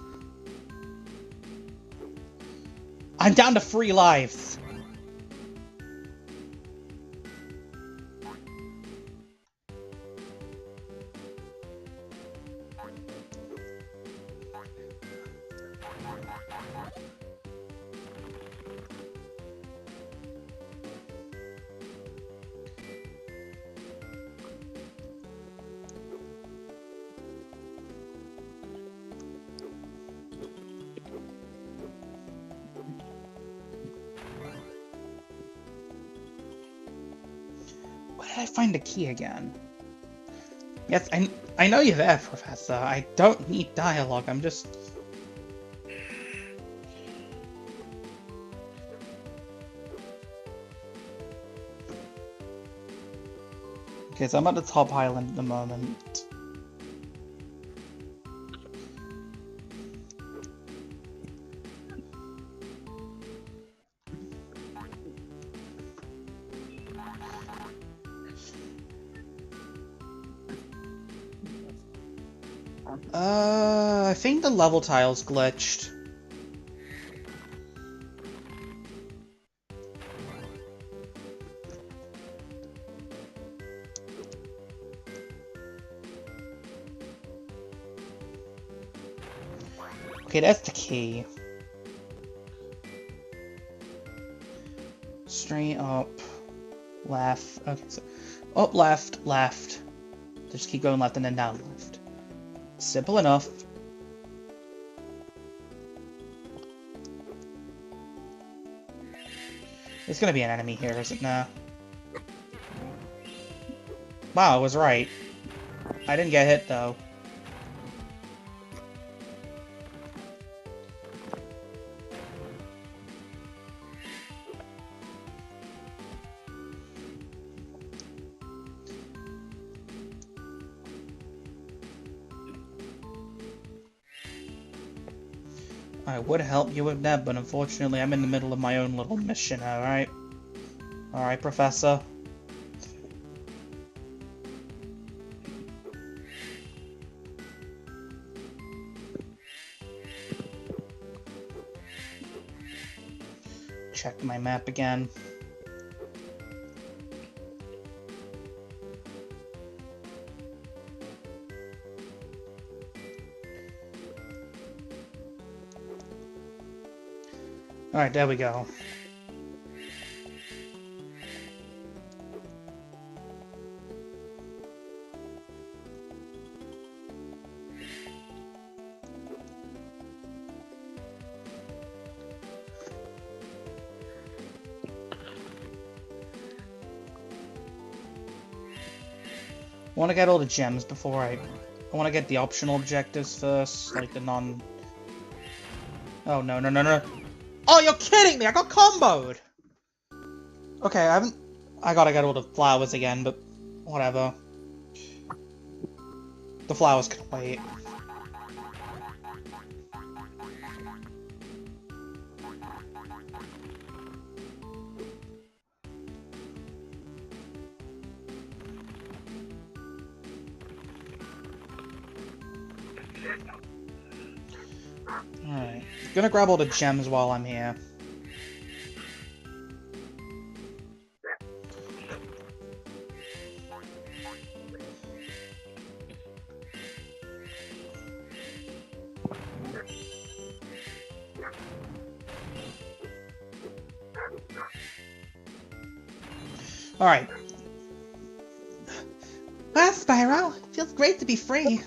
I'm down to 3 lives. Where did I find the key again? Yes, I know you're there, Professor. I don't need dialogue, I'm just... Okay, so I'm at the top island at the moment. I think the level tile's glitched. Okay, that's the key. Straight up. Left. Okay, so up, left, left. Just keep going left and then down left. Simple enough. There's gonna be an enemy here, isn't there? Wow, I was right. I didn't get hit, though. I would help you with that, but unfortunately I'm in the middle of my own little mission, alright? Alright, Professor. Check my map again. Alright, there we go. I want to get all the gems before I want to get the optional objectives first, like the non... Oh, no, no, no, no. Oh, you're kidding me! I got comboed! Okay, I gotta get all the flowers again, but whatever. The flowers can wait. Alright. Gonna grab all the gems while I'm here. Alright. Wow, Spyro! It feels great to be free.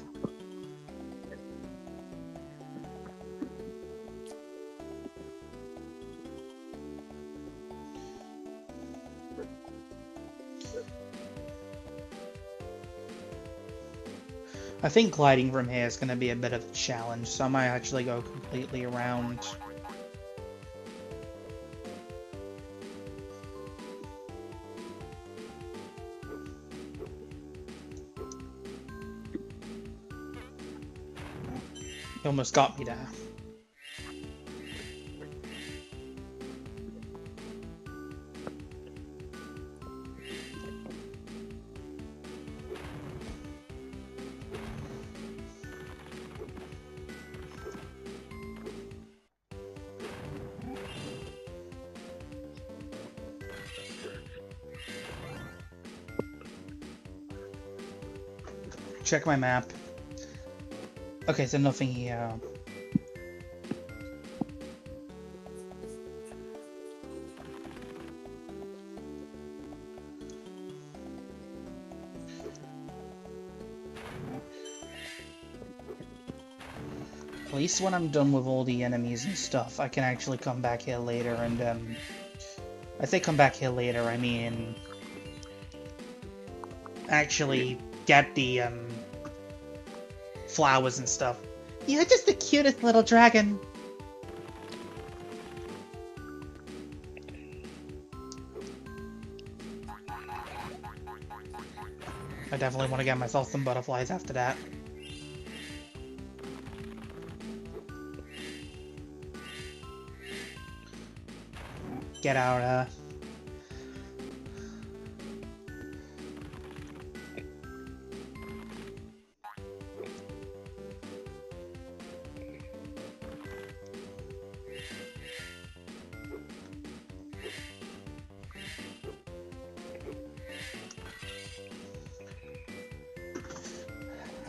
I think gliding from here is going to be a bit of a challenge, so I might actually go completely around. He almost got me there. Check my map. Okay, so nothing here. At least when I'm done with all the enemies and stuff, I can actually come back here later and, I say come back here later, I mean... actually get the, flowers and stuff. You're just the cutest little dragon. I definitely want to get myself some butterflies after that. Get out,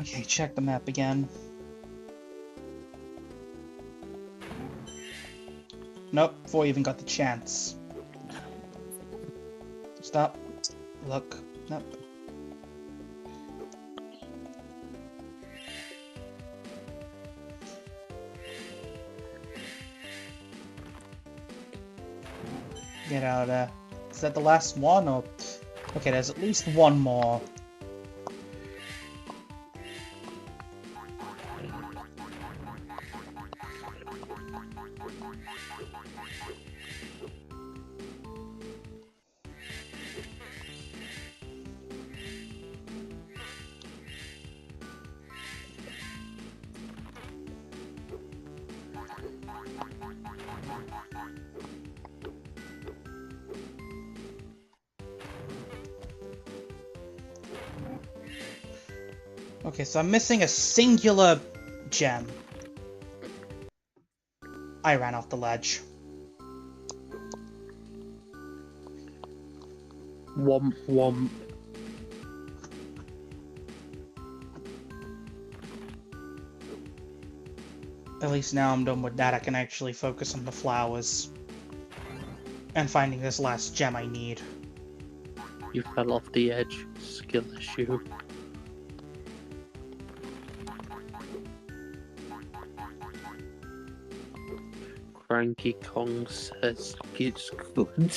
Okay, check the map again. Nope, before you even got the chance. Stop. Look. Nope. Get out of there. Is that the last one, or... Okay, there's at least one more. Okay, so I'm missing a singular gem. I ran off the ledge. Womp womp. At least now I'm done with that, I can actually focus on the flowers. And finding this last gem I need. You fell off the edge. Skill issue. Cranky Kong says it's good.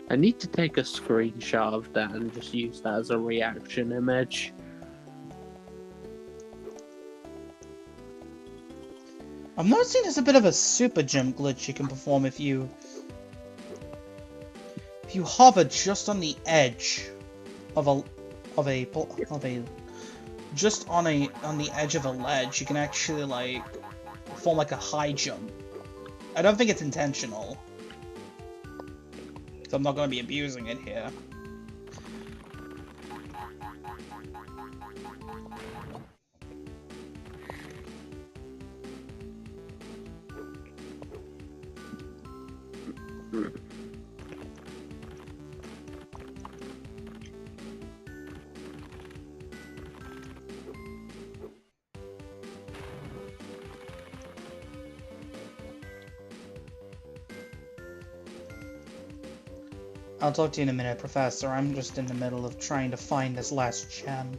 I need to take a screenshot of that and just use that as a reaction image. I'm noticing there's a bit of a super jump glitch you can perform if you hover just on the edge of on the edge of a ledge, you can actually like perform like a high jump. I don't think it's intentional, so I'm not going to be abusing it here. I'll talk to you in a minute, Professor. I'm just in the middle of trying to find this last gem.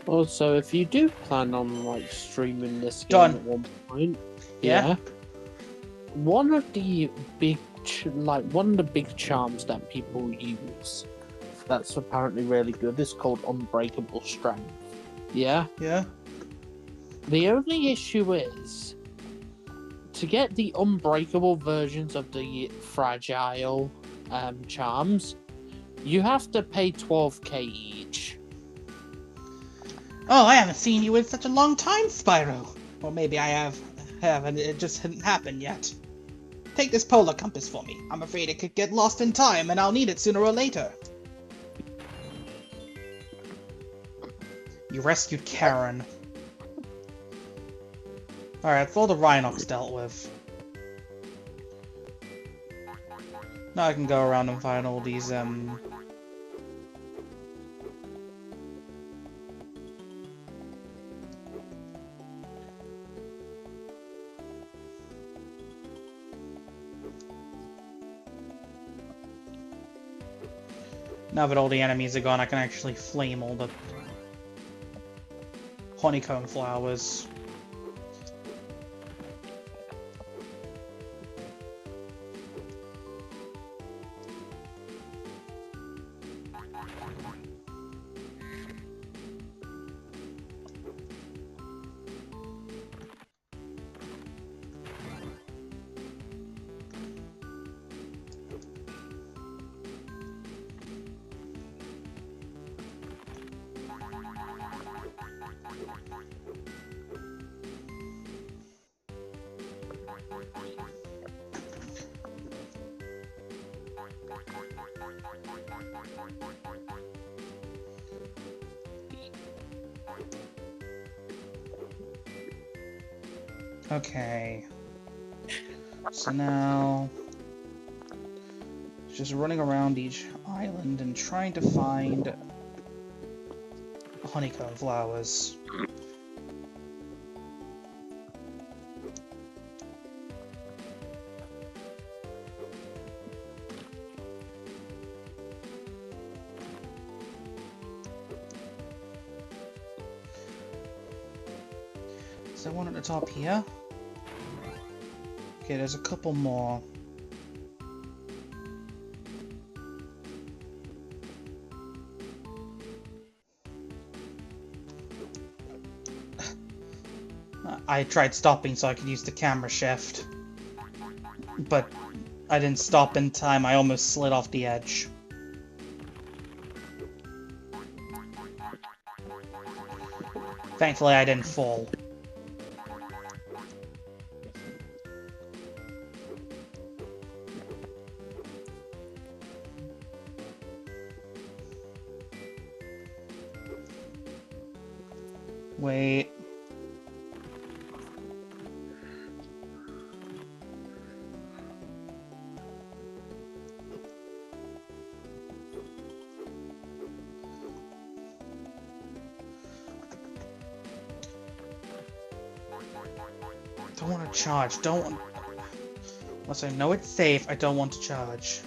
Also, if you do plan on like streaming this game Done. at one point, Yeah? one of the big charms that people use that's apparently really good is called Unbreakable Strength. Yeah. Yeah? The only issue is to get the unbreakable versions of the fragile charms, you have to pay 12k each. Oh, I haven't seen you in such a long time, Spyro. Or maybe I have, and it just hadn't happened yet. Take this polar compass for me. I'm afraid it could get lost in time, and I'll need it sooner or later. You rescued Karen. Alright, that's all the Rhynocs dealt with. Now I can go around and find all these, Now that all the enemies are gone, I can actually flame all the honeycomb flowers. Okay. So now... just running around each island and trying to find honeycomb flowers. Is there one at the top here? Okay, there's a couple more. I tried stopping so I could use the camera shift, but I didn't stop in time. I almost slid off the edge. Thankfully, I didn't fall. Wait. Don't want to charge. Don't want... Unless I know it's safe, I don't want to charge.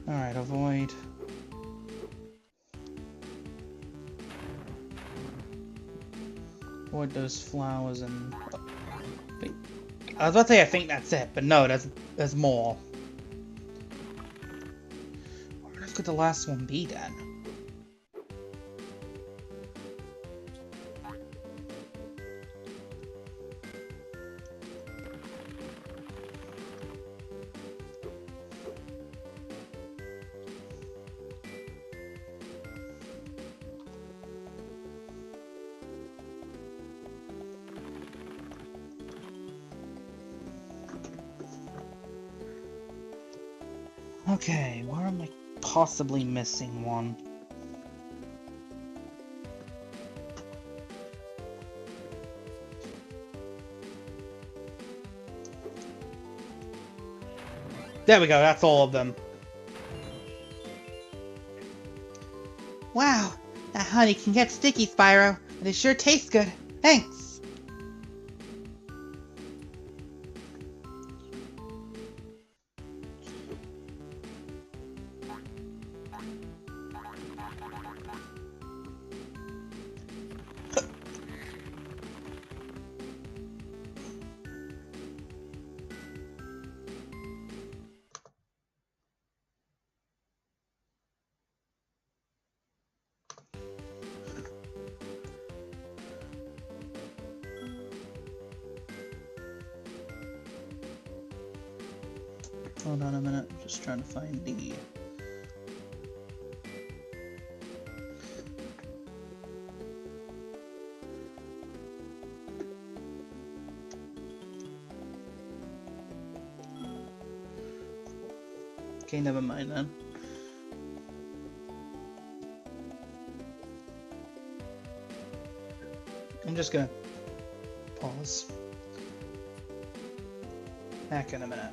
Alright, avoid. Avoid those flowers and... Wait. I was about to say I think that's it, but no, there's more. Where could the last one be then? Okay, where am I possibly missing one? There we go, that's all of them. Wow, that honey can get sticky, Spyro, but it sure tastes good. Thanks! Hold on a minute, I'm just trying to find the... Okay, never mind then. I'm just gonna pause. Back in a minute.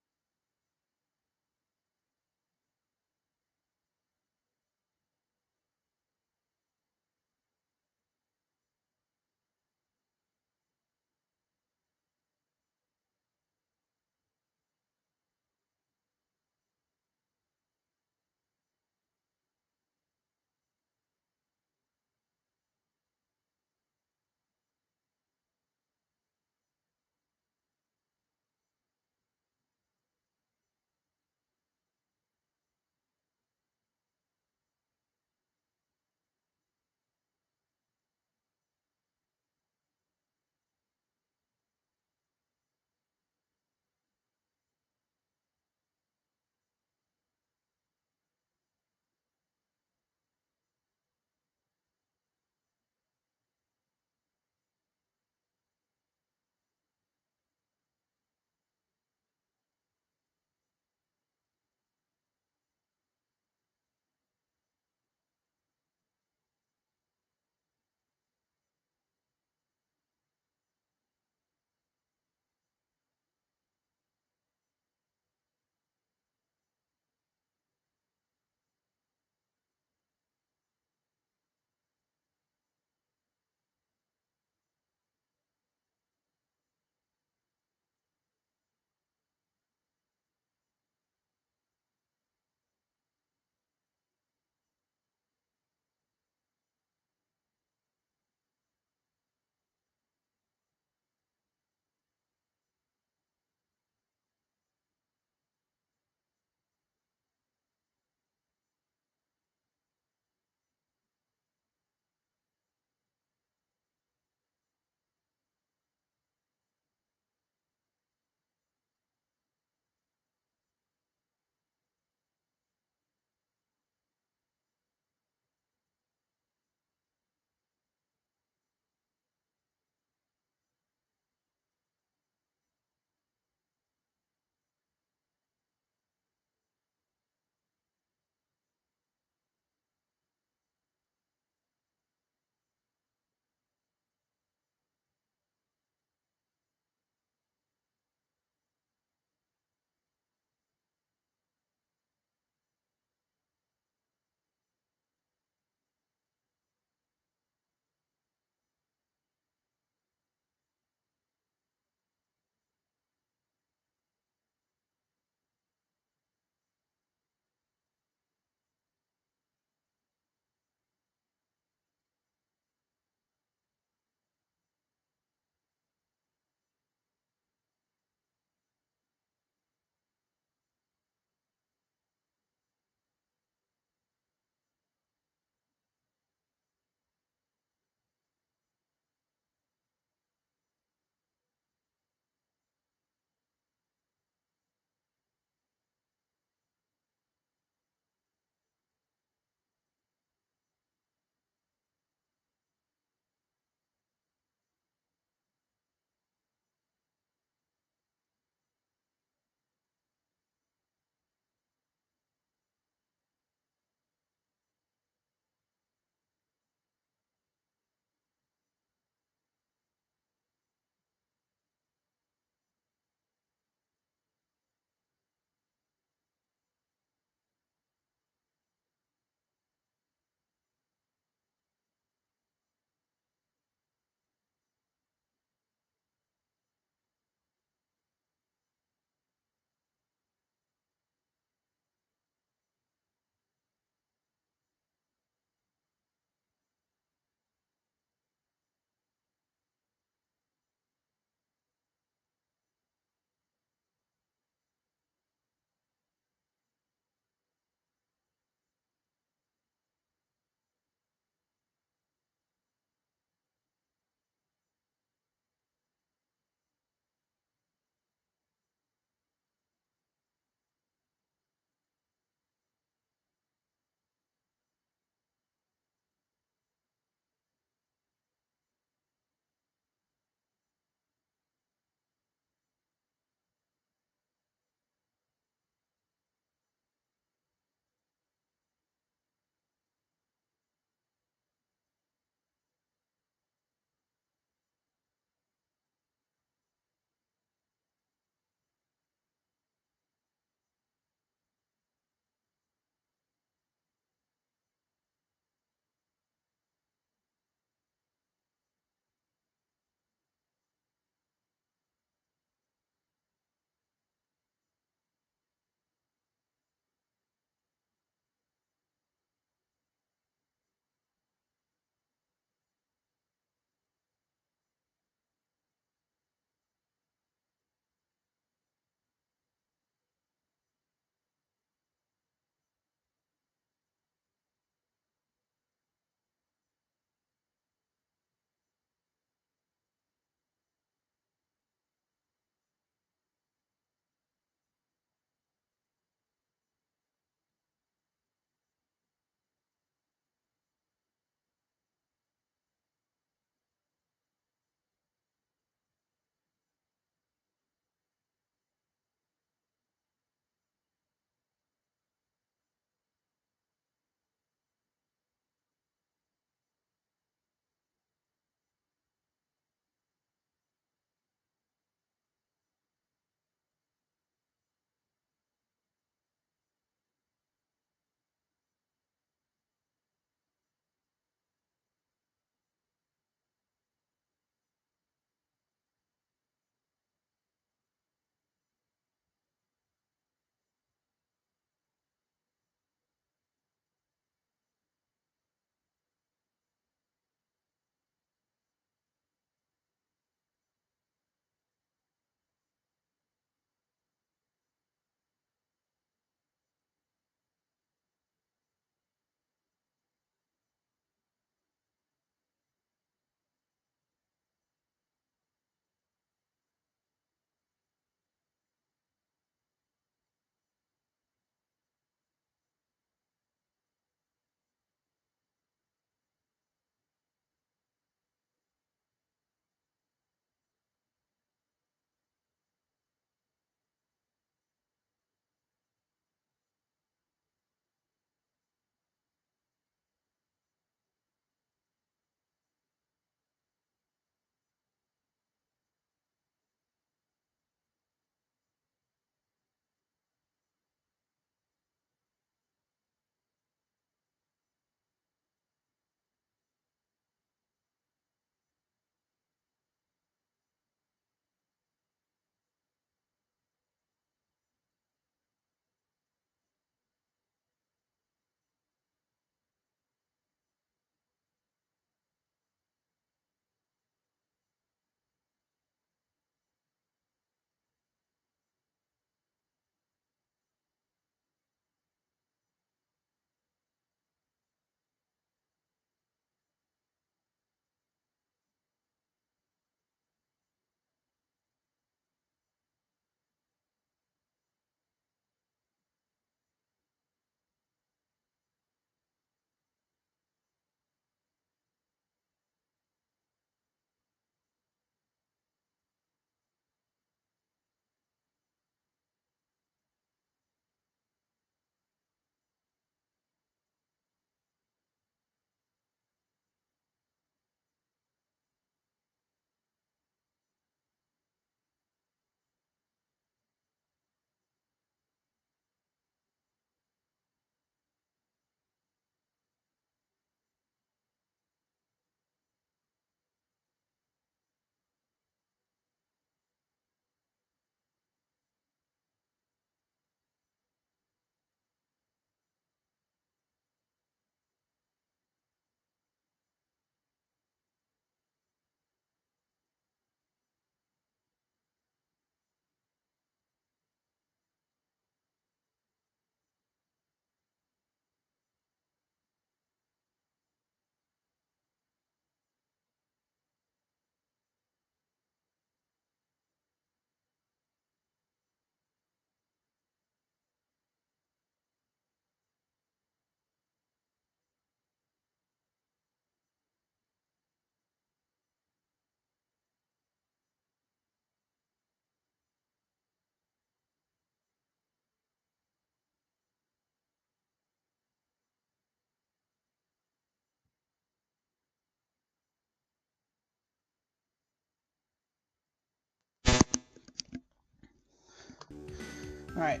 Alright.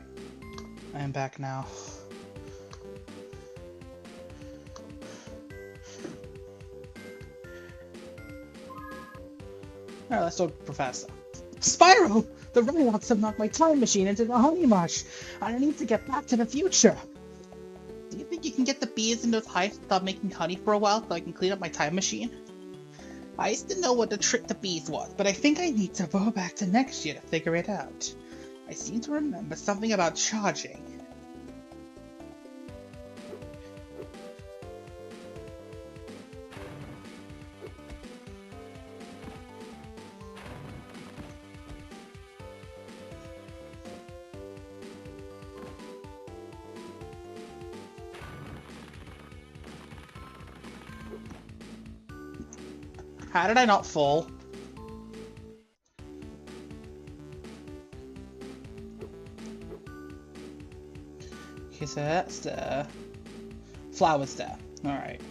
I am back now. Alright, let's talk Professor. Spyro! The Rhynocs have knocked my time machine into the honey mush! I need to get back to the future! Do you think you can get the bees in those hives to stop making honey for a while so I can clean up my time machine? I used to know what the trick the bees was, but I think I need to go back to next year to figure it out. I seem to remember something about charging. How did I not fall? Okay, so that's the flowers there. Alright.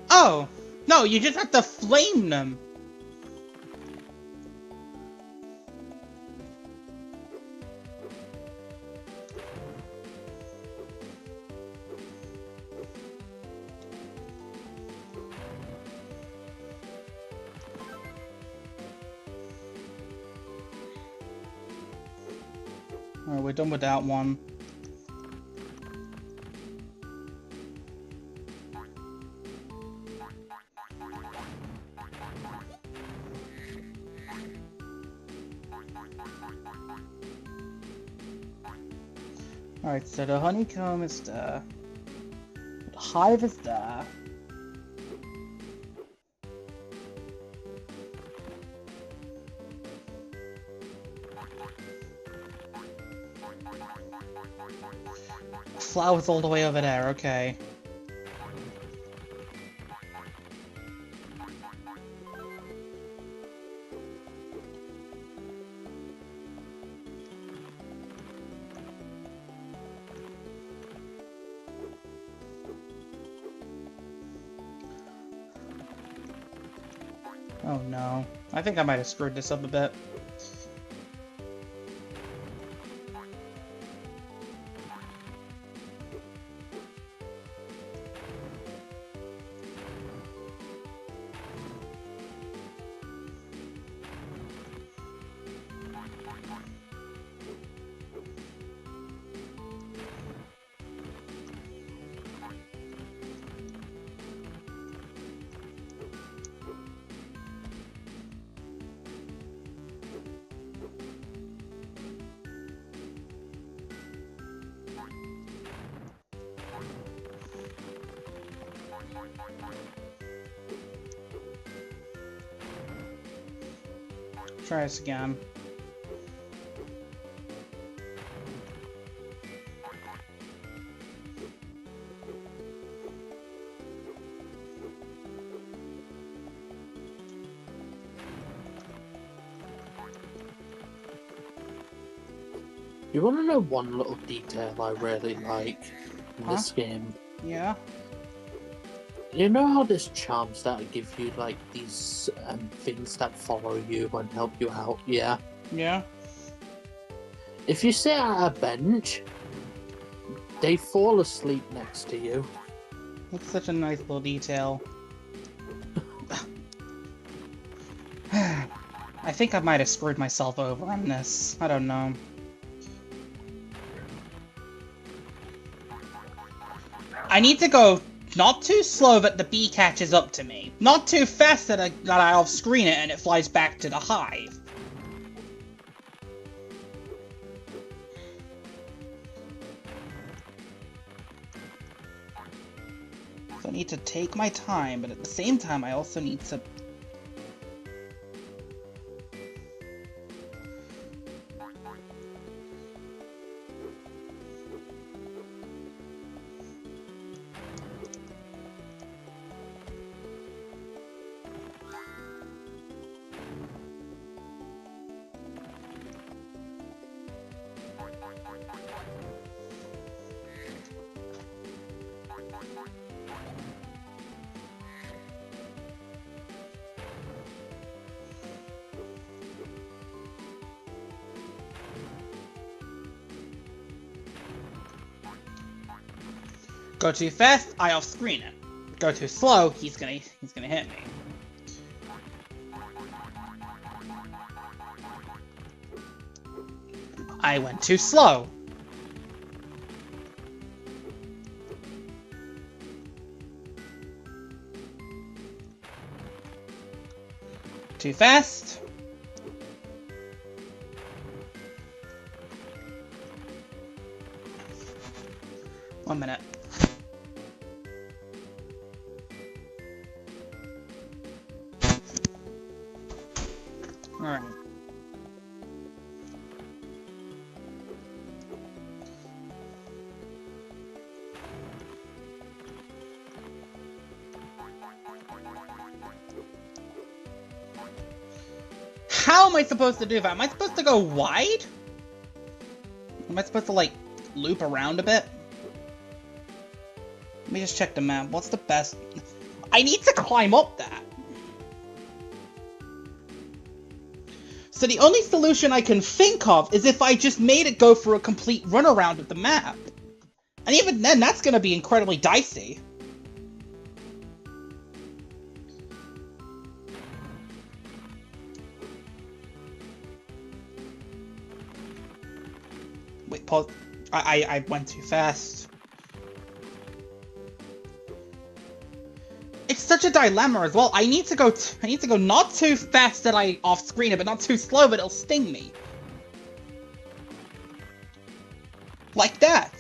Oh! No, you just have to flame them! Alright, we're done with that one. Alright, so the honeycomb is there. The hive is there. Flowers all the way over there, okay. Oh no. I think I might have screwed this up a bit. Try this again. You want to know one little detail I really like in this game? Yeah? You know how there's charms that give you like these things that follow you and help you out, yeah? Yeah? If you sit at a bench, they fall asleep next to you. That's such a nice little detail. I think I might have screwed myself over on this. I don't know. I need to go not too slow that the bee catches up to me. Not too fast that I off-screen it and it flies back to the hive. So I need to take my time, but at the same time I also need to... Go too fast, I off-screen it. Go too slow, he's gonna hit me. I went too slow. Too fast. One minute. Alright. How am I supposed to do that? Am I supposed to go wide? Am I supposed to, like, loop around a bit? Let me just check the map. What's the best? I need to climb up that. So the only solution I can think of is if I just made it go for a complete runaround of the map. And even then, that's gonna be incredibly dicey. Wait, pause. I went too fast. It's such a dilemma as well. I need to go not too fast that I off-screen it, but not too slow that it'll sting me. Like that.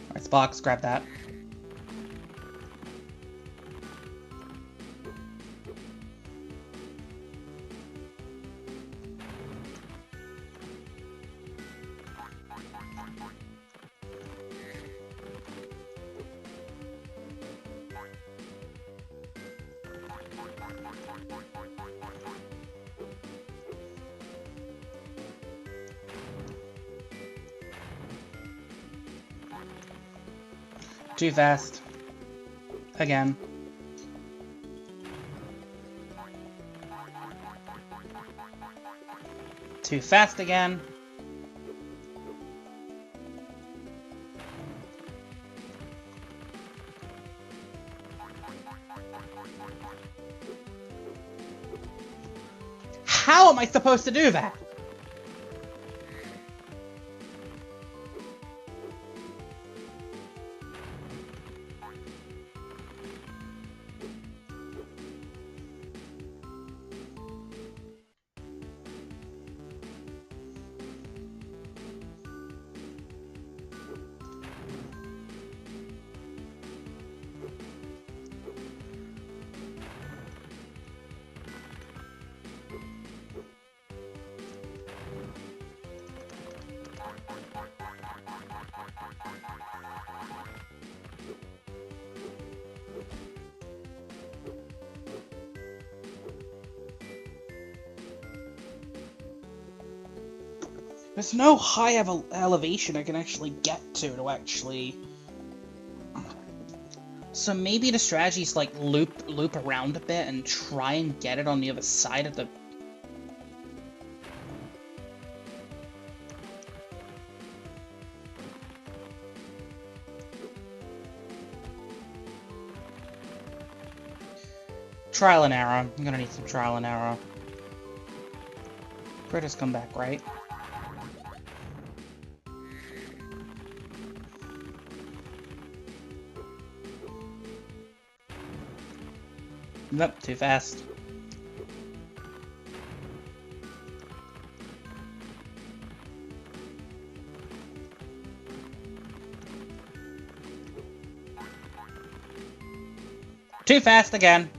Alright, Spox, grab that. Too fast. Again. Too fast again. How am I supposed to do that? There's no high elevation I can actually get to actually... So maybe the strategy is like loop around a bit and try and get it on the other side of the... Trial and error. I'm gonna need some trial and error. Critters come back, right? Nope, too fast. Too fast again.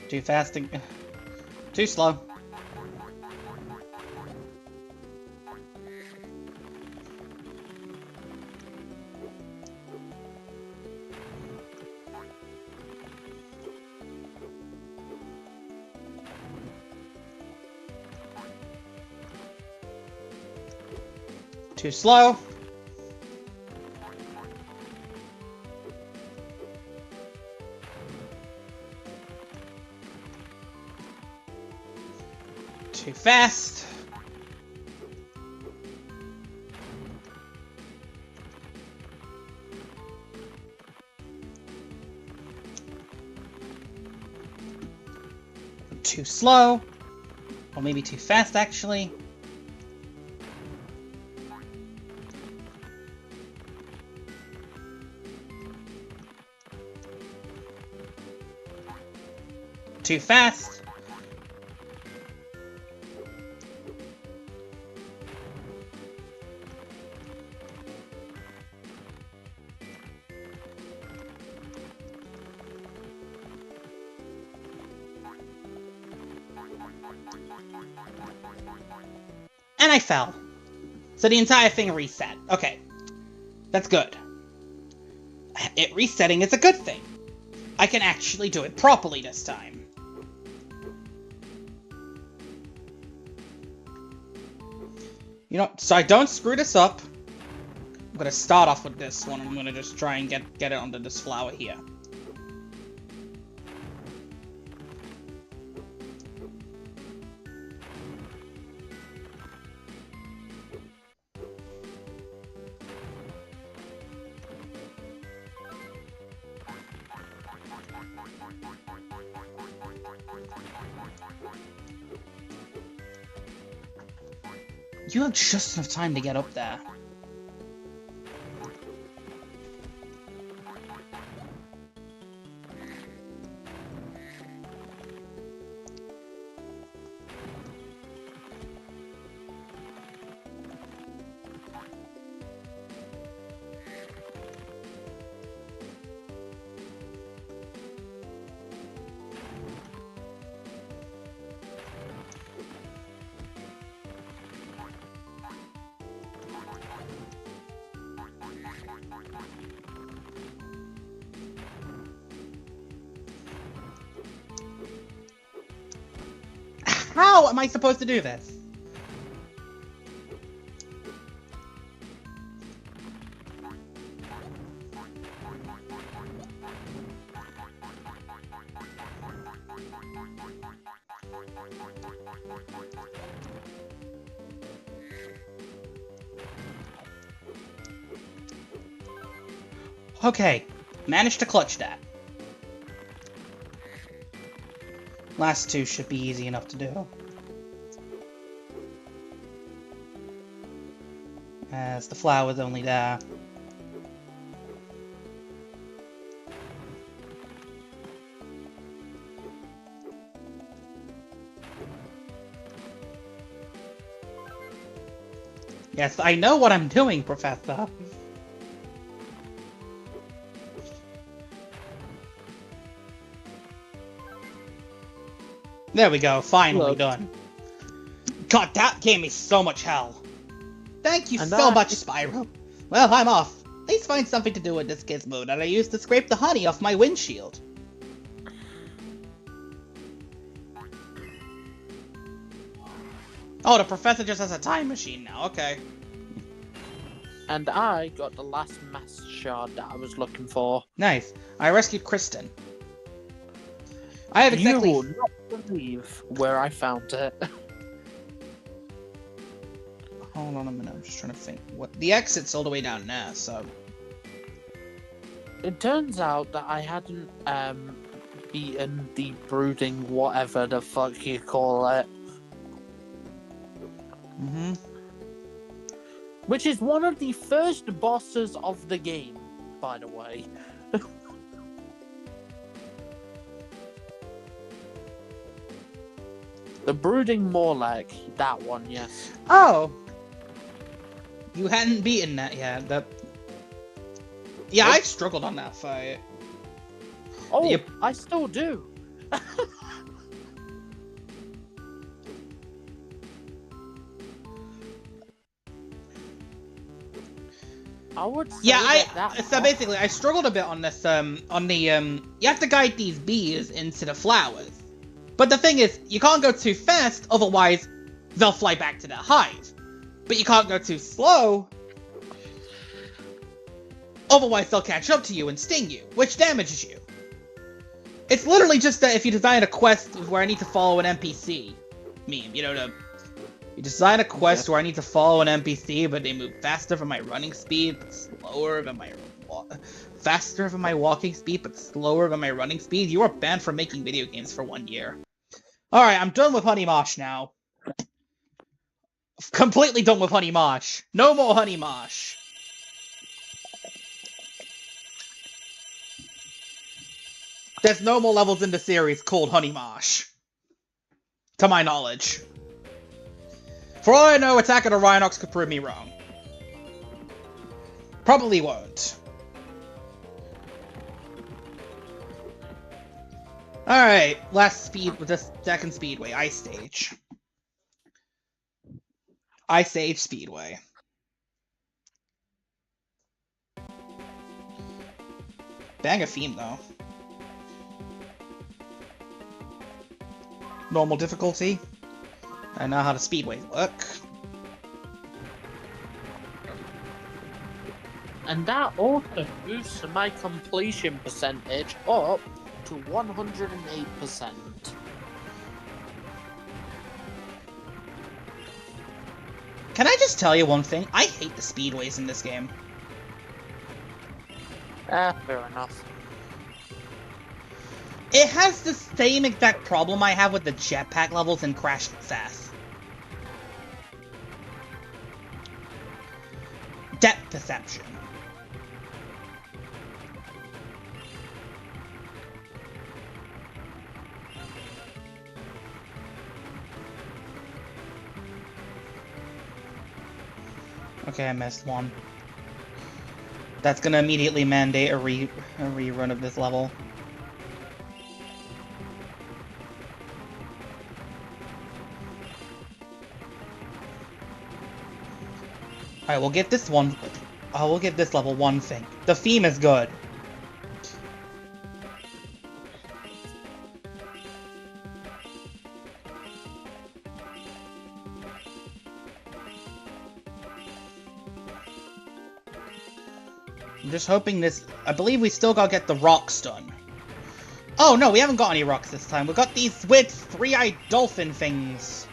Too fast. Too slow. Too slow. Too fast. Too slow. Or maybe too fast, actually. Too fast. And I fell. So the entire thing reset. Okay. That's good. It resetting is a good thing. I can actually do it properly this time. You know, so I don't screw this up. I'm gonna start off with this one. I'm gonna just try and get it onto this flower here. You have just enough time to get up there. How am I supposed to do this? Okay, managed to clutch that. Last two should be easy enough to do. As the flower's only there. Yes, I know what I'm doing, Professor. There we go, finally done. God, that gave me so much hell. Thank you so much, Spyro. Well, I'm off. Please find something to do with this gizmo that I used to scrape the honey off my windshield. Oh, the professor just has a time machine now, okay. And I got the last mass shard that I was looking for. Nice. I rescued Kristen. I have exactly... You will not believe where I found it. Hold on a minute, I'm just trying to think. What the exit's all the way down there, so... It turns out that I hadn't beaten the brooding whatever the fuck you call it. Mm-hmm. Which is one of the first bosses of the game, by the way. The brooding Morlek, that one, yes. Oh! You hadn't beaten that yet. Yeah, I struggled on that fight. Oh, I still do. I would say Yeah, that so basically I struggled a bit on this you have to guide these bees into the flowers. But the thing is, you can't go too fast, otherwise they'll fly back to their hive. But you can't go too slow, otherwise they'll catch up to you and sting you, which damages you. It's literally just that if you design a quest where I need to follow an NPC meme, you design a quest where I need to follow an NPC, but they move faster than my running speed, but slower than my faster than my walking speed, but slower than my running speed. You are banned from making video games for 1 year. Alright, I'm done with Honey Mosh now. Completely done with Honey Mosh. No more Honey Mosh. There's no more levels in the series called Honey Mosh. To my knowledge. For all I know, Attack of the Rhynocs could prove me wrong. Probably won't. Alright, last speed with the second speedway, Ice Stage. Ice Age Speedway. Banger theme though. Normal difficulty. I know how the speedways work. And that also boosts my completion percentage up to 108%. Can I just tell you one thing? I hate the speedways in this game. Fair enough. It has the same exact problem I have with the jetpack levels in Crash Success. Depth perception. Okay, I missed one. That's gonna immediately mandate a rerun of this level. Alright, we'll get this one. We'll give this level one thing. The theme is good. I'm just hoping this... I believe we still gotta get the rocks done. Oh, no, we haven't got any rocks this time. We got these weird three-eyed dolphin things.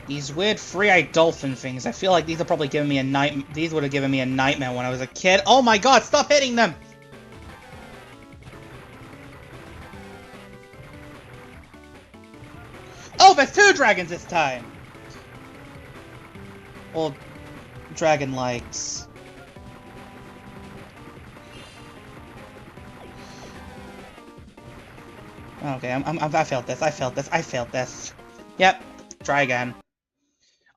These weird three-eyed dolphin things. I feel like these are probably giving me a night. These would have given me a nightmare when I was a kid. Oh my god, stop hitting them! Oh, there's two dragons this time! Well, dragon lights. Okay, I failed this. I failed this. I failed this. Yep. Try again.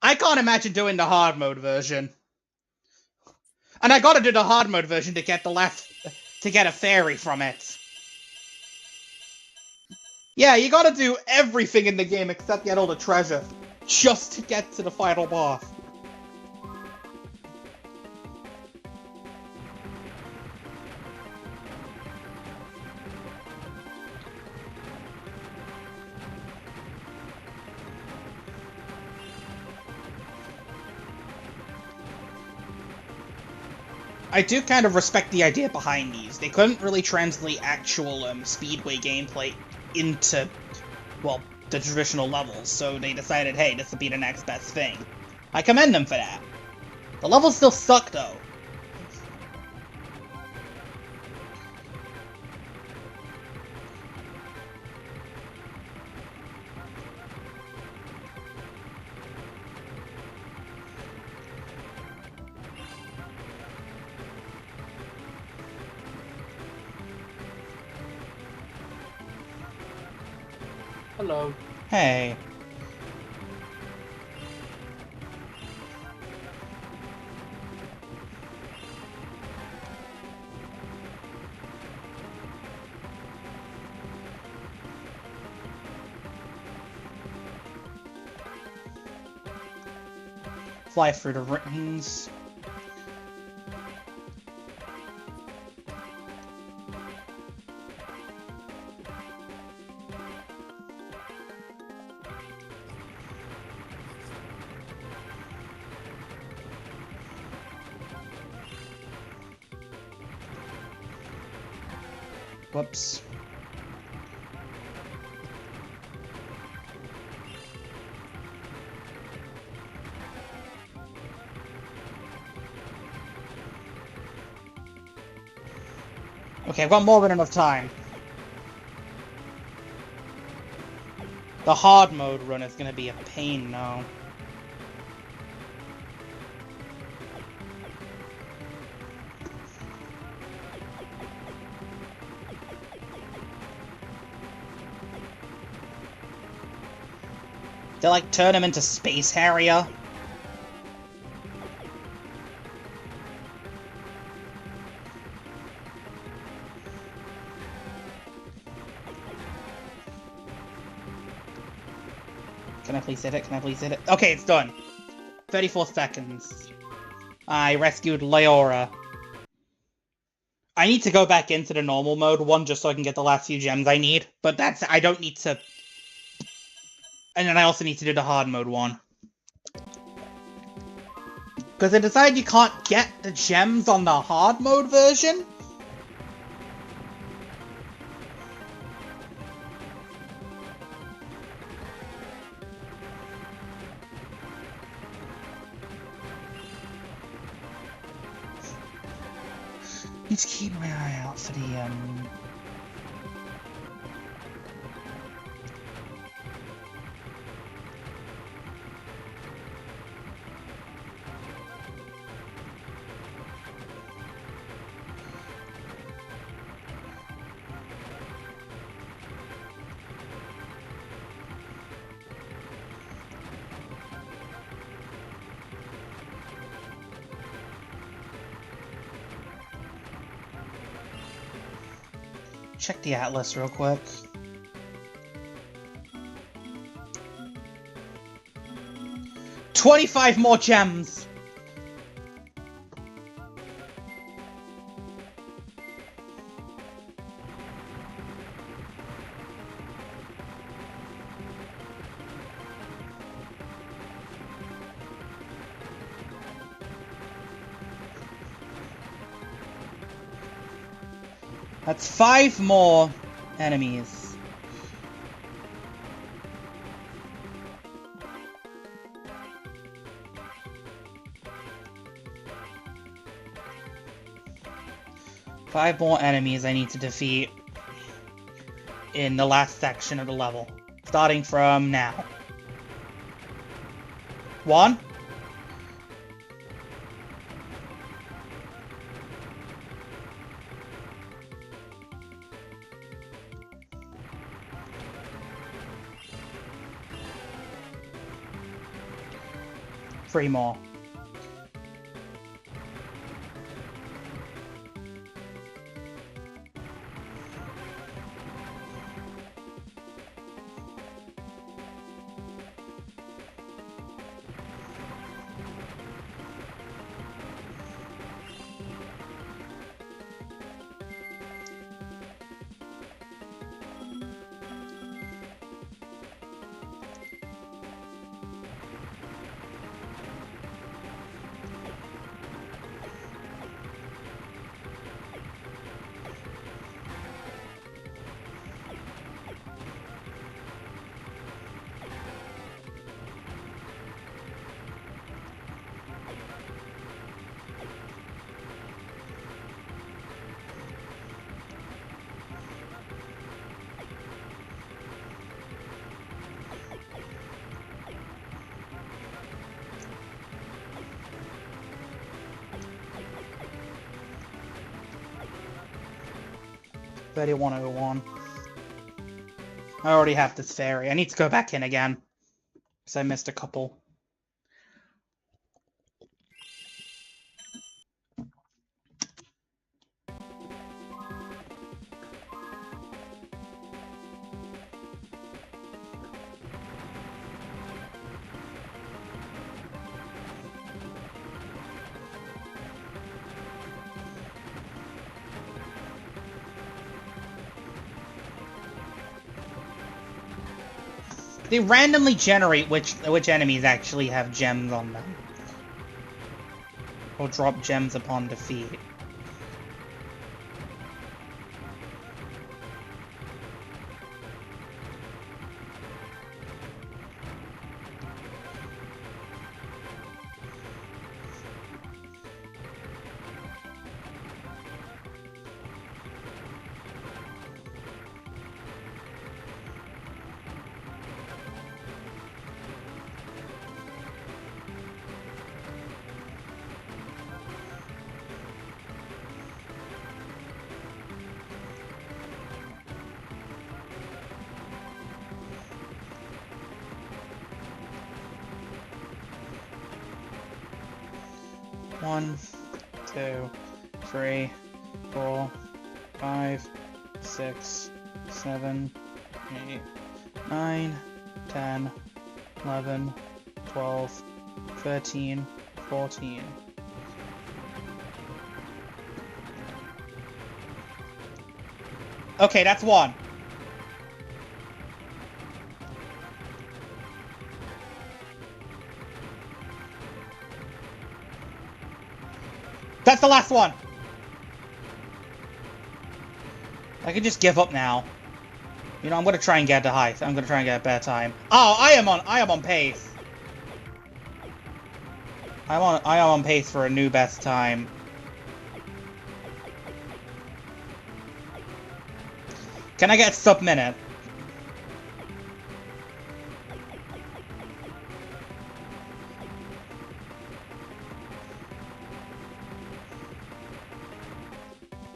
I can't imagine doing the hard mode version. And I gotta do the hard mode version to get to get a fairy from it. Yeah, you gotta do everything in the game except get all the treasure, just to get to the final boss. I do kind of respect the idea behind these. They couldn't really translate actual Speedway gameplay into, well, the traditional levels, so they decided, hey, this would be the next best thing. I commend them for that. The levels still suck, though. Hello. Hey. Fly through the rings. Whoops. Okay, I've got more than enough time. The hard mode run is gonna be a pain now. They like turn him into Space Harrier. Can I please hit it? Can I please hit it? Okay, it's done. 34 seconds. I rescued Leora. I need to go back into the normal mode one just so I can get the last few gems I need. But that's... I don't need to... And then I also need to do the hard mode one. Because I decided you can't get the gems on the hard mode version. Need to keep my eye out for the, 'Check the atlas real quick. "25 more gems!" That's 5 more enemies. Five more enemies I need to defeat in the last section of the level, starting from now. 1. Three more. I already have this fairy. I need to go back in again, because I missed a couple. They randomly generate which enemies actually have gems on them. Or drop gems upon defeat. One, 2, 3, 4, 5, 6, 7, 8, 9, 10, 11, 12, 13, 14. Okay, that's one. That's the last one! I can just give up now. You know, I'm gonna try and get the height. I'm gonna try and get a better time. Oh, I am on pace. I am on pace for a new best time. Can I get sub-minute?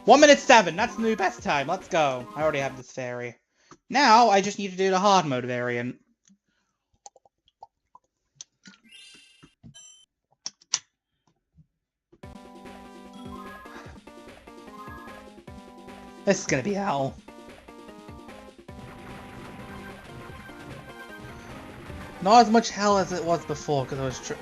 One minute 7, that's the new best time. Let's go. I already have this fairy. Now, I just need to do the hard mode variant. This is gonna be hell. Not as much hell as it was before, because I was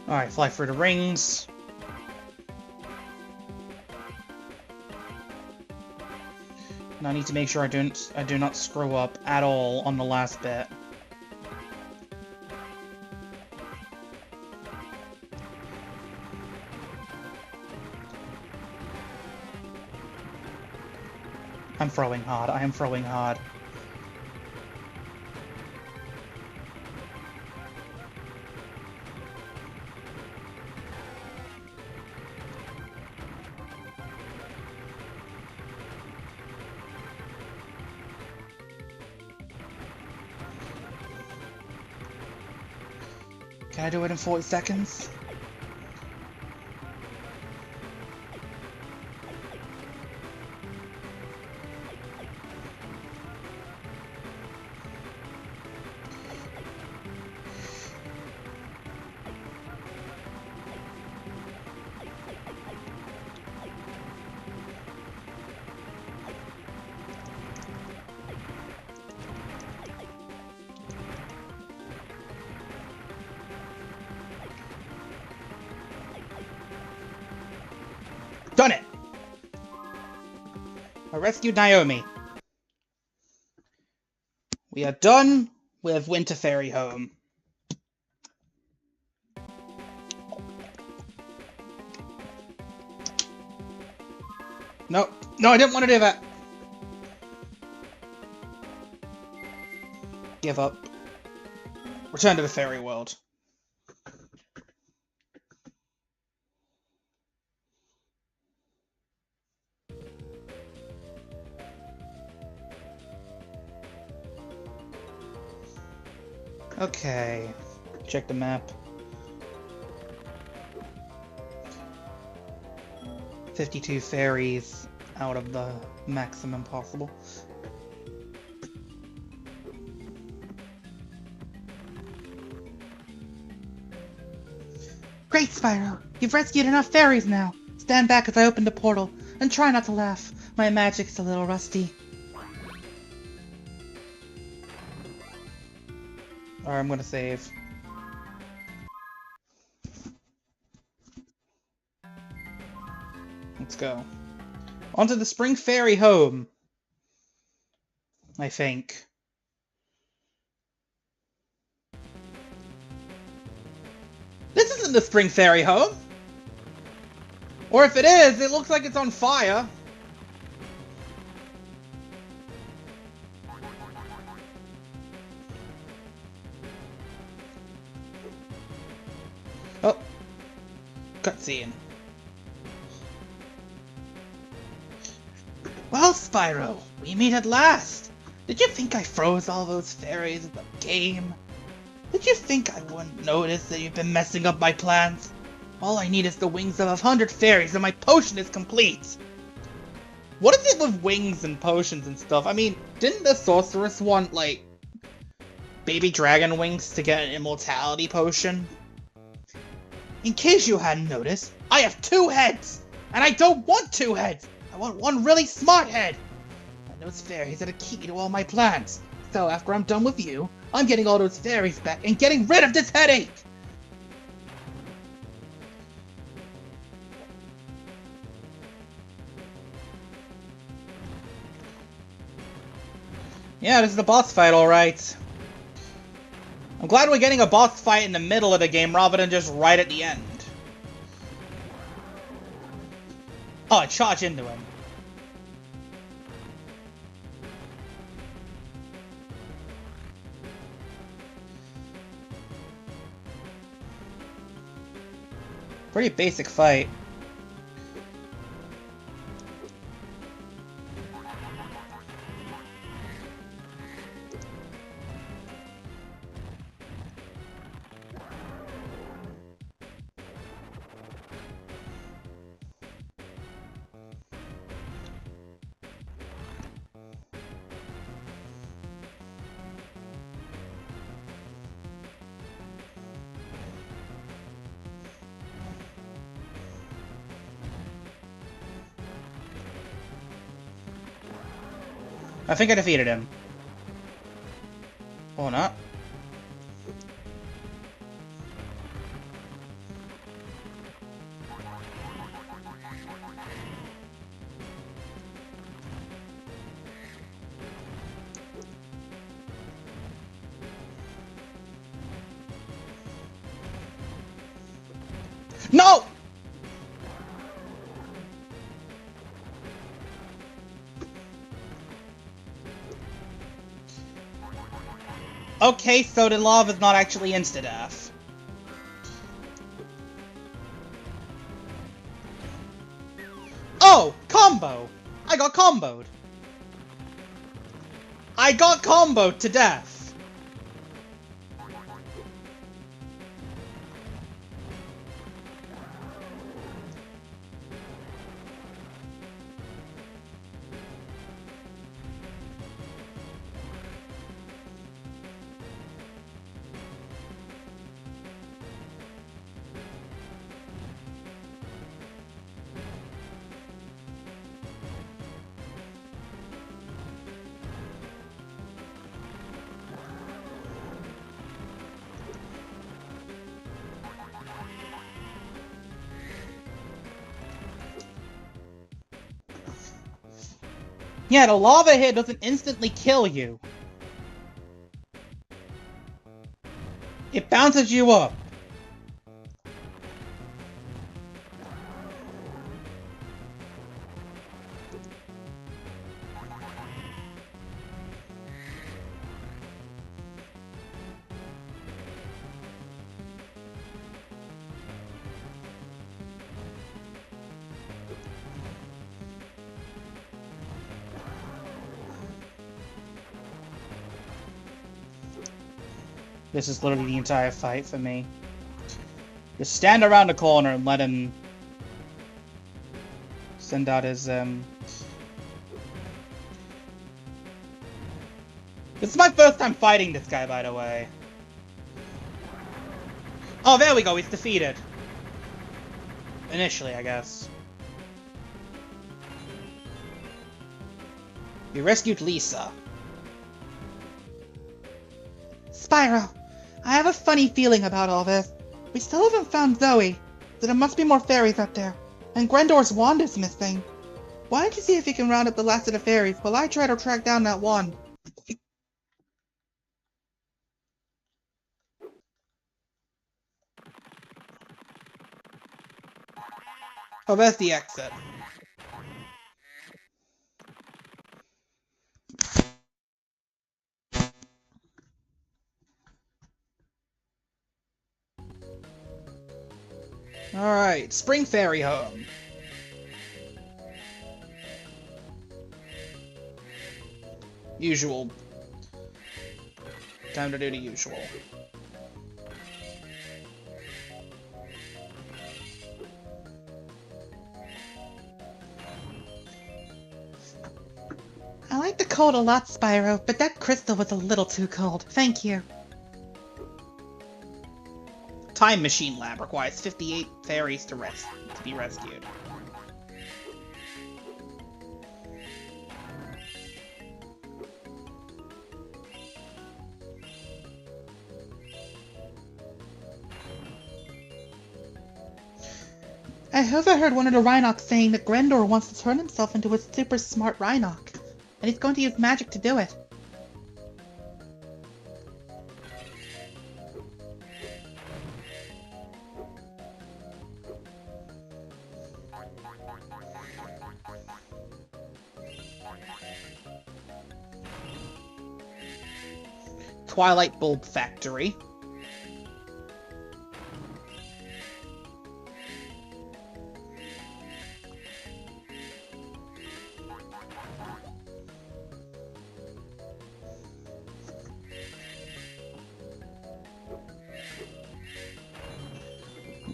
Alright, fly through the rings. And I need to make sure I do not screw up at all on the last bit. I'm throwing hard. I am throwing hard. Can I do it in 40 seconds? Done it! I rescued Naomi. We are done with Winter Fairy Home. No, no, I didn't want to do that. Give up. Return to the fairy world. Okay. Check the map. 52 fairies out of the maximum possible. Great, Spyro! You've rescued enough fairies now! Stand back as I open the portal, and try not to laugh. My magic's a little rusty. Alright, I'm gonna save. Let's go. Onto the Spring Fairy home. I think. This isn't the Spring Fairy home! Or if it is, it looks like it's on fire. Oh. Cutscene. Well, Spyro, we meet at last! Did you think I froze all those fairies in the game? Did you think I wouldn't notice that you've been messing up my plans? All I need is the wings of 100 fairies and my potion is complete! What is it with wings and potions and stuff? I mean, didn't the sorceress want, like, baby dragon wings to get an immortality potion? In case you hadn't noticed, I have 2 heads! And I don't want 2 heads! I want one really smart head! And those fairies are the key to all my plans. So after I'm done with you, I'm getting all those fairies back and getting rid of this headache! Yeah, this is the boss fight, alright. I'm glad we're getting a boss fight in the middle of the game rather than just right at the end. Oh, I charge into him. Pretty basic fight. I think I defeated him. Or not. No! Okay, so the lava's not actually insta-death. Oh! Combo! I got comboed! I got comboed to death! Yeah, the lava hit doesn't instantly kill you. It bounces you up. This is literally the entire fight for me. Just stand around the corner and let him send out his, This is my first time fighting this guy, by the way. Oh, there we go, he's defeated. Initially, I guess. We rescued Lisa. Spyro, I have a funny feeling about all this. We still haven't found Zoe, so there must be more fairies up there. And Grendor's wand is missing. Why don't you see if you can round up the last of the fairies while I try to track down that wand? Oh, that's the exit. Alright, Spring Fairy Home. Usual. Time to do the usual. I like the cold a lot, Spyro, but that crystal was a little too cold. Thank you. Time Machine Lab requires 58 fairies to be rescued. I overheard one of the Rhynocs saying that Grendor wants to turn himself into a super smart Rhynoc, and he's going to use magic to do it. Twilight Bulb Factory.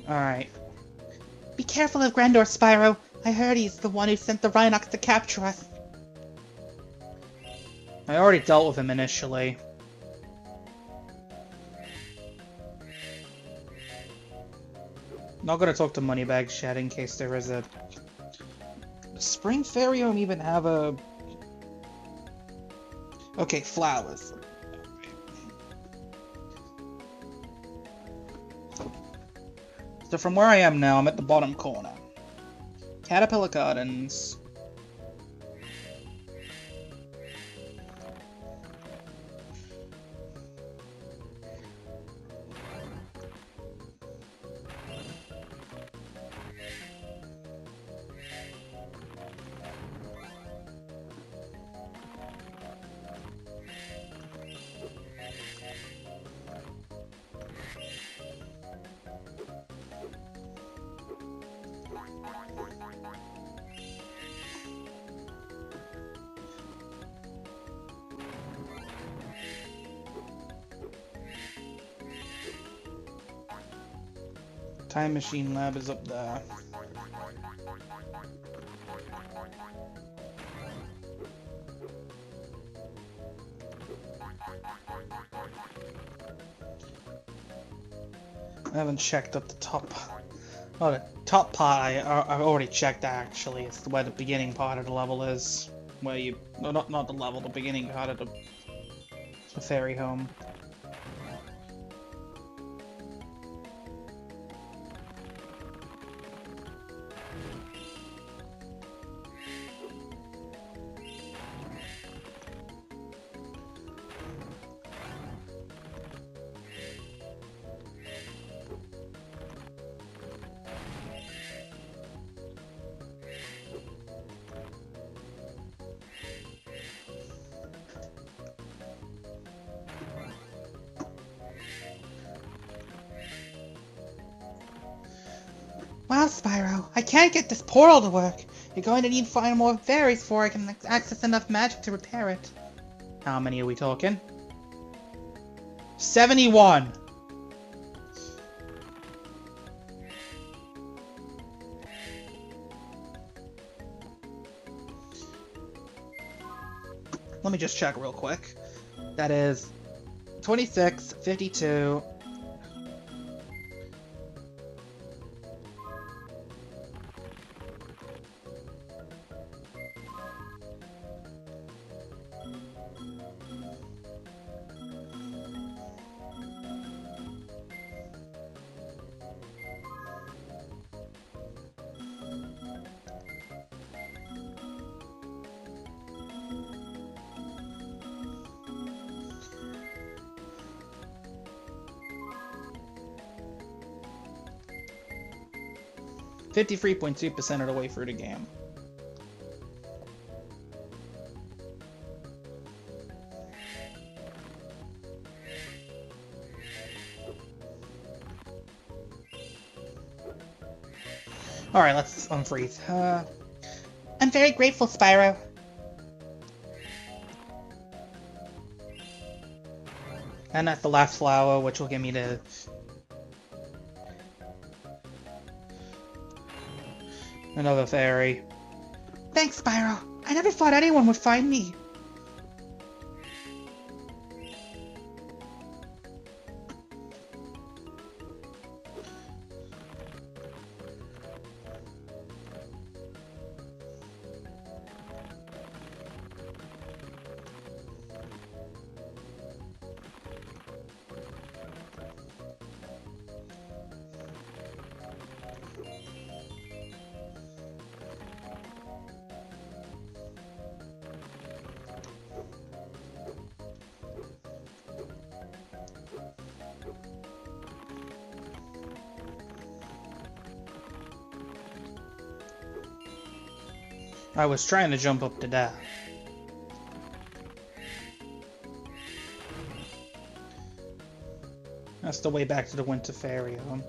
Alright. Be careful of Grendor, Spyro. I heard he's the one who sent the Rhynocs to capture us. I already dealt with him initially. Not gonna talk to Moneybags yet in case there is a... Does Spring Fairy Home even have a... Okay, flowers. So from where I am now, I'm at the bottom corner. Caterpillar Gardens. Time Machine Lab is up there. I haven't checked up the top. Oh, the top part I've already checked actually. It's where the beginning part of the level is. Where you... No, not the level, the beginning part of the fairy home. Wow, Spyro, I can't get this portal to work. You're going to need to find more fairies before I can access enough magic to repair it. How many are we talking? 71. Let me just check real quick. That is 26, 52. .2% of the way through the game. Alright, let's unfreeze. I'm very grateful, Spyro. And that's the last flower, which will give me the... another fairy. Thanks, Spyro. I never thought anyone would find me. I was trying to jump up to that. That's the way back to the Winter Fairy Home.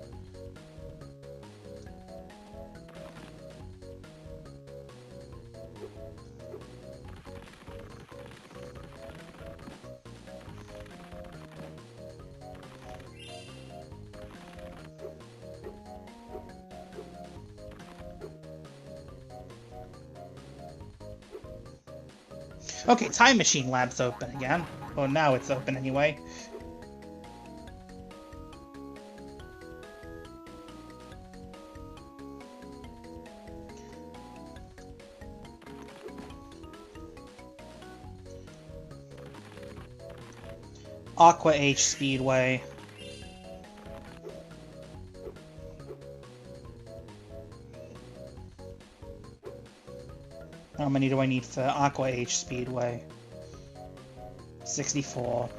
Okay, Time Machine Lab's open again. Well, now it's open anyway. Aqua H Speedway. How many do I need for Aqua H Speedway? 64.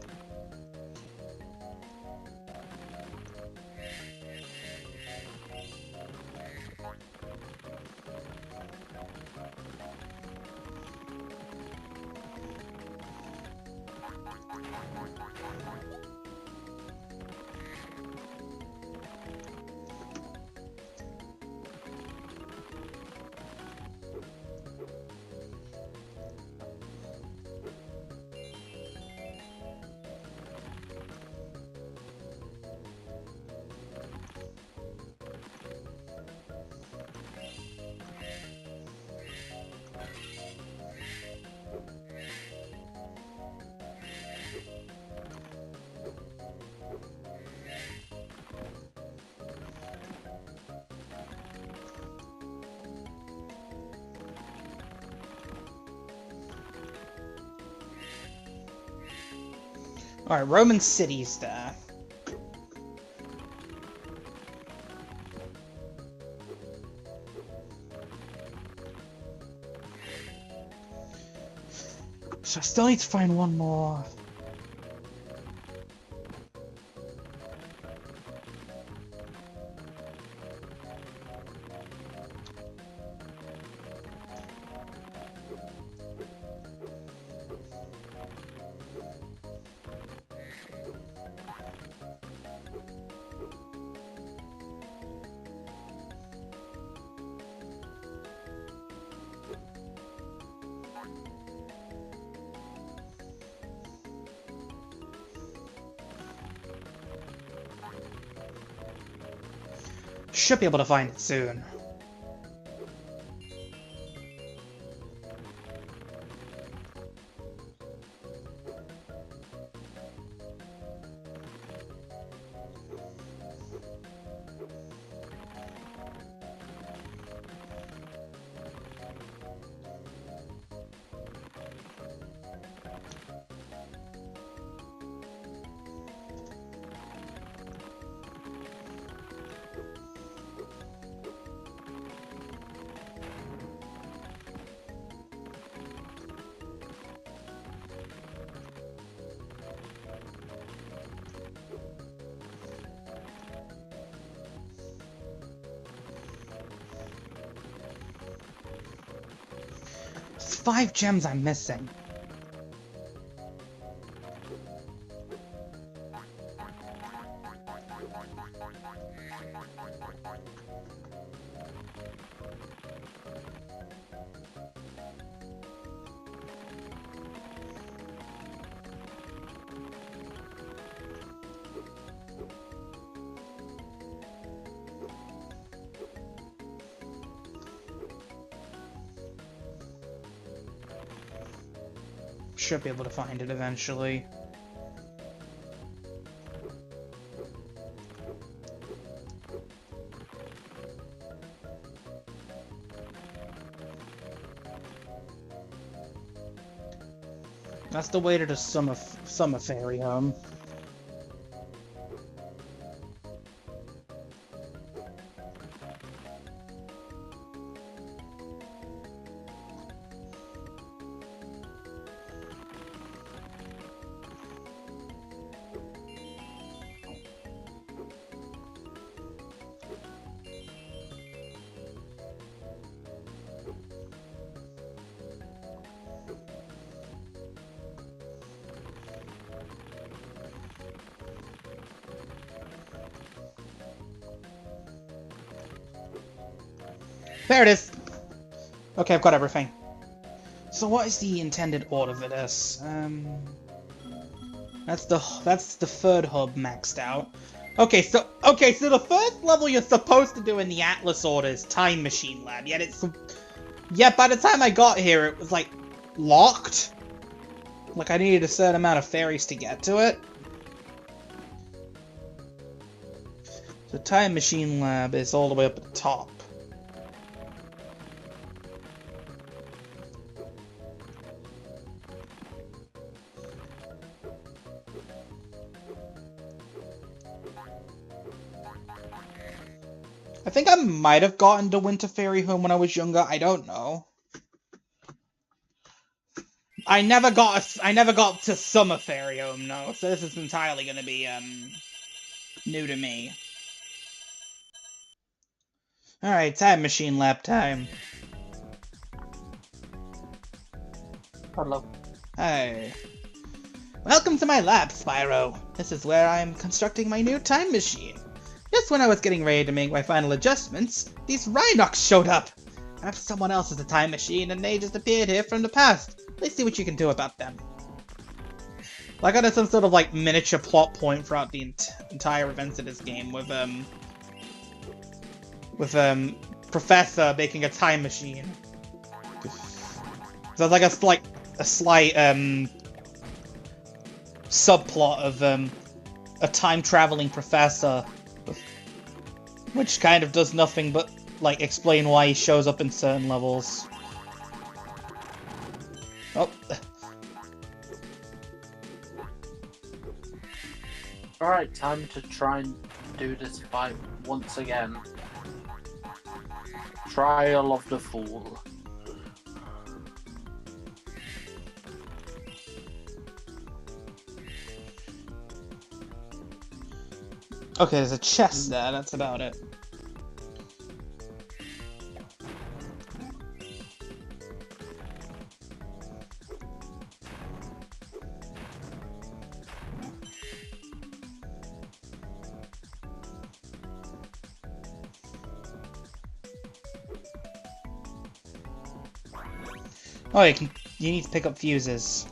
Alright, Roman cities there. So I still need to find one more. Should be able to find it soon. There's 5 gems I'm missing. Should be able to find it eventually. That's the way to the summer fairy home. There it is! Okay, I've got everything. So what is the intended order for this? That's the 3rd hub maxed out. Okay, so the first level you're supposed to do in the Atlas order is Time Machine Lab, yet by the time I got here it was like locked. Like I needed a certain amount of fairies to get to it. So Time Machine Lab is all the way up at the top. I think I might have gotten to Winter Fairy Home when I was younger. I don't know. I never got to Summer Fairy Home, no. So this is entirely going to be new to me. All right, Time Machine Lab time. Hello. Hi. Welcome to my lab, Spyro. This is where I'm constructing my new time machine. Just when I was getting ready to make my final adjustments, these Rhynocs showed up. Perhaps someone else has a time machine and they just appeared here from the past. Let's see what you can do about them. Like I got some sort of like miniature plot point throughout the entire events of this game with Professor making a time machine. So there's like a slight subplot of a time traveling professor, which kind of does nothing but like explain why he shows up in certain levels. Oh. Alright, time to try and do this fight once again. Trial of the Fool. Okay, there's a chest there, that's about it. Oh, you need to pick up fuses.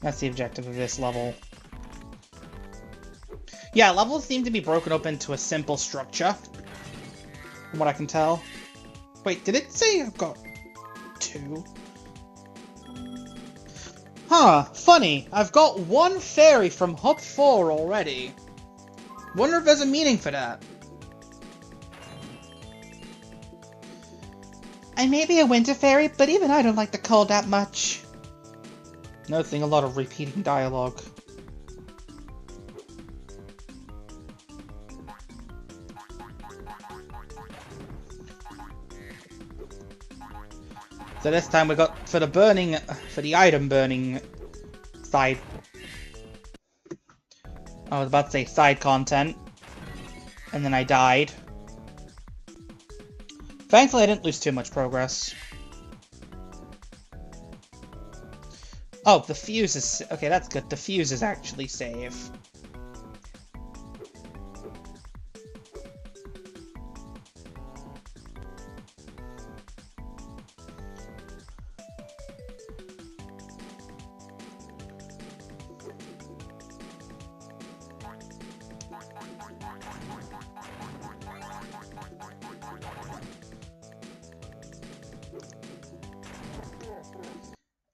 That's the objective of this level. Yeah, levels seem to be broken up into a simple structure, from what I can tell. Wait, did it say I've got 2? Huh, funny. I've got 1 fairy from Hub 4 already. Wonder if there's a meaning for that. I may be a winter fairy, but even I don't like the cold that much. Noticing a lot of repeating dialogue. So this time we got for the item burning side. I was about to say side content. And then I died. Thankfully I didn't lose too much progress. Oh, the fuse is... Okay, that's good. The fuse is actually safe.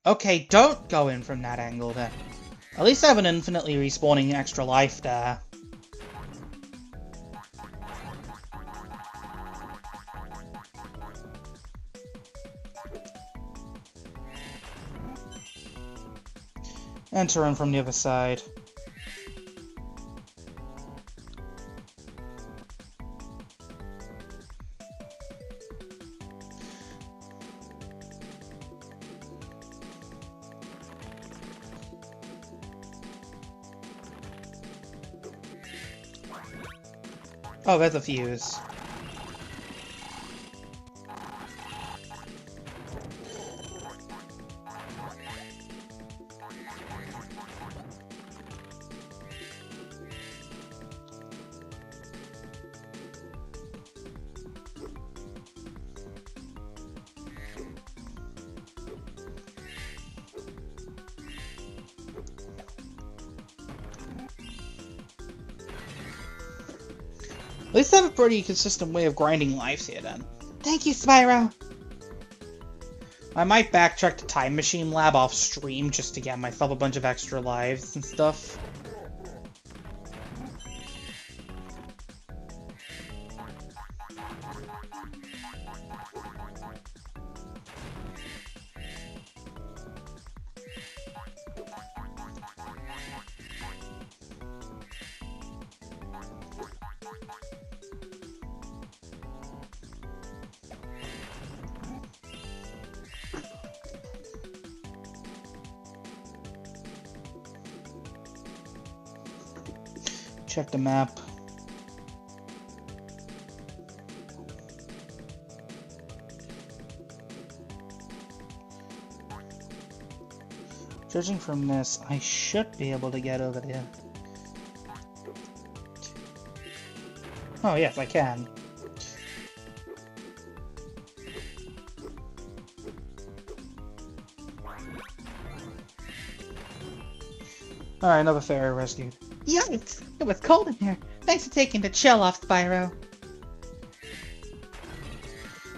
Okay, don't go in from that angle then. At least I have an infinitely respawning extra life there. Enter in from the other side. Oh, there's a fuse. At least I have a pretty consistent way of grinding lives here, then. Thank you, Spyro! I might backtrack to Time Machine Lab off stream just to get myself a bunch of extra lives and stuff. Check the map. Judging from this, I should be able to get over there. Oh yes, I can. Alright, another fairy rescued. Yikes! It was cold in here. Thanks for taking the chill off, Spyro.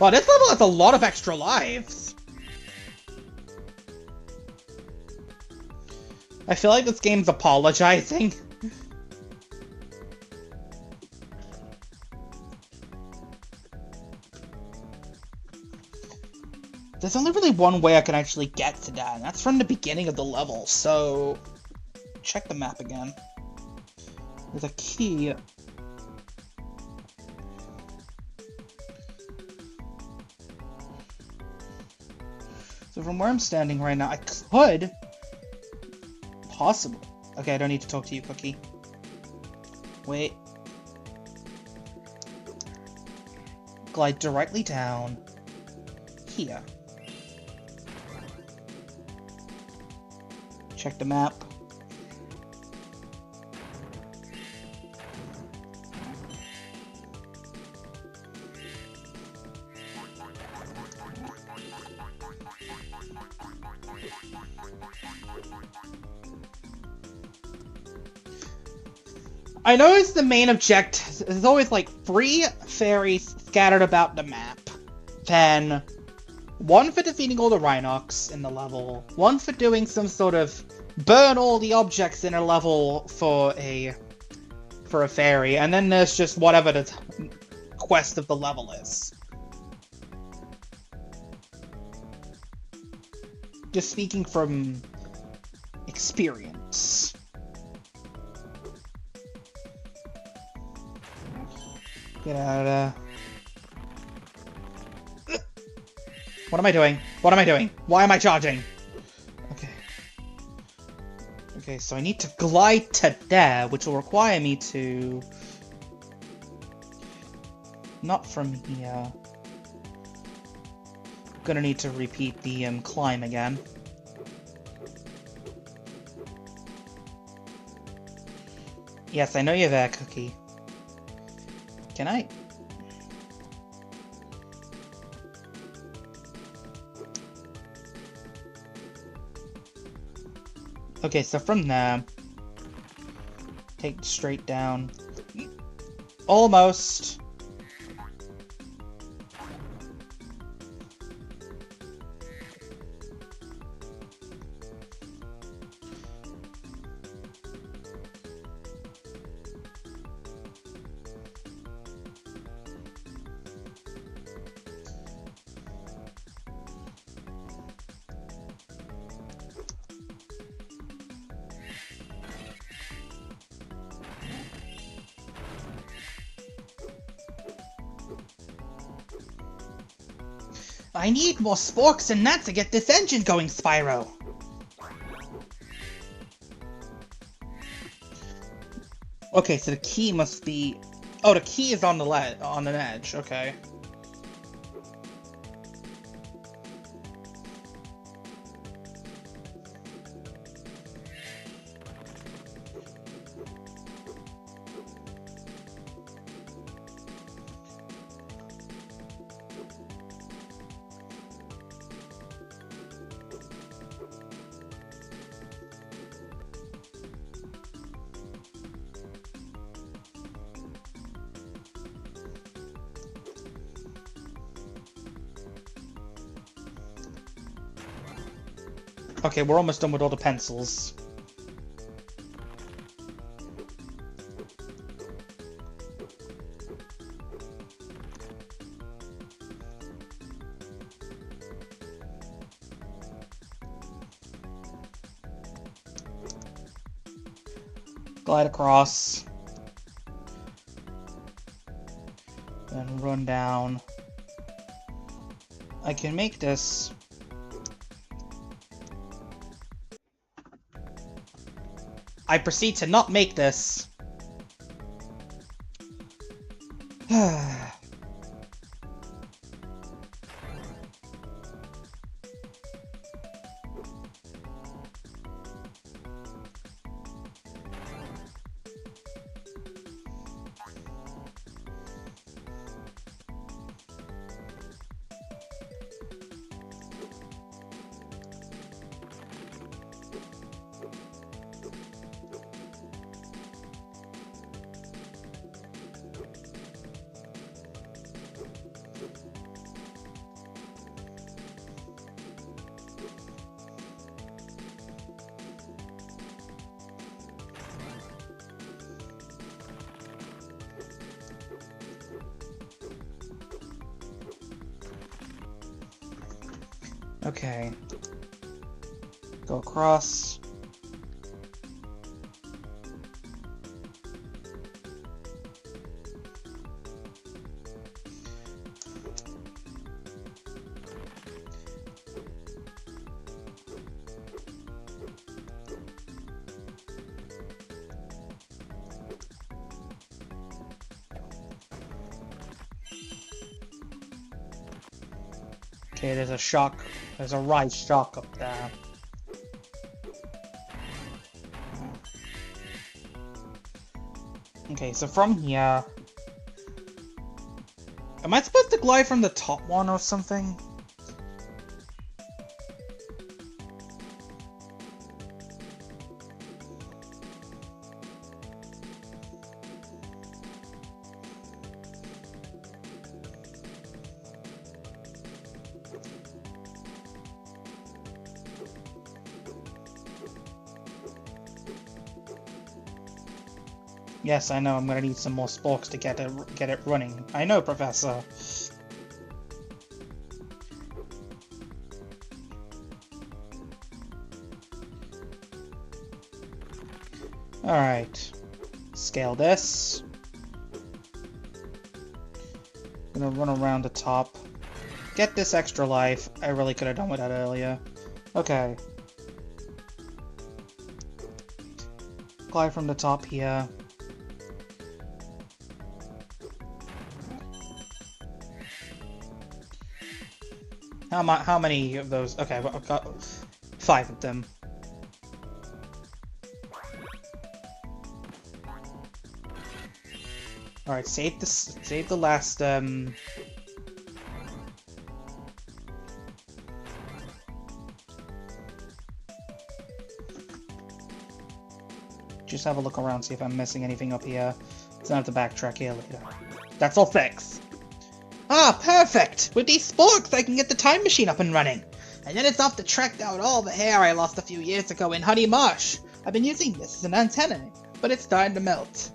Wow, this level has a lot of extra lives. I feel like this game's apologizing. There's only really one way I can actually get to that, and that's from the beginning of the level, so... Check the map again. There's a key. So from where I'm standing right now, I could... Possibly. Okay, I don't need to talk to you, Cookie. Wait. Glide directly down. Here. Check the map. I noticed the main objective is always like 3 fairies scattered about the map. Then 1 for defeating all the Rhynocs in the level, 1 for doing some sort of burn all the objects in a level for a fairy, and then there's just whatever the quest of the level is. Just speaking from experience. Get out of there. What am I doing? What am I doing? Why am I charging? Okay. Okay, so I need to glide to there, which will require me to... Not from here. Gonna need to repeat the climb again. Yes, I know you're there, Cookie. Can I? Okay, so from there, take straight down. Almost. I need more sporks and that to get this engine going, Spyro! Okay, so the key must be... Oh, the key is on the on an edge, okay. Okay, we're almost done with all the pencils. Glide across. Then run down. I can make this. I proceed to not make this. Okay. Go across. Okay, there's a shock. There's a right shock up there. Okay, so from here... Am I supposed to glide from the top one or something? Yes, I know. I'm gonna need some more sporks to get it running. I know, Professor. Alright. Scale this. Gonna run around the top. Get this extra life. I really could have done with that earlier. Okay. Glide from the top here. How many of those? Okay, I've got 5 of them. Alright, save the last, just have a look around, see if I'm missing anything up here. So I have to backtrack here later. That's all fixed. Ah, perfect! With these sporks, I can get the time machine up and running. And then it's off to track down all the hair I lost a few years ago in Honey Marsh. I've been using this as an antenna, but it's starting to melt.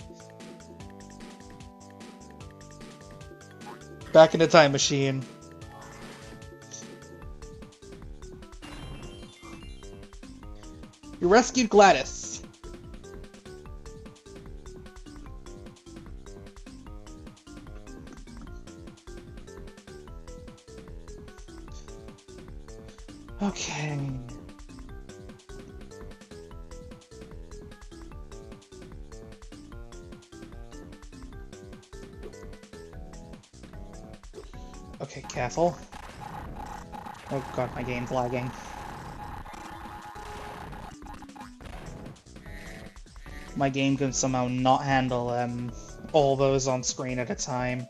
Back in the time machine. You rescued Gladys. Okay. Okay, careful. Oh god, my game's lagging. My game can somehow not handle all those on screen at a time.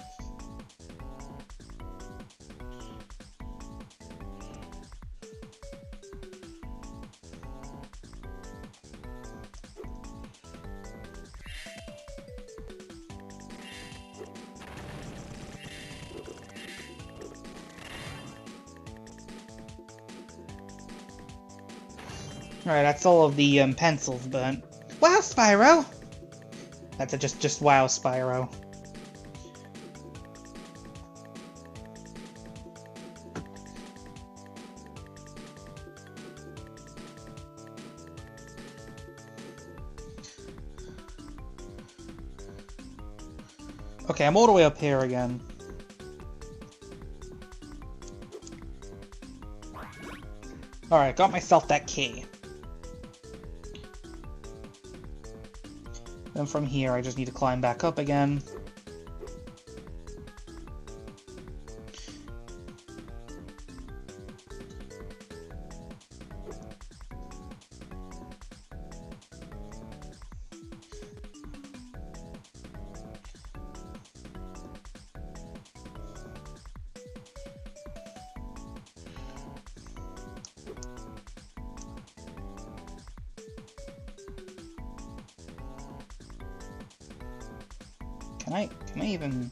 Alright, that's all of the pencils burnt. Wow, Spyro! That's a just wow, Spyro. Okay, I'm all the way up here again. Alright, got myself that key. Then from here, I just need to climb back up again. Can I even...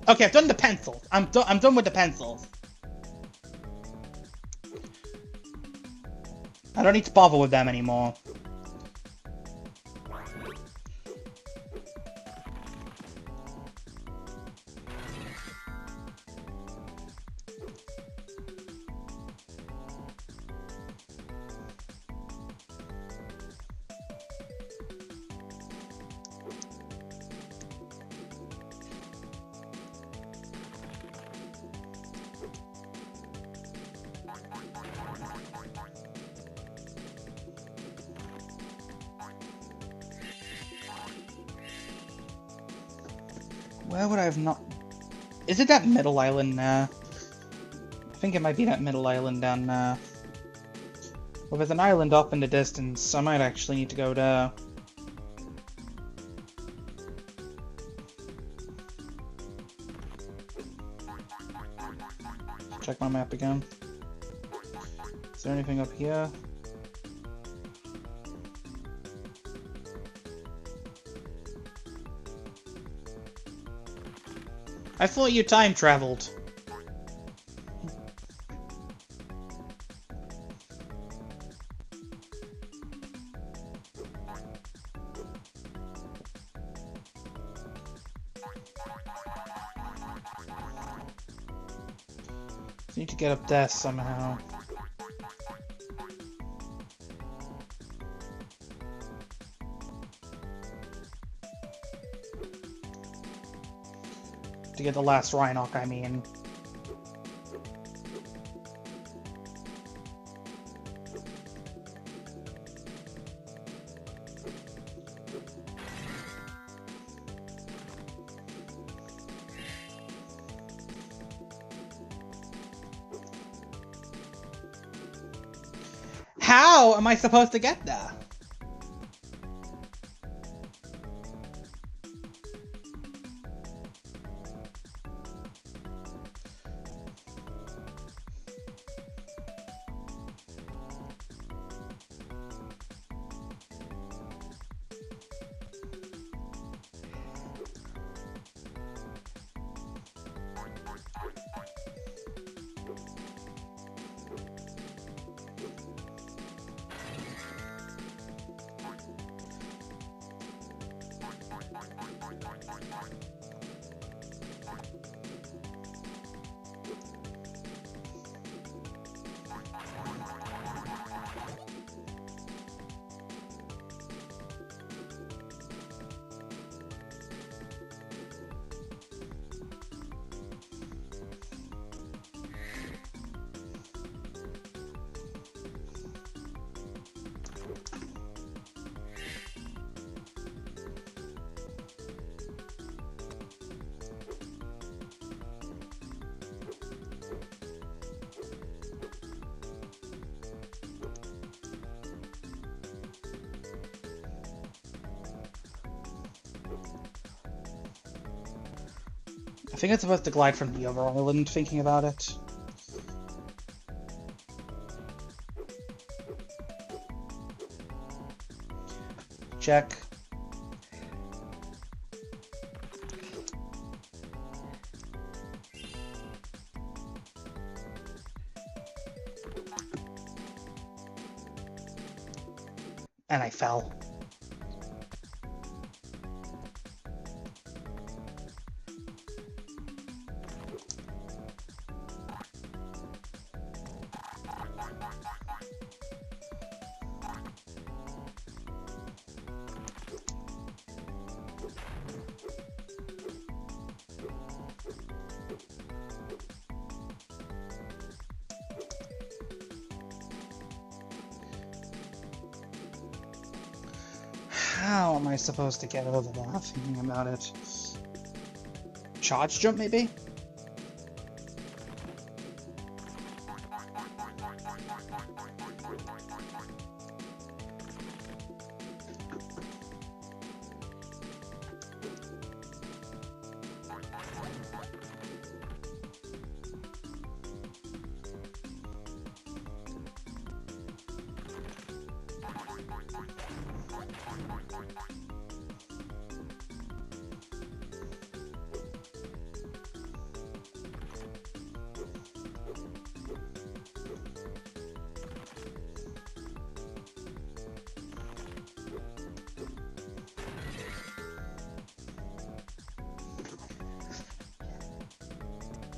Okay, I've done the pencils. I'm done with the pencils. I don't need to bother with them anymore. Where would I have not... Is it that middle island there? I think it might be that middle island down there. Well, there's an island up in the distance. I might actually need to go there. Check my map again. Is there anything up here? I thought you time traveled. Need to get up there somehow. To get the last Rhynoc, I mean. How am I supposed to get there? I think it's supposed to glide from the other island, thinking about it. Check. And I fell. How am I supposed to get over there? Thinking about it. Charge jump, maybe?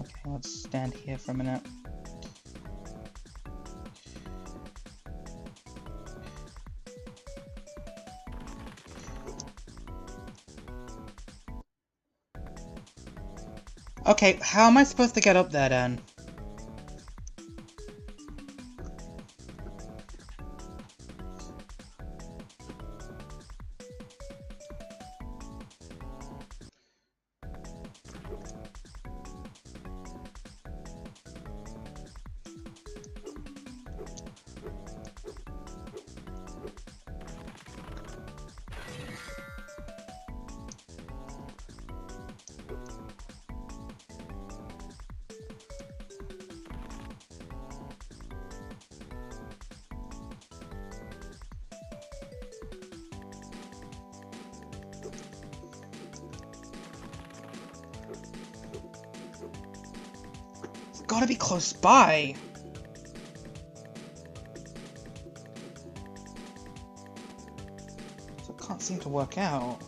Okay, let's stand here for a minute. Okay, how am I supposed to get up there then? Gotta be close by. So it can't seem to work out.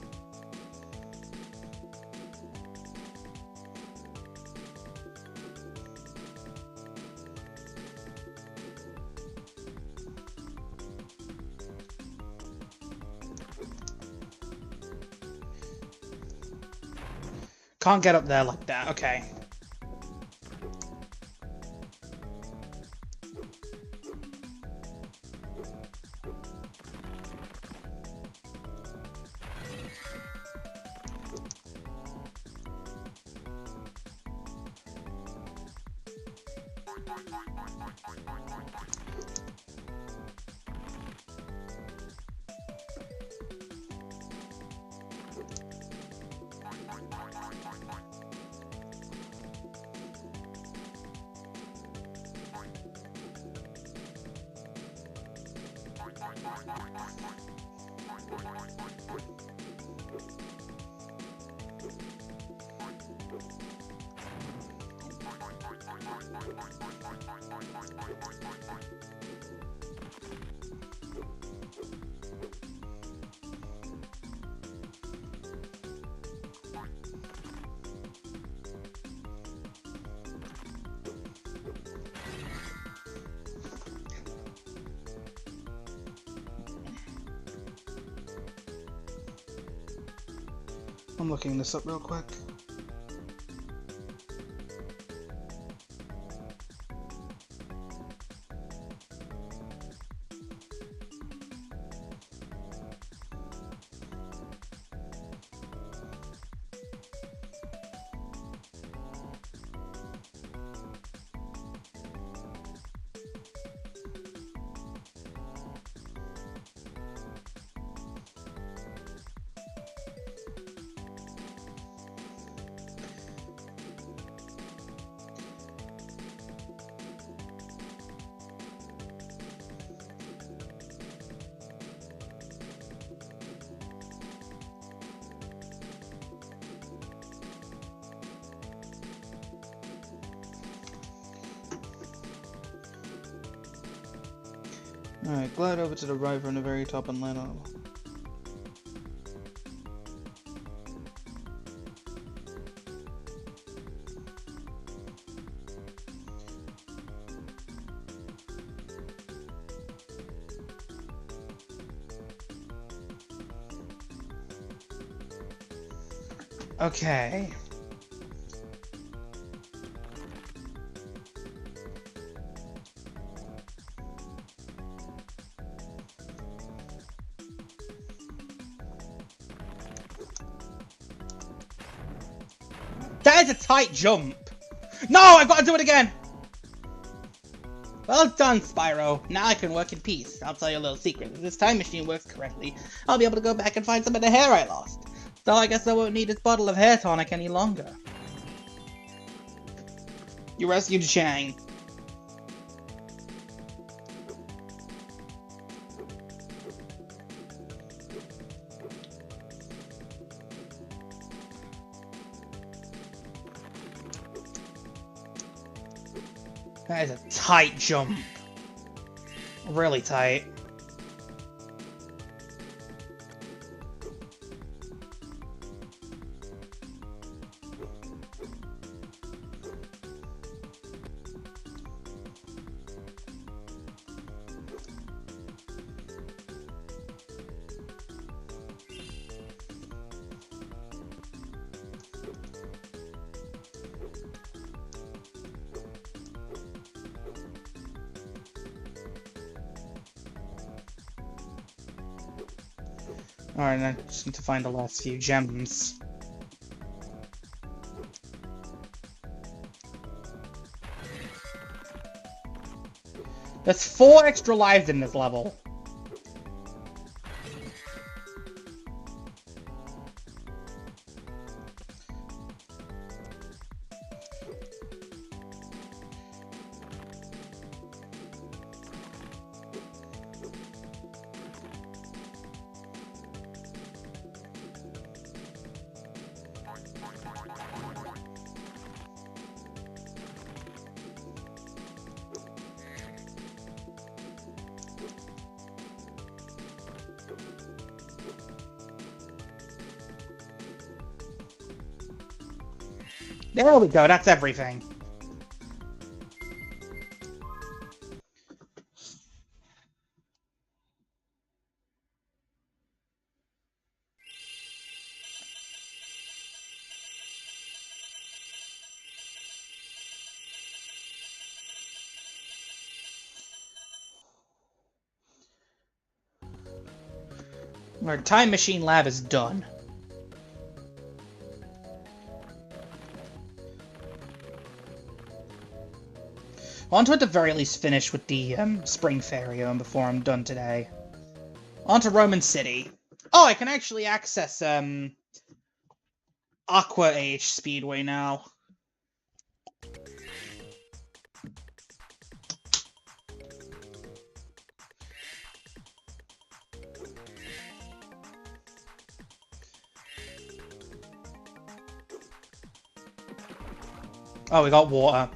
can't get up there like that. Okay. I'm looking this up real quick. Alright, glide over to the right from the very top and land on. Okay. That is a tight jump. No, I've got to do it again. Well done, Spyro. Now I can work in peace. I'll tell you a little secret. If this time machine works correctly, I'll be able to go back and find some of the hair I lost. So I guess I won't need this bottle of hair tonic any longer. You rescued Chang. That is a tight jump. Really tight. Alright, I just need to find the last few gems. There's 4 extra lives in this level. There we go, that's everything. Our time machine lab is done. I want to at the very least finish with the Spring Fairy before I'm done today. On to Roman City. Oh, I can actually access Aqua Age Speedway now. Oh, we got water.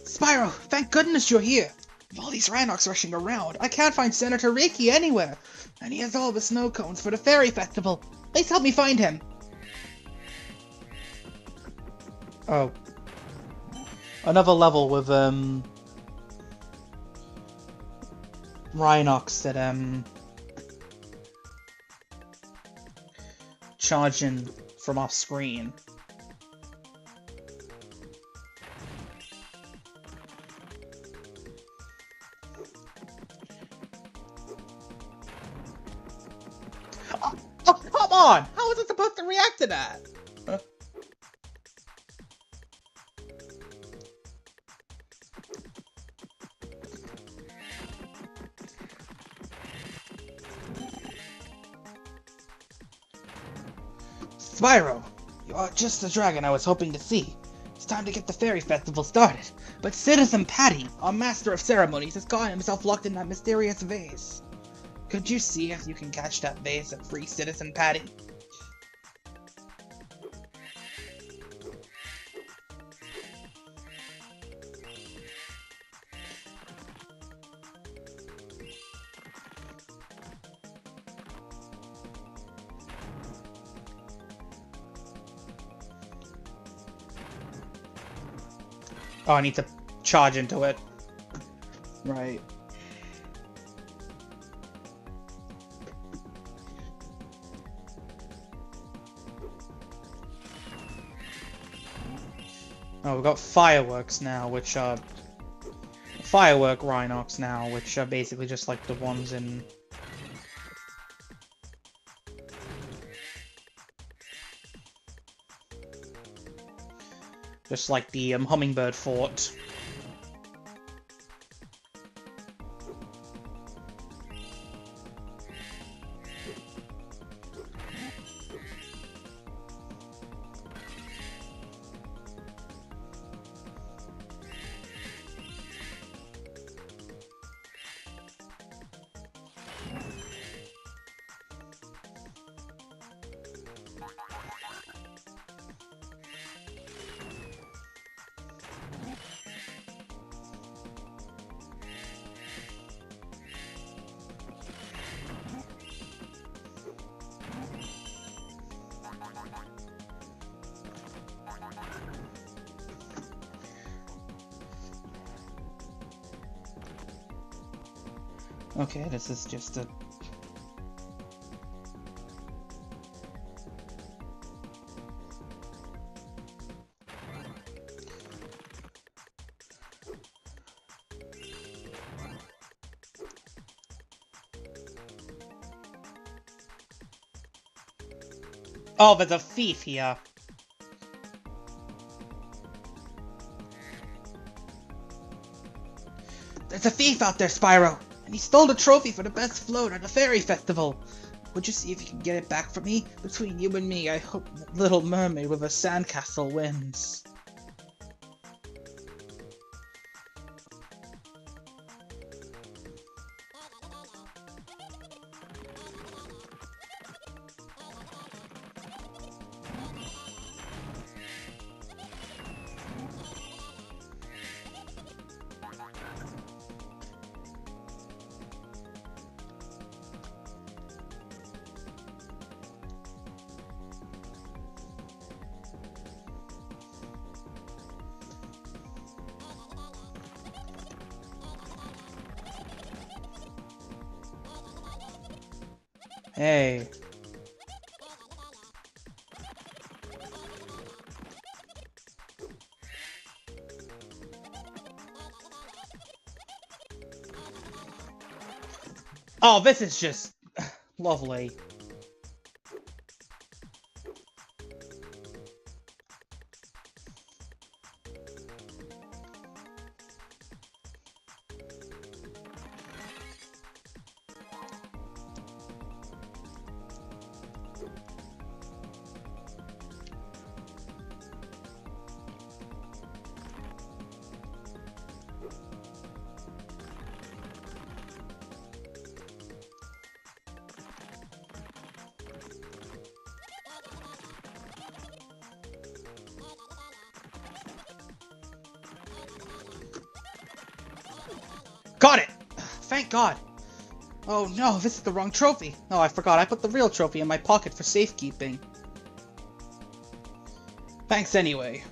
Spyro, thank goodness you're here. With all these Rhynocs rushing around, I can't find Senator Riki anywhere. And he has all the snow cones for the Fairy Festival. Please help me find him. Oh. Another level with, Rhynocs that, charging from off screen. Oh, come on! How was it supposed to react to that? Huh? Spyro, you are just the dragon I was hoping to see. It's time to get the Fairy Festival started. But Citizen Patty, our master of ceremonies, has gotten himself locked in that mysterious vase. Could you see if you can catch that vase and free Citizen Patty? Oh, I need to charge into it. Right. Oh, we've got fireworks now, which are... Firework Rhynocs now, which are basically just like the ones in... Just like the Hummingbird Fort. Okay, this is just a... Oh, there's a thief here. There's a thief out there, Spyro! And he stole the trophy for the best float at the Fairy Festival! Would you see if you can get it back for me? Between you and me, I hope Little Mermaid with a sandcastle wins. Hey. Oh, this is just lovely. Got it! Thank God. Oh no, this is the wrong trophy. Oh, I forgot. I put the real trophy in my pocket for safekeeping. Thanks anyway.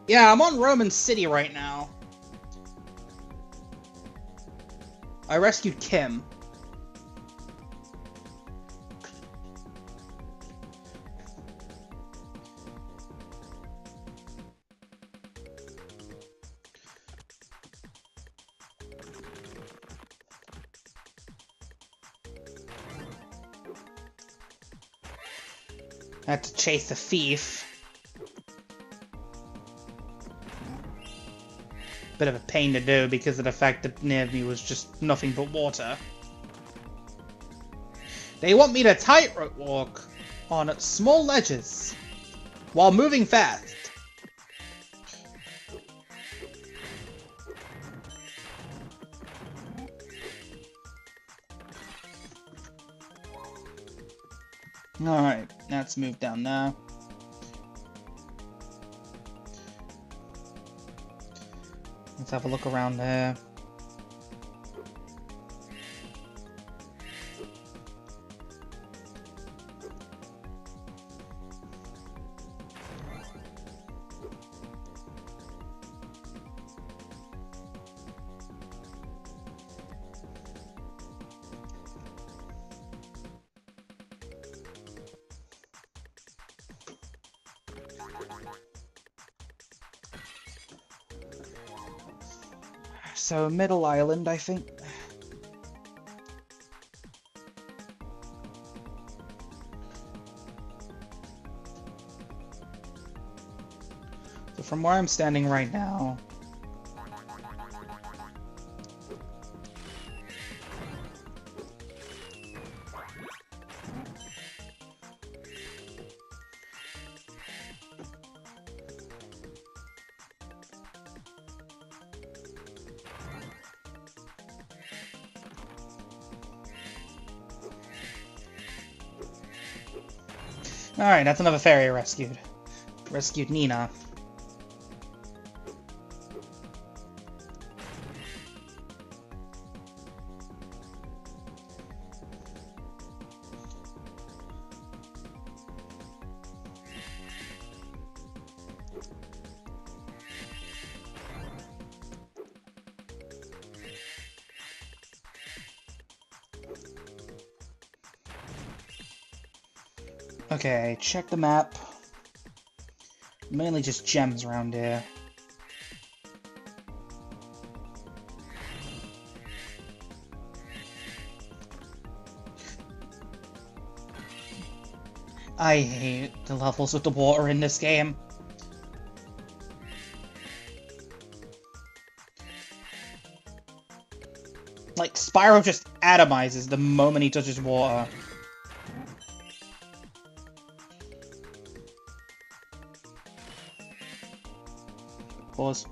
Yeah, I'm on Roman City right now. I rescued Kim. I had to chase a thief. Bit of a pain to do because of the fact that near me was just nothing but water. They want me to tightrope walk on small ledges while moving fast. Alright, let's move down now. Let's have a look around there. So, Middle Island, I think. So from where I'm standing right now... Alright, that's another fairy rescued. Rescued Nina. Okay, check the map. Mainly just gems around here. I hate the levels with the water in this game. Like, Spyro just atomizes the moment he touches water. Pause.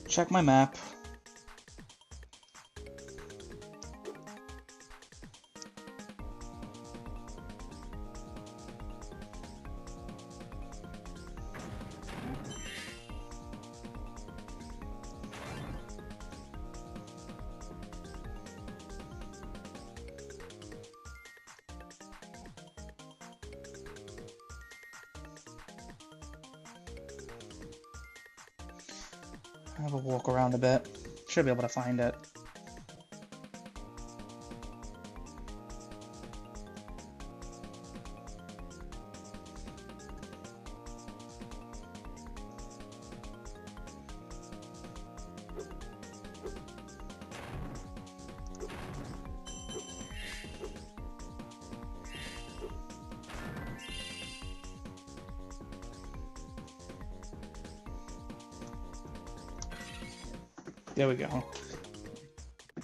Check my map. Have a walk around a bit. Should be able to find it. There we go.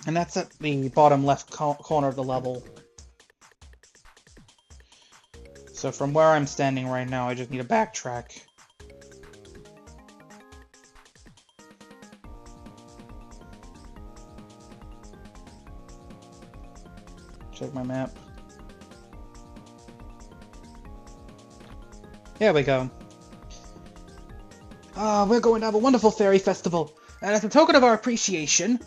And that's at the bottom left corner of the level. So from where I'm standing right now, I just need to backtrack. Check my map. There we go. We're going to have a wonderful fairy festival. And as a token of our appreciation,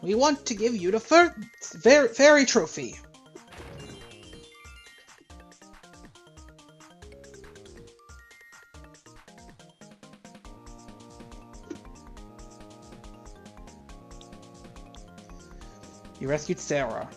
we want to give you the first fairy trophy. You rescued Sarah.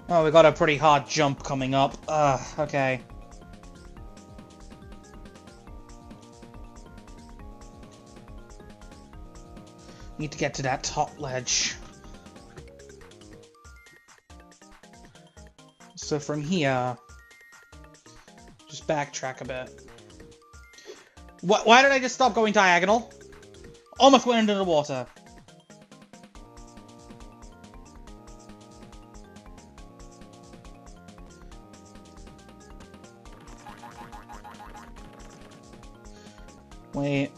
Oh, we got a pretty hard jump coming up. Okay. Need to get to that top ledge. So from here, just backtrack a bit. Why did I just stop going diagonal? Almost went into the water. Wait.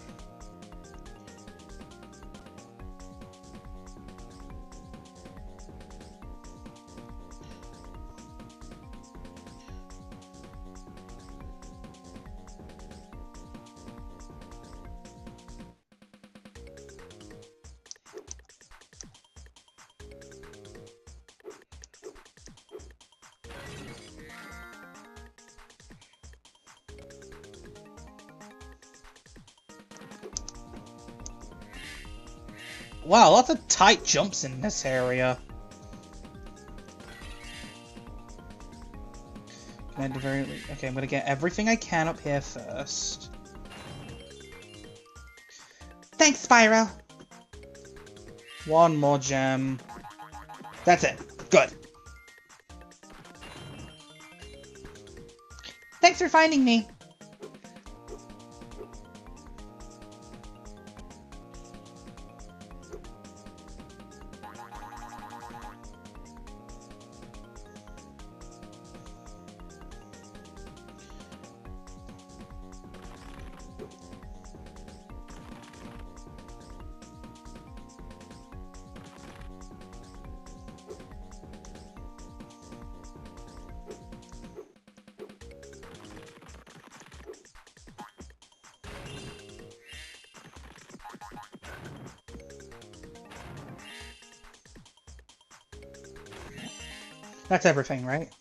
Wow, lots of tight jumps in this area. Can I do okay, I'm gonna get everything I can up here first. Thanks, Spyro! One more gem. That's it. Good. Thanks for finding me. That's everything, right?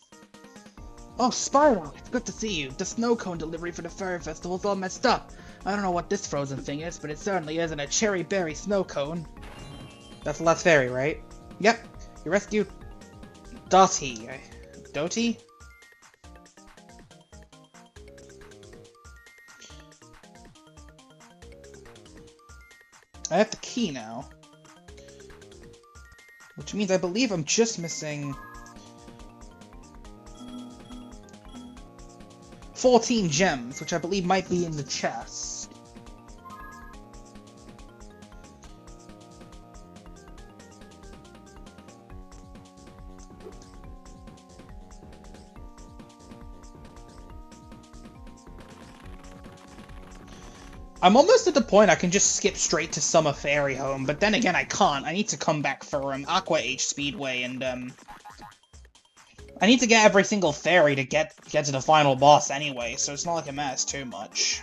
Oh, Spyro! It's good to see you. The snow cone delivery for the Fairy Festival's all messed up. I don't know what this frozen thing is, but it certainly isn't a cherry berry snow cone. That's the last fairy, right? Yep. You rescued Dottie. Doty? I have the key now. Which means I believe I'm just missing 14 gems, which I believe might be in the chest. I'm almost at the point I can just skip straight to Summer Fairy Home, but then again I can't. I need to come back for Aqua H Speedway, and I need to get every single fairy to get to the final boss anyway, so it's not like it matters too much.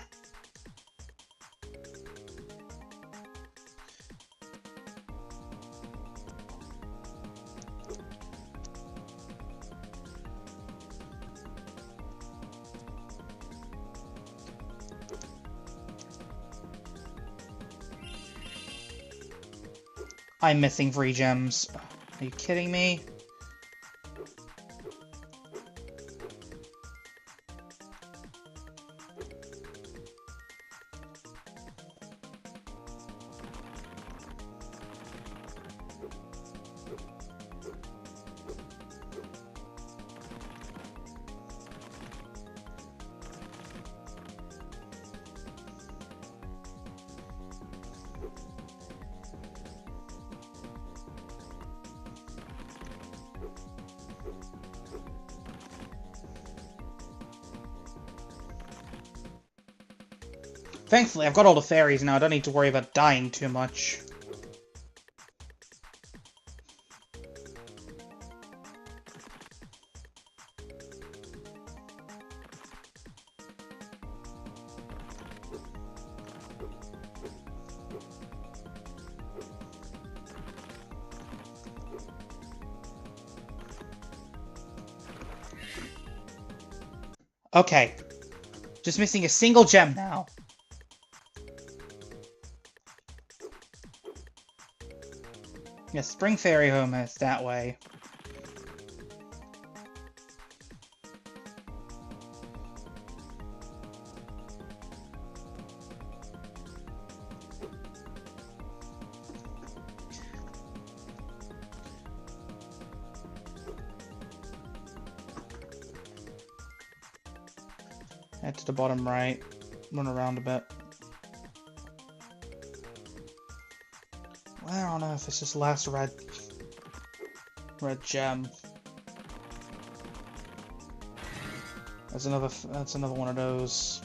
I'm missing 3 gems. Are you kidding me? Thankfully, I've got all the fairies now. I don't need to worry about dying too much. Okay. Just missing a single gem now. Yes, Spring Fairy Home is that way. Head to the bottom right. Run around a bit. Where on earth is this last red gem? That's another one of those.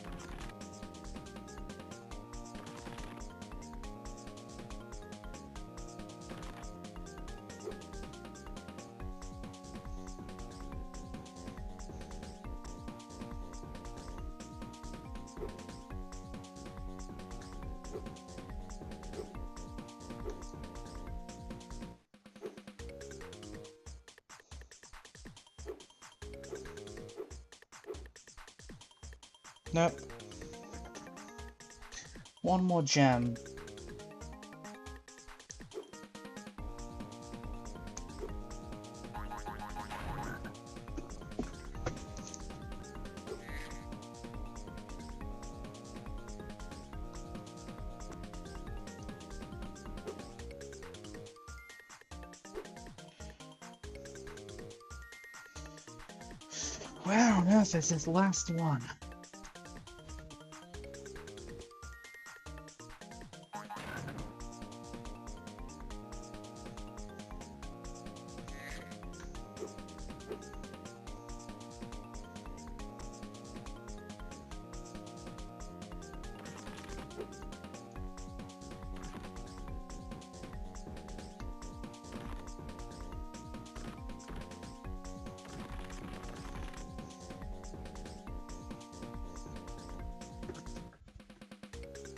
Nope. One more gem. Where on earth is this last one?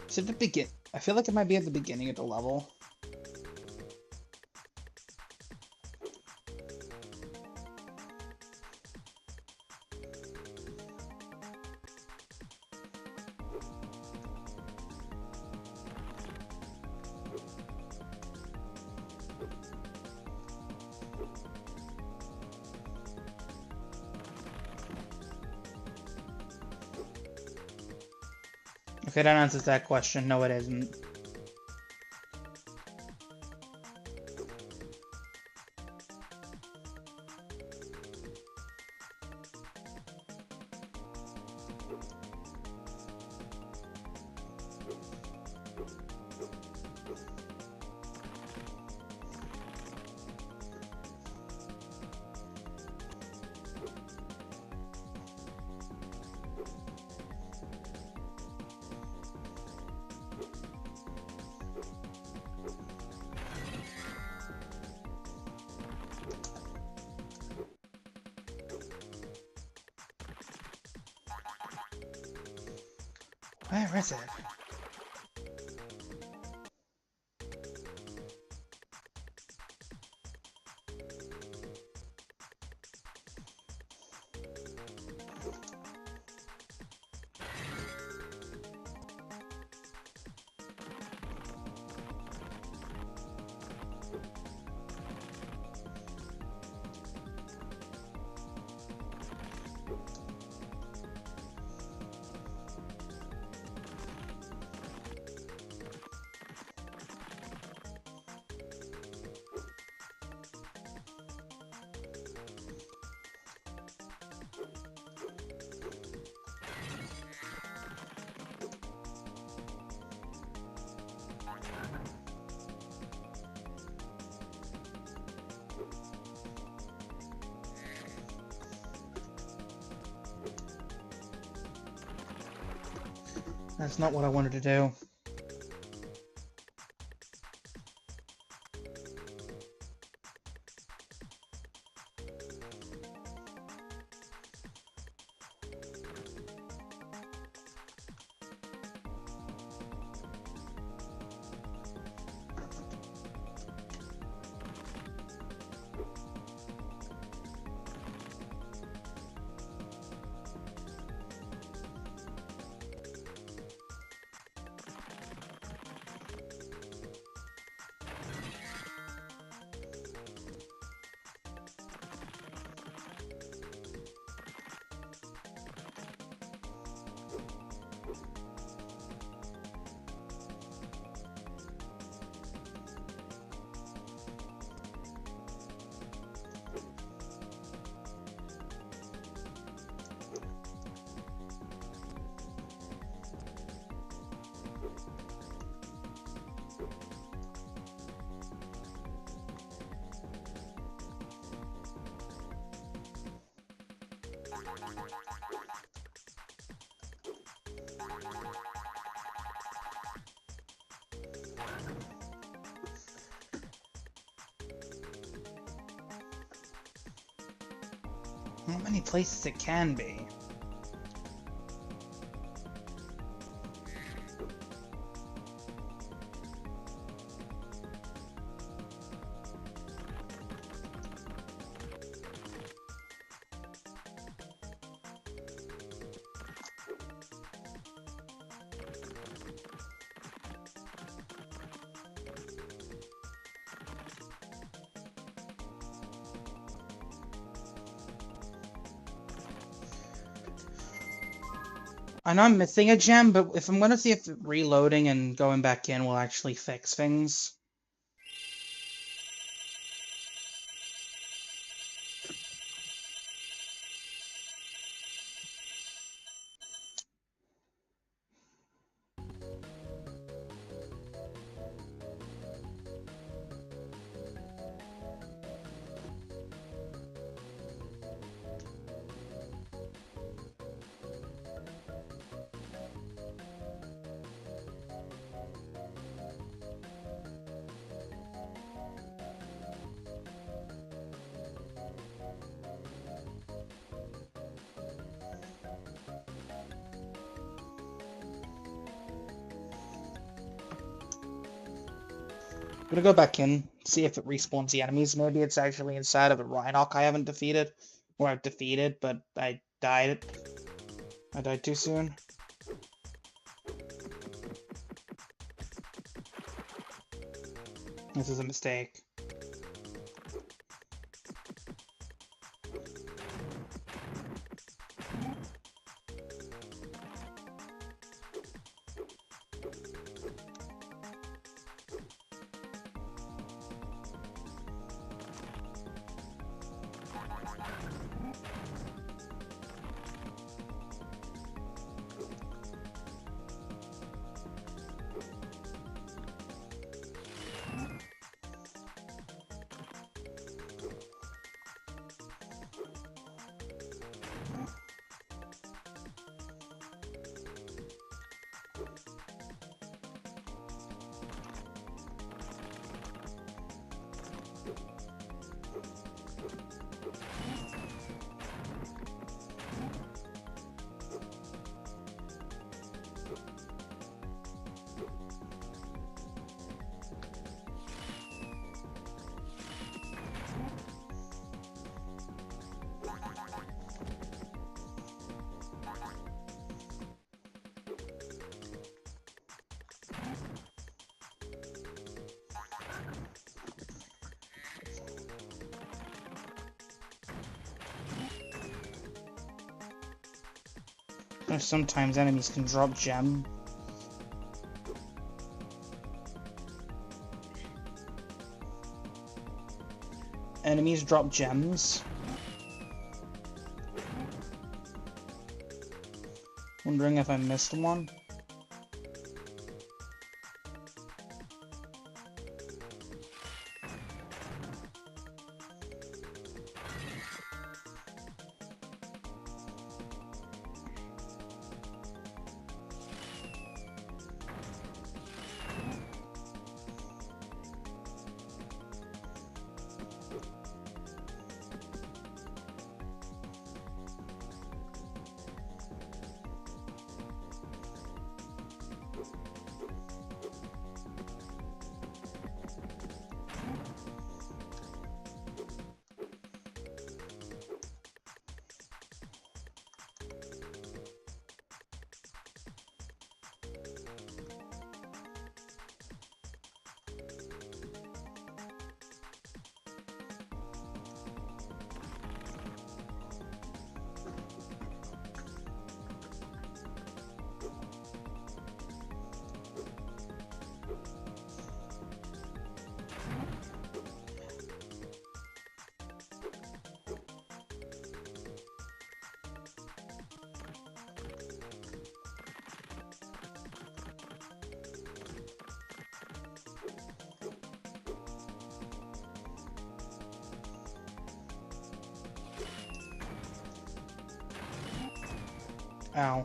Is it the begin? I feel like it might be at the beginning of the level. Okay, that answers that question. No, it isn't. Where is it? That's not what I wanted to do. How many places it can be? I know I'm missing a gem, but if I'm gonna see if reloading and going back in will actually fix things. I'm gonna go back in, see if it respawns the enemies. Maybe it's actually inside of a Rhynoc I haven't defeated. Or I've defeated, but I died. I died too soon. This is a mistake. Or sometimes enemies can drop gem. Enemies drop gems. Wondering if I missed one. Ow.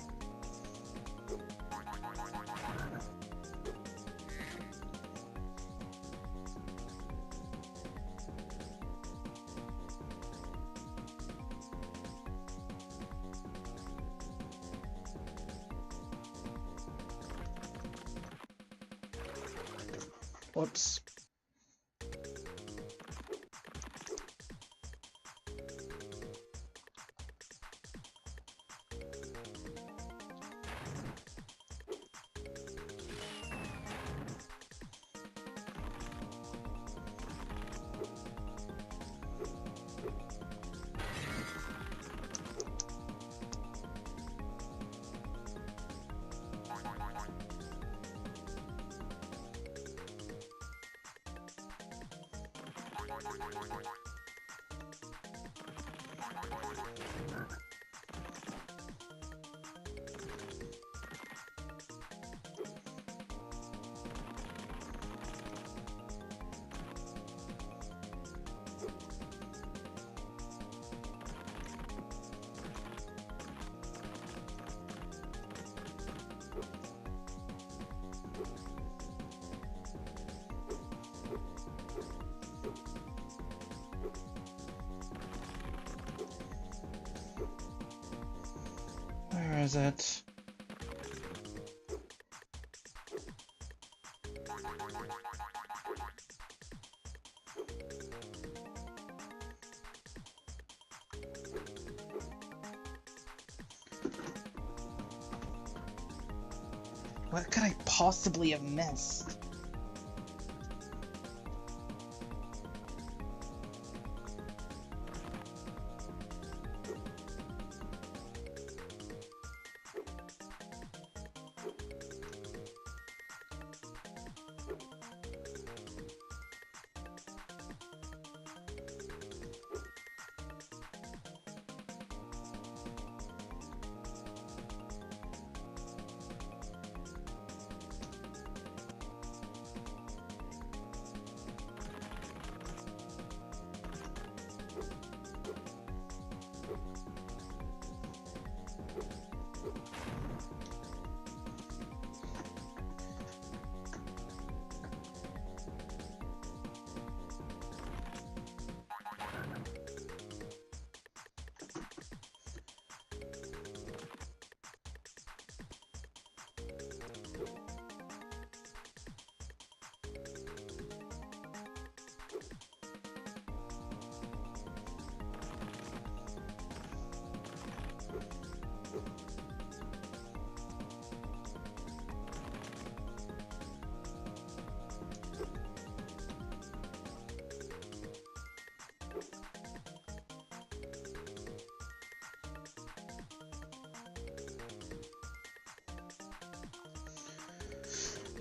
Whoops. Where is it? What could I possibly have missed?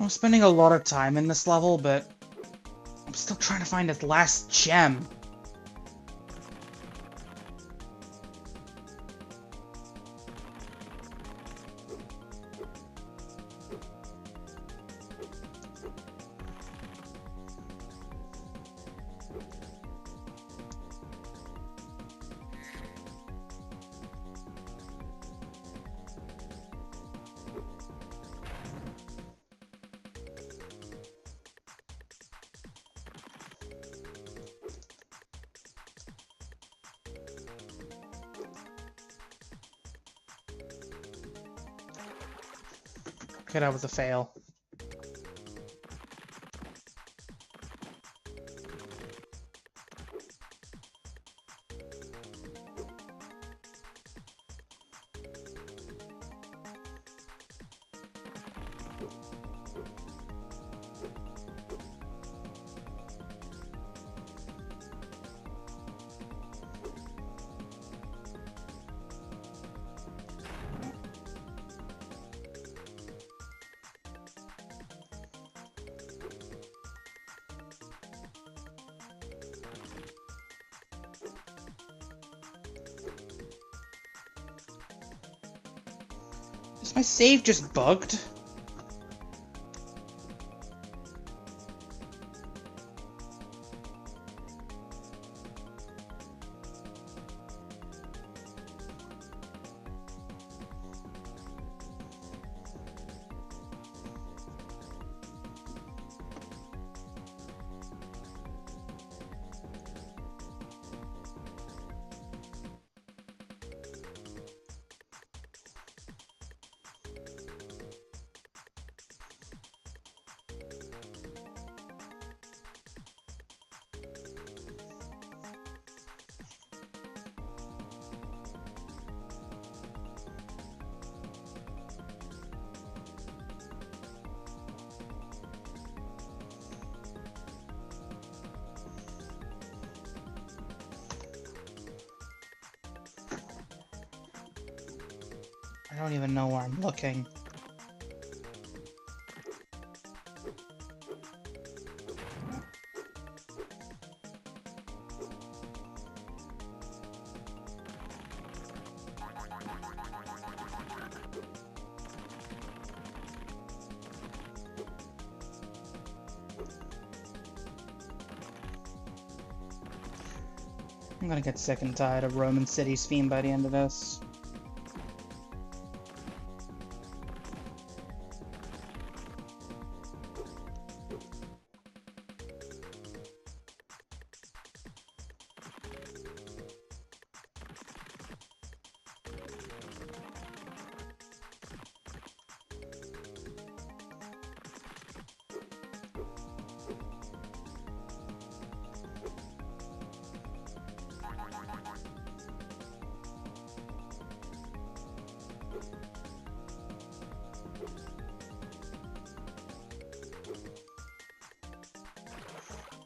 I'm spending a lot of time in this level, but I'm still trying to find its last gem. Okay, that was a fail. Is my save just bugged? I don't even know where I'm looking. I'm gonna get sick and tired of Roman City's theme by the end of this.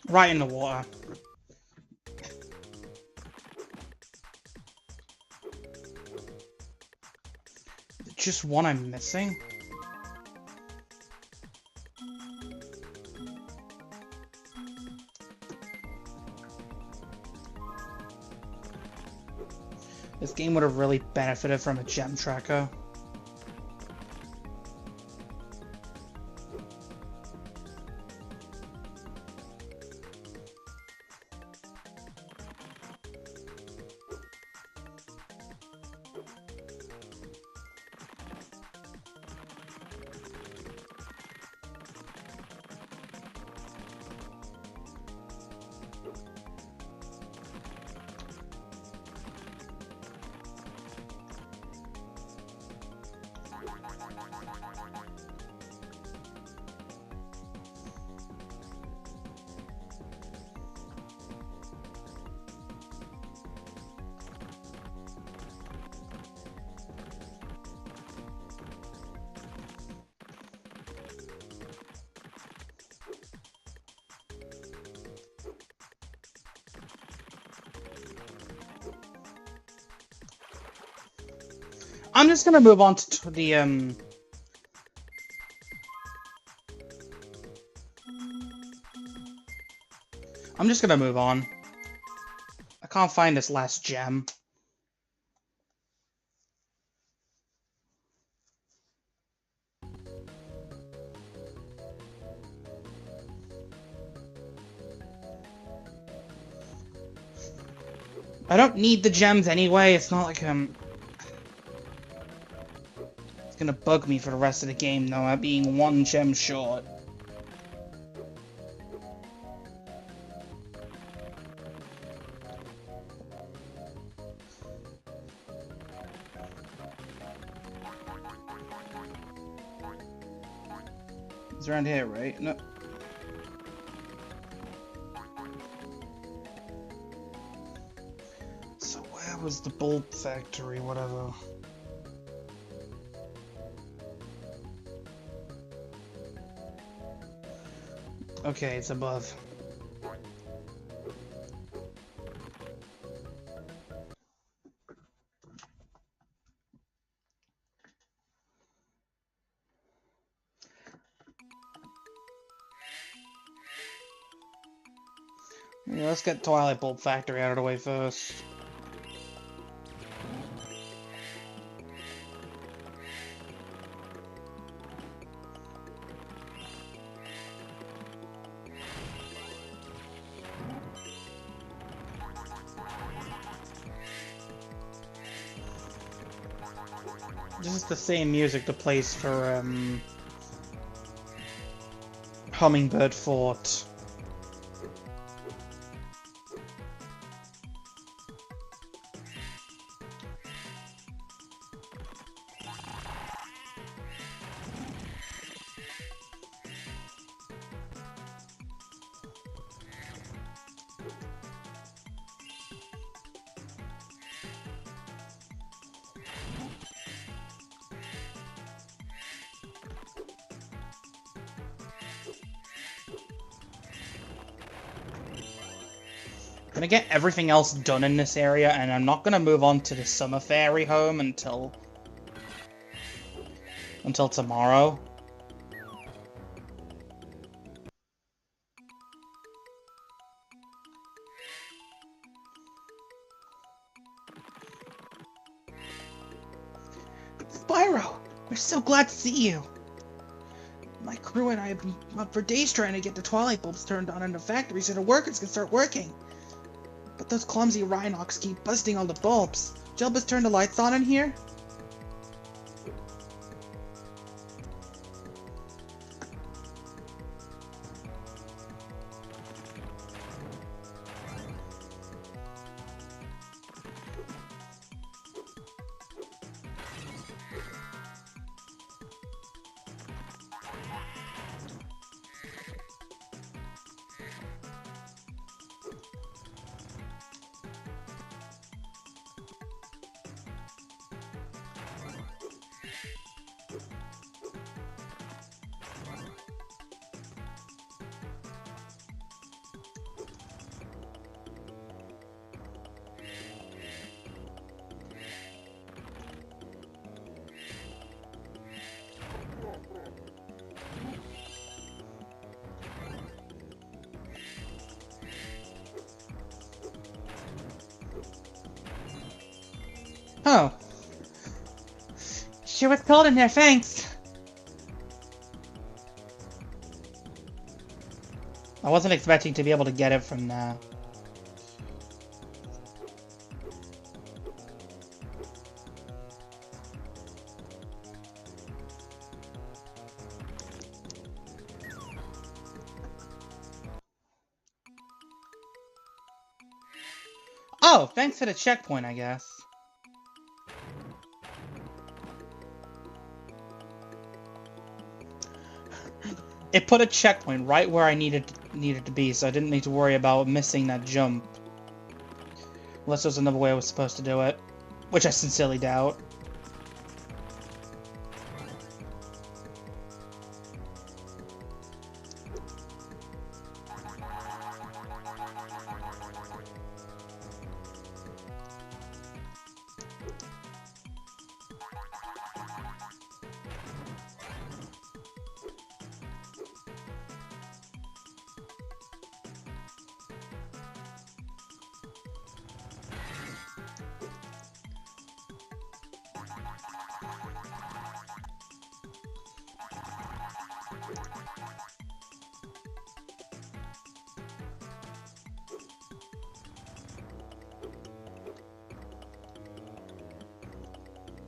Right in the water. Just one I'm missing? This game would have really benefited from a gem tracker. I'm just gonna move on to the I'm just gonna move on. I can't find this last gem. I don't need the gems anyway, it's not like it's gonna bug me for the rest of the game, though, at being 1 gem short. It's around here, right? No. So where was the bulb factory, whatever? Okay, it's above. Yeah, let's get Twilight Bulb Factory out of the way first. This is the same music the place for Hummingbird Fort. I'm gonna get everything else done in this area, and I'm not gonna move on to the Summer Fairy home until tomorrow. Spyro! We're so glad to see you! My crew and I have been up for days trying to get the Twilight Bulbs turned on in the factory so the workers can start working. But those clumsy Rhynocs keep busting all the bulbs. Did you help us turn the lights on in here? Oh. Sure was cold in there, thanks. I wasn't expecting to be able to get it from now. Oh, thanks for the checkpoint, I guess. It put a checkpoint right where I needed to be, so I didn't need to worry about missing that jump. Unless there's another way I was supposed to do it, which I sincerely doubt.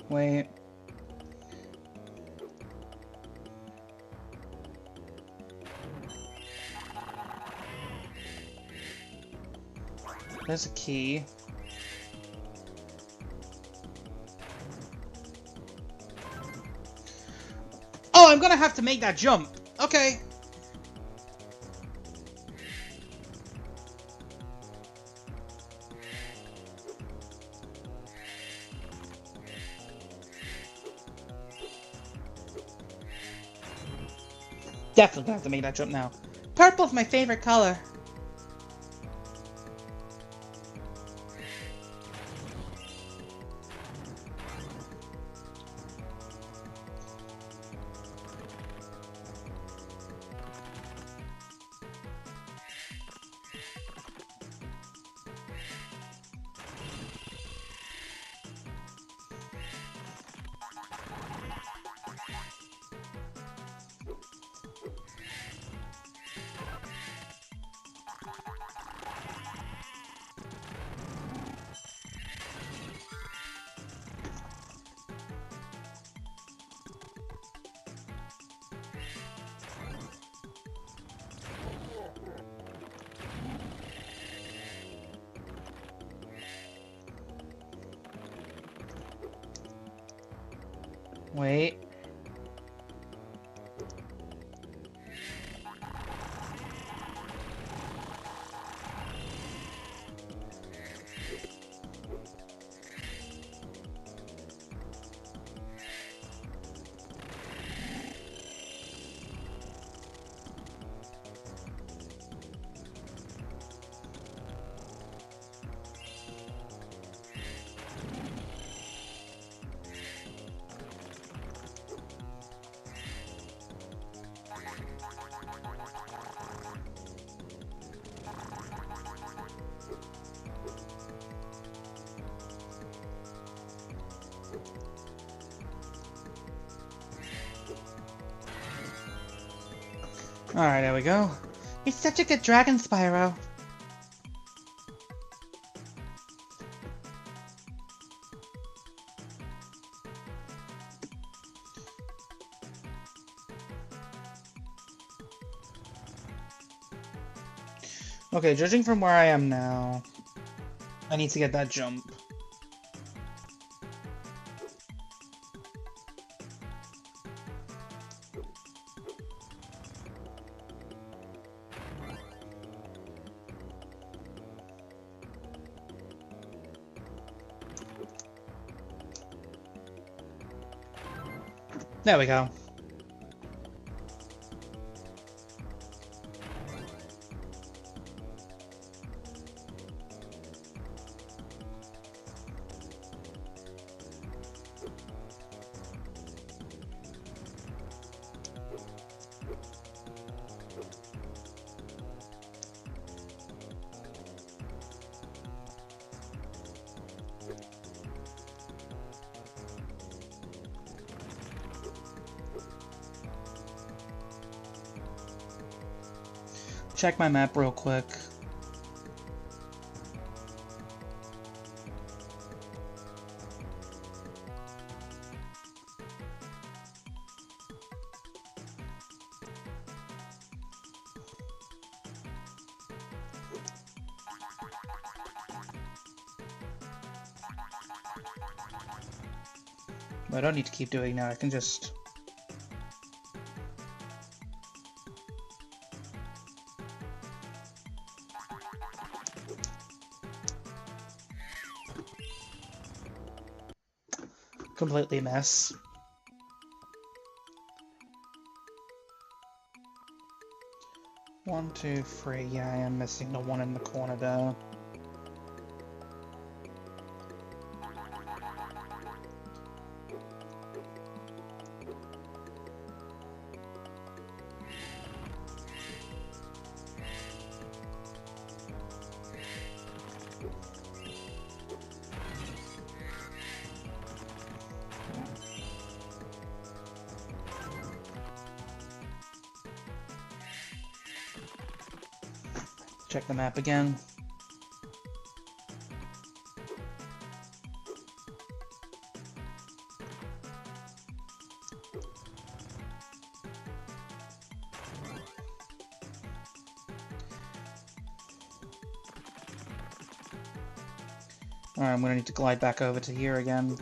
Wait. There's a key. Oh, I'm gonna have to make that jump. Okay. Definitely gonna have to make that jump now. Purple's my favorite color. Wait. Alright, there we go. He's such a good dragon, Spyro. Okay, judging from where I am now, I need to get that jump. There we go. Check my map real quick. I don't need to keep doing that, I can just... completely miss. One, two, three. Yeah, I am missing the one in the corner there. Check the map again. Alright, I'm gonna need to glide back over to here again.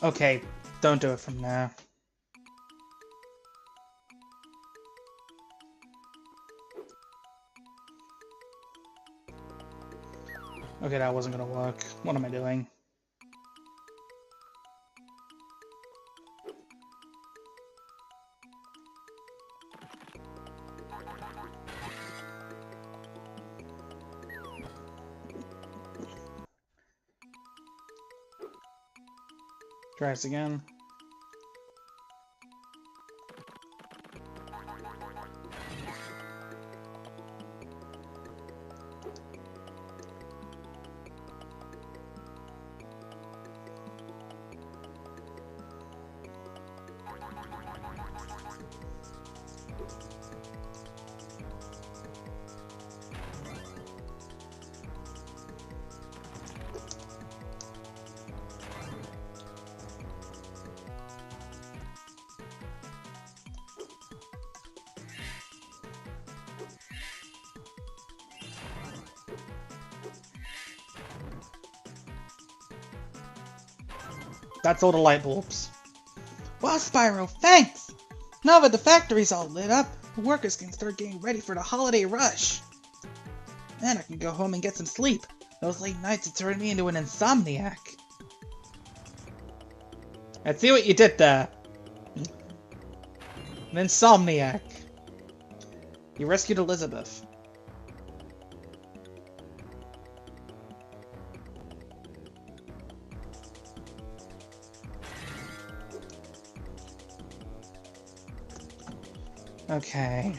Okay, don't do it from there. Okay, that wasn't gonna work. What am I doing? Try this again. That's all the light bulbs. Wow, Spyro, thanks! Now that the factory's all lit up, the workers can start getting ready for the holiday rush. Then I can go home and get some sleep. Those late nights have turned me into an insomniac. I see what you did there. An insomniac. You rescued Elizabeth. Okay.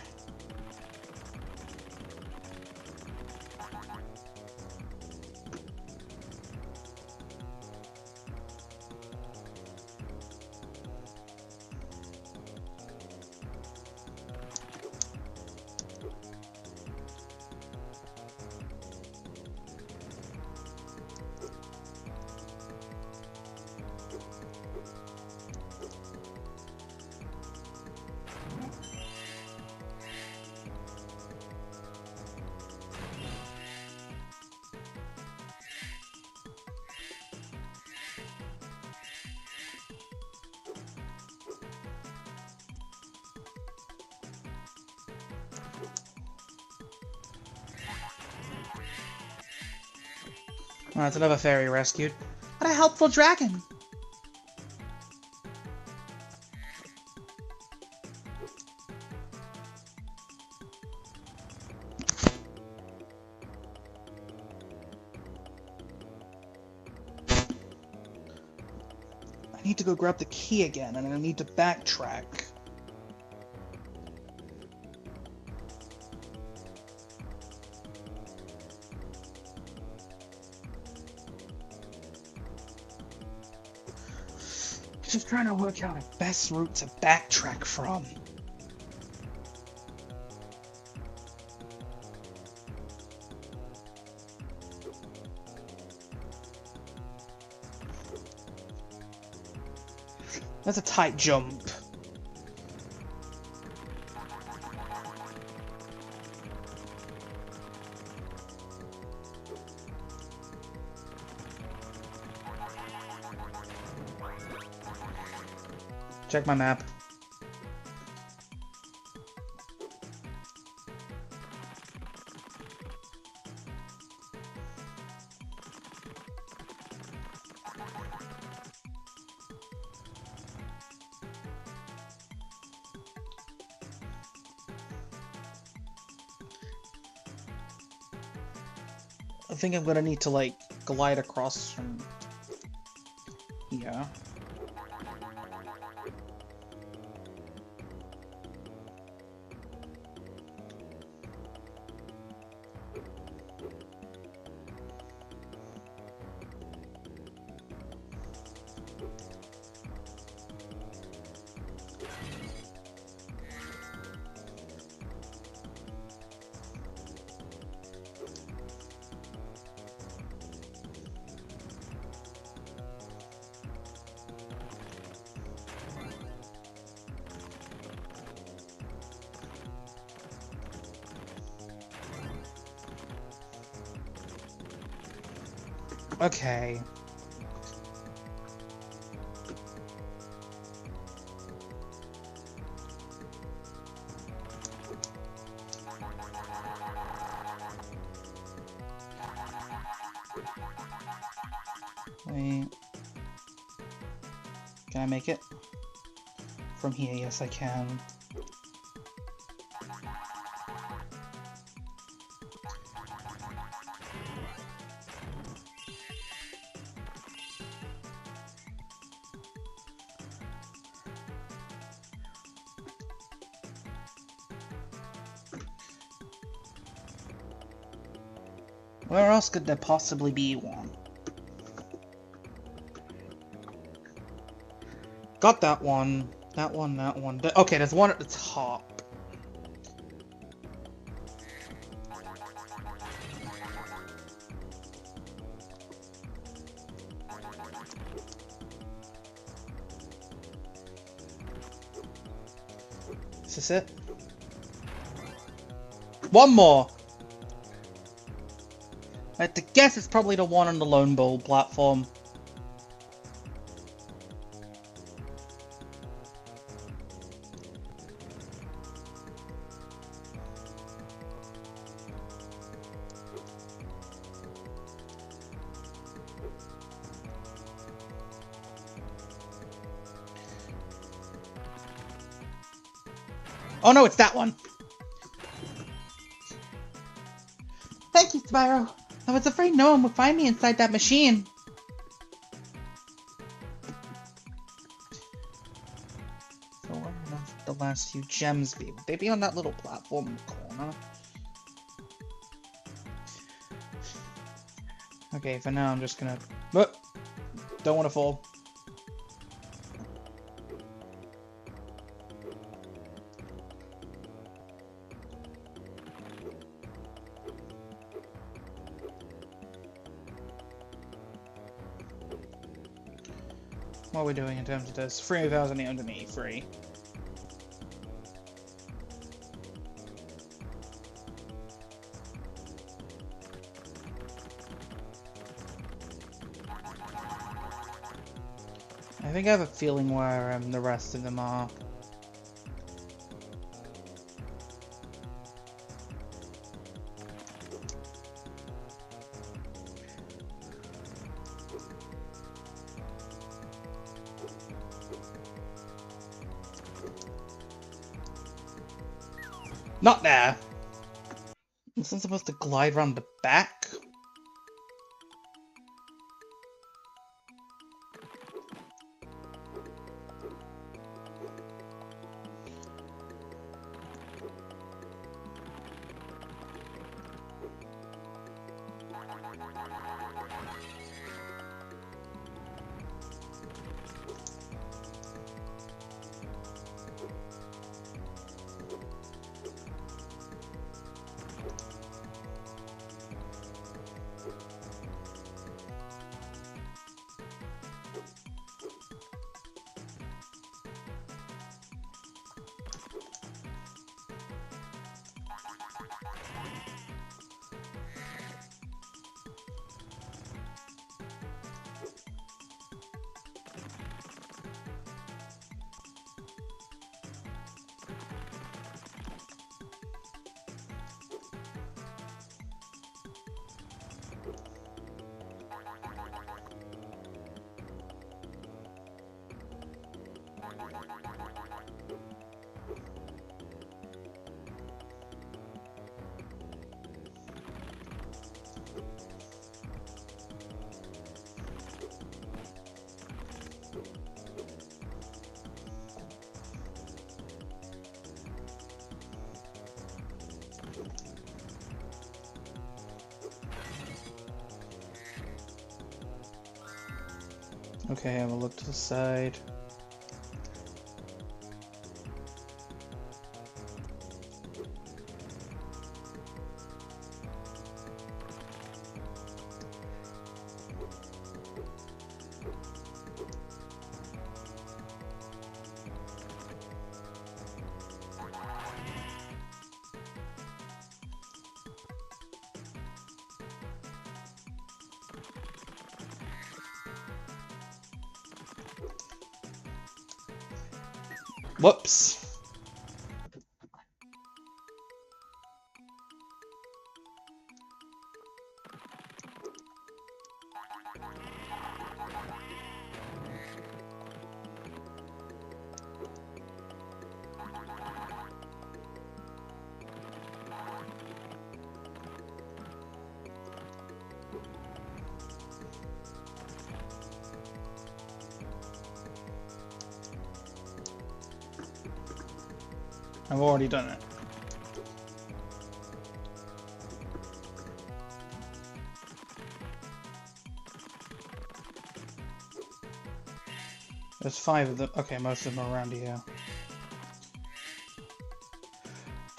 Oh, that's another fairy rescued. What a helpful dragon! I need to go grab the key again, and I need to backtrack. Just trying to work out the best route to backtrack from. That's a tight jump. Check my map. I think I'm gonna need to, like, glide across from here. Okay. Wait. Can I make it? From here, yes I can. Where else could there possibly be one? Got that one. That one, that one. Okay, there's one at the top. Is this it? One more! I have to guess it's probably the one on the Lone Bull platform. Oh no, it's that one! Thank you, Spyro! I was afraid no one would find me inside that machine. So where would the last few gems be? Would they be on that little platform in the corner? Okay, for now I'm just gonna... Oh, don't want to fall. What are we doing in terms of this? 3,883. I think I have a feeling where the rest of them are. Not there! Isn't it supposed to glide around the back? Okay, I'm gonna look to the side. Whoops. I've already done it. There's 5 of them. Okay, most of them are around here.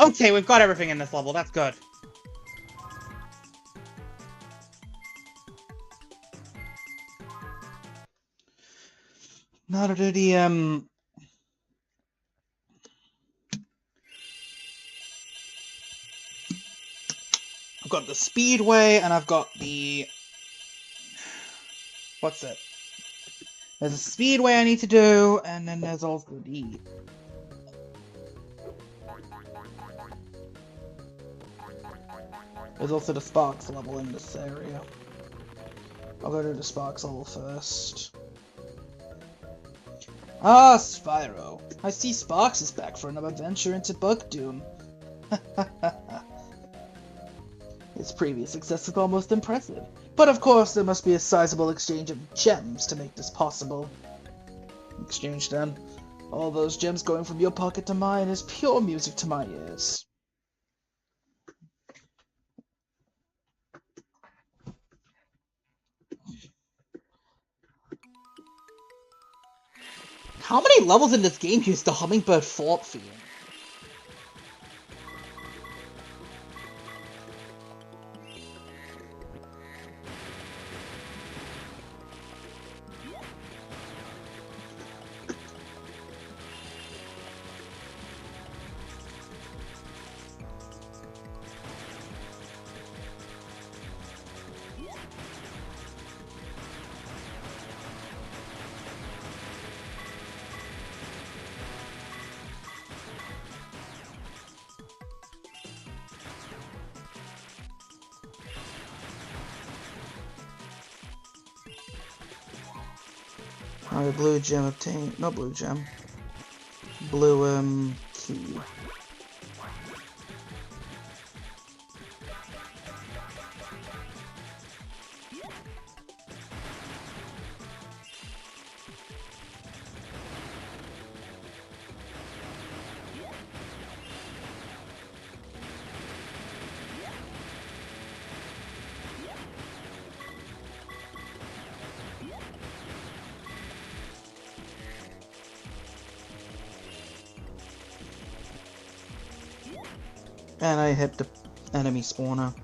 Okay, we've got everything in this level. That's good. Now to do the I've got the speedway and I've got the what's it? There's a speedway I need to do, and then there's also the Sparks level in this area. I'll go to the Sparks level first. Ah, Spyro. I see Sparks is back for another venture into Bug Doom. His previous success was almost impressive. But of course, there must be a sizable exchange of gems to make this possible. Exchange then. All those gems going from your pocket to mine is pure music to my ears. How many levels in this game use the Hummingbird Fort theme? Alright, blue gem obtained. Not blue gem. Blue, key. And I hit the enemy spawner.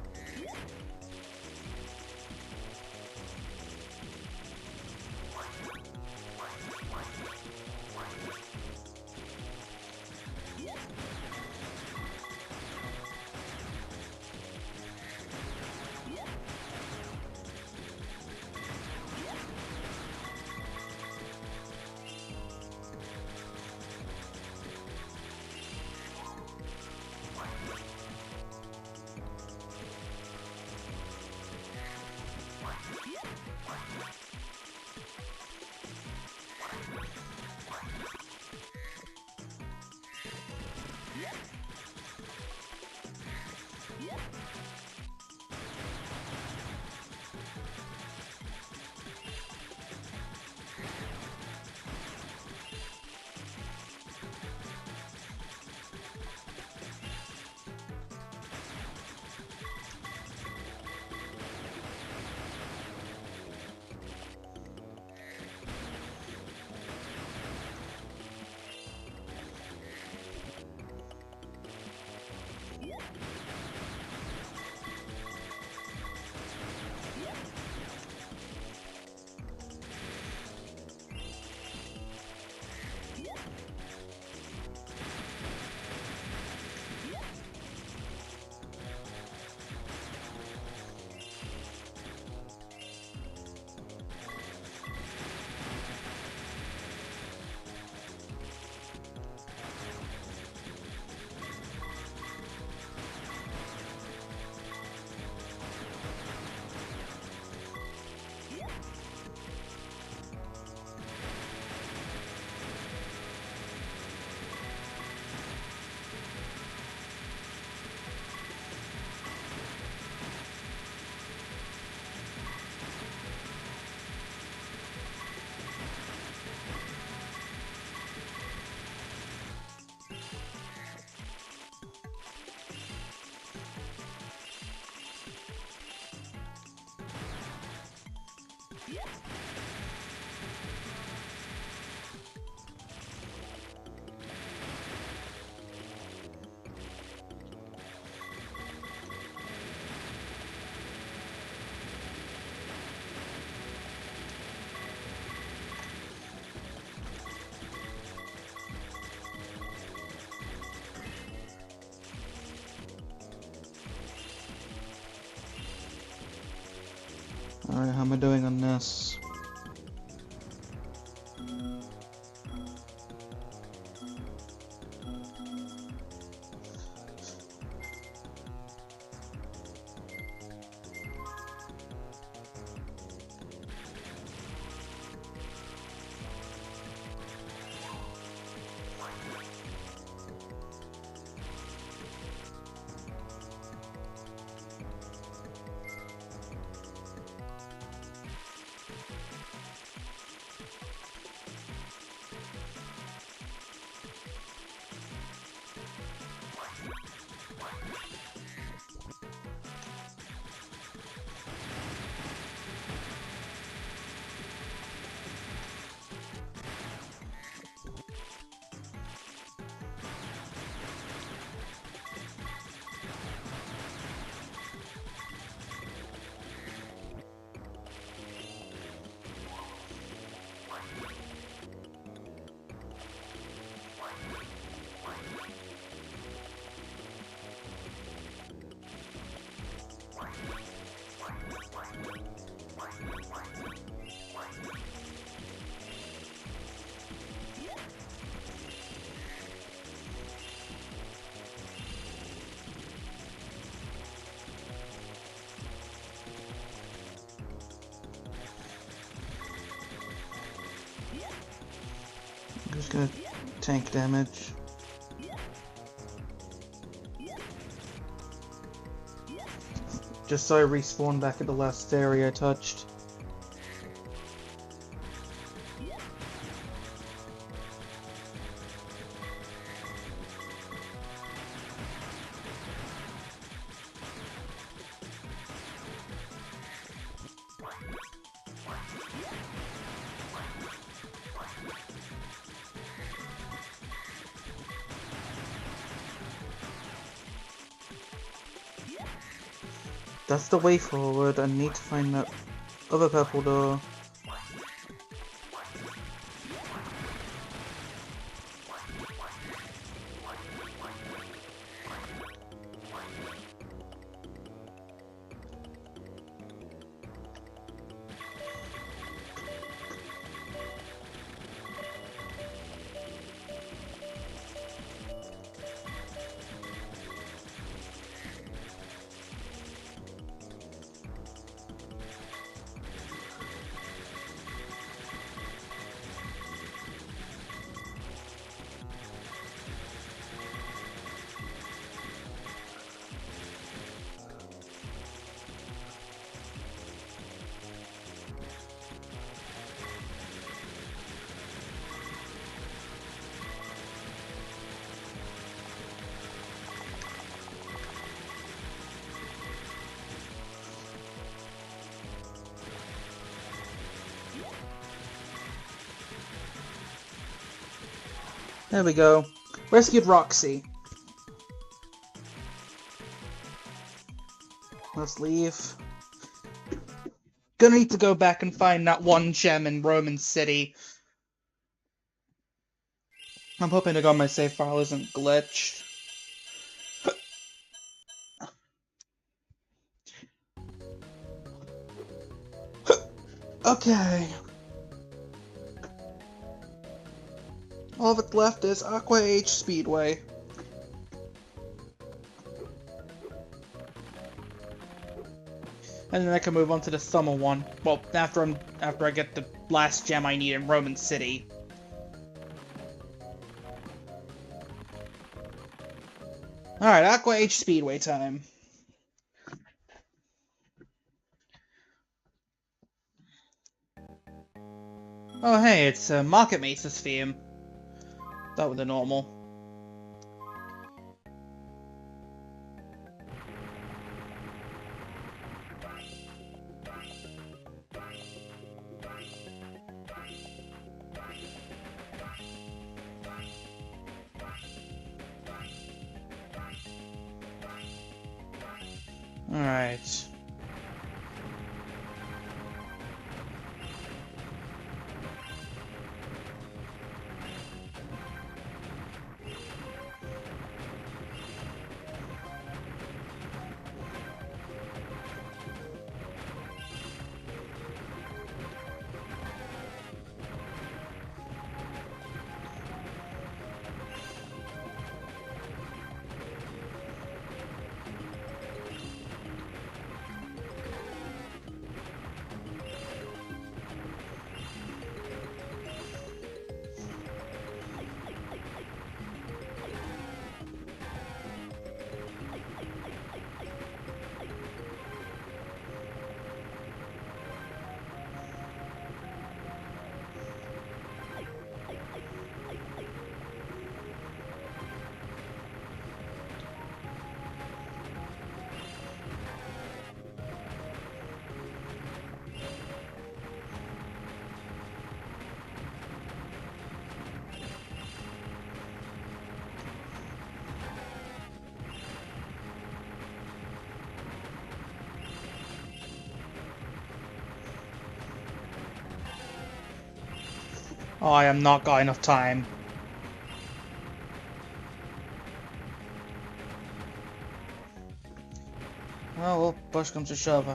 Alright, how am I doing on this? I'm just gonna tank damage. Just so I respawn back at the last area I touched. That's the way forward. I need to find that other purple door. There we go. Rescued Roxy. Let's leave. Gonna need to go back and find that one gem in Roman City. I'm hoping to God my save file isn't glitched. Okay. All that's left is Aqua H Speedway. And then I can move on to the summer one. Well, after I get the last gem I need in Roman City. Alright, Aqua H Speedway time. Oh hey, it's Market Mace's theme. That was the normal. Alright. Oh, I am not got enough time. Oh, well, push comes to shove.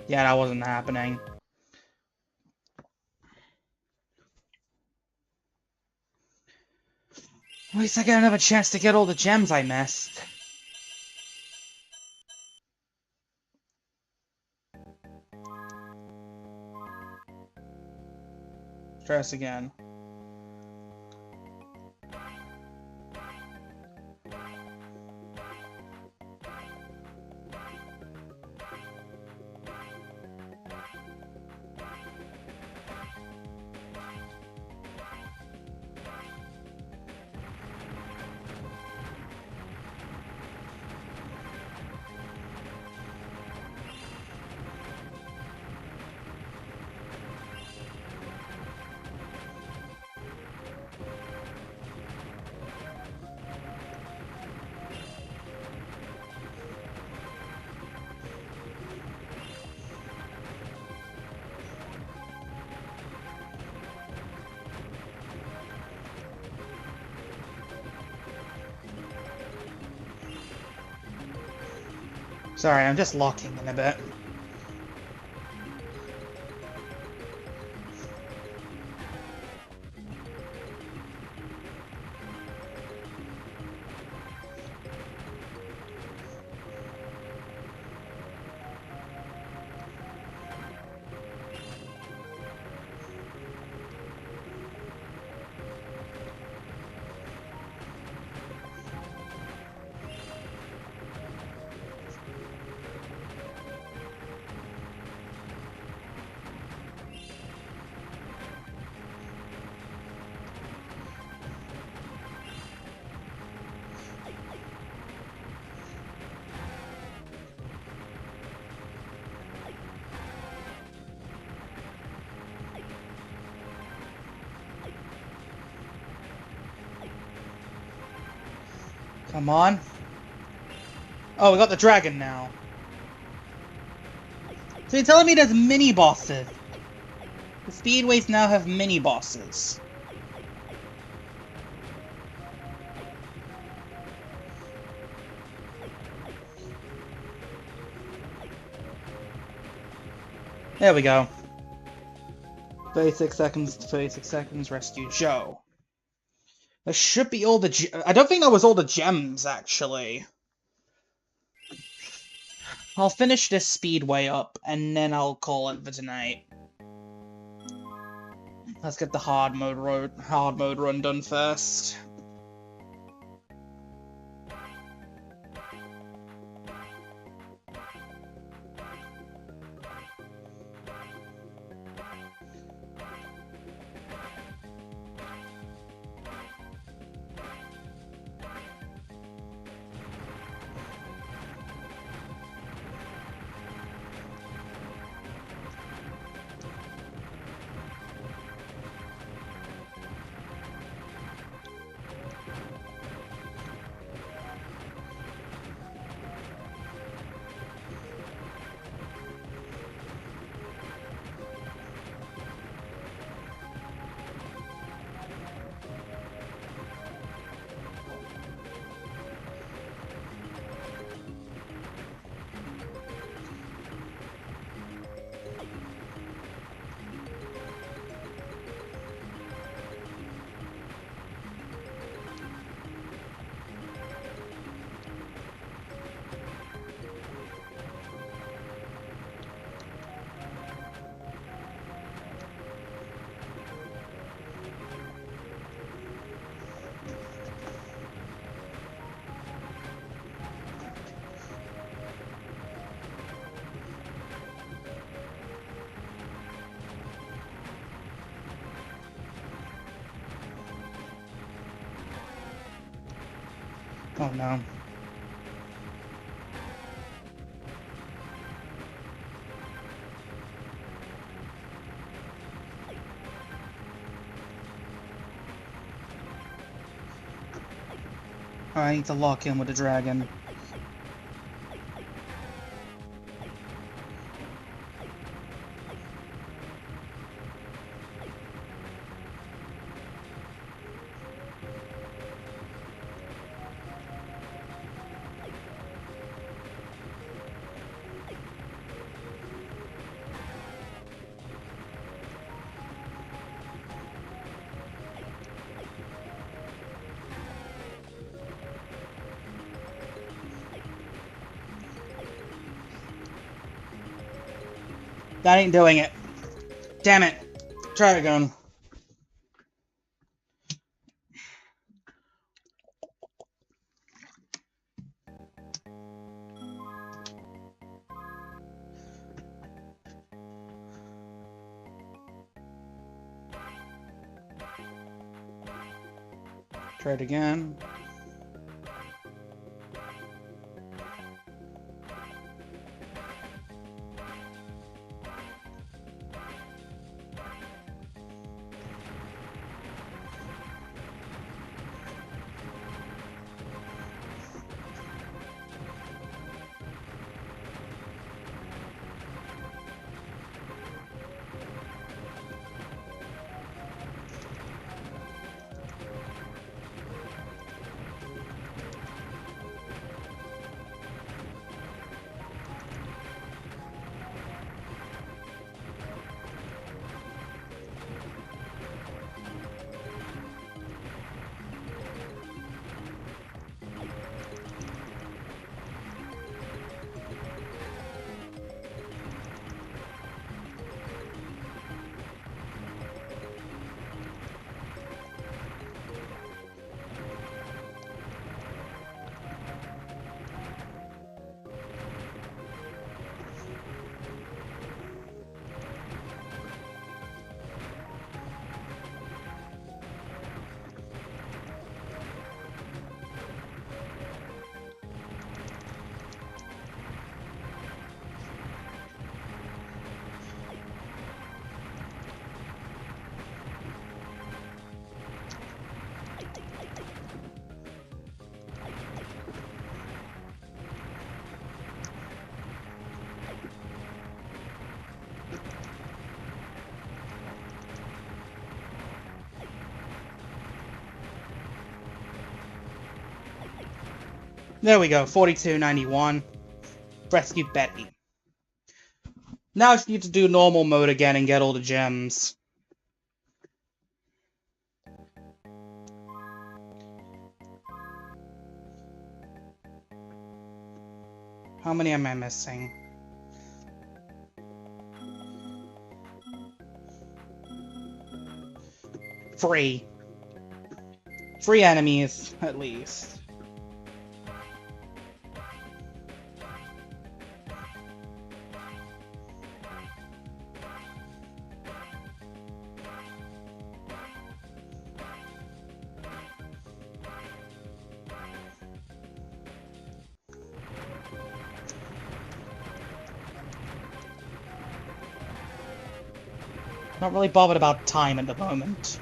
Yeah, that wasn't happening. At least I get another chance to get all the gems I missed. Stress again. Sorry, I'm just locking in a bit. Come on. Oh, we got the dragon now. So you're telling me there's mini-bosses? The speedways now have mini-bosses. There we go. 36 seconds, 36 seconds, rescue Joe. That should be all the I don't think that was all the gems, actually. I'll finish this speedway up, and then I'll call it for tonight. Let's get the hard mode run done first. Oh no. I need to lock in with the dragon. That ain't doing it. Damn it. Try again. Try it again. There we go, 4291. Rescue Betty. Now I just need to do normal mode again and get all the gems. How many am I missing? Three. 3 enemies, at least. Not really bothered about time at the moment.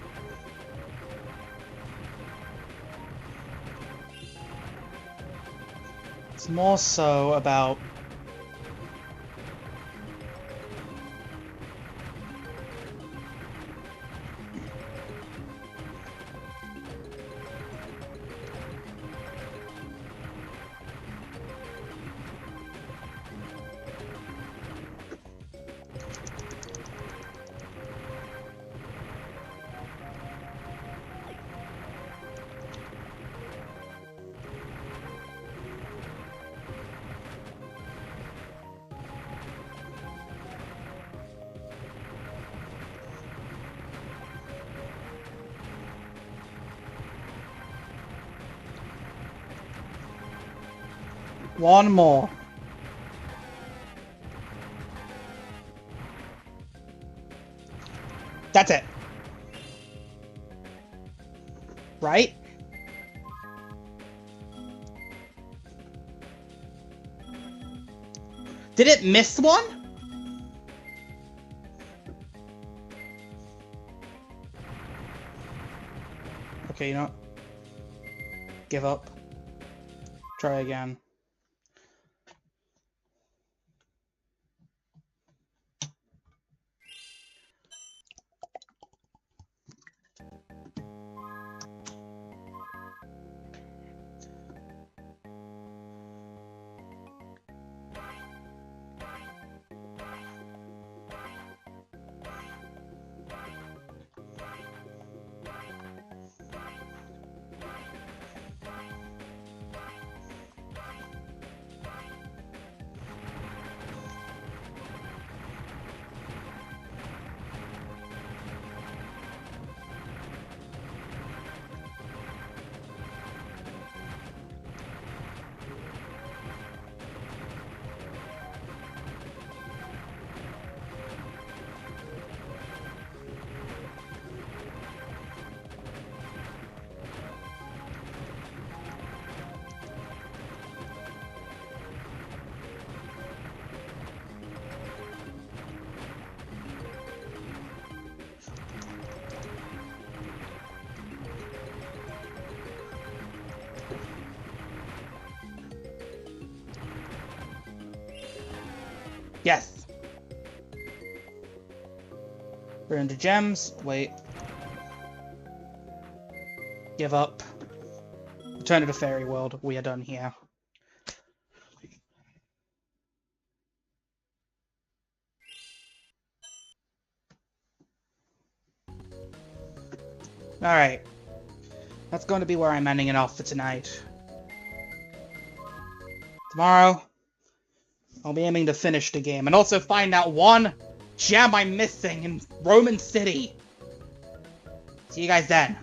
It's more so about... One more. That's it. Right? Did it miss one? Okay, you know what? Give up. Try again. Yes. 300 gems. Wait. Give up. Return to the fairy world. We are done here. Alright. That's going to be where I'm ending it off for tonight. Tomorrow, I'll be aiming to finish the game and also find out one gem I'm missing in Roman City. See you guys then.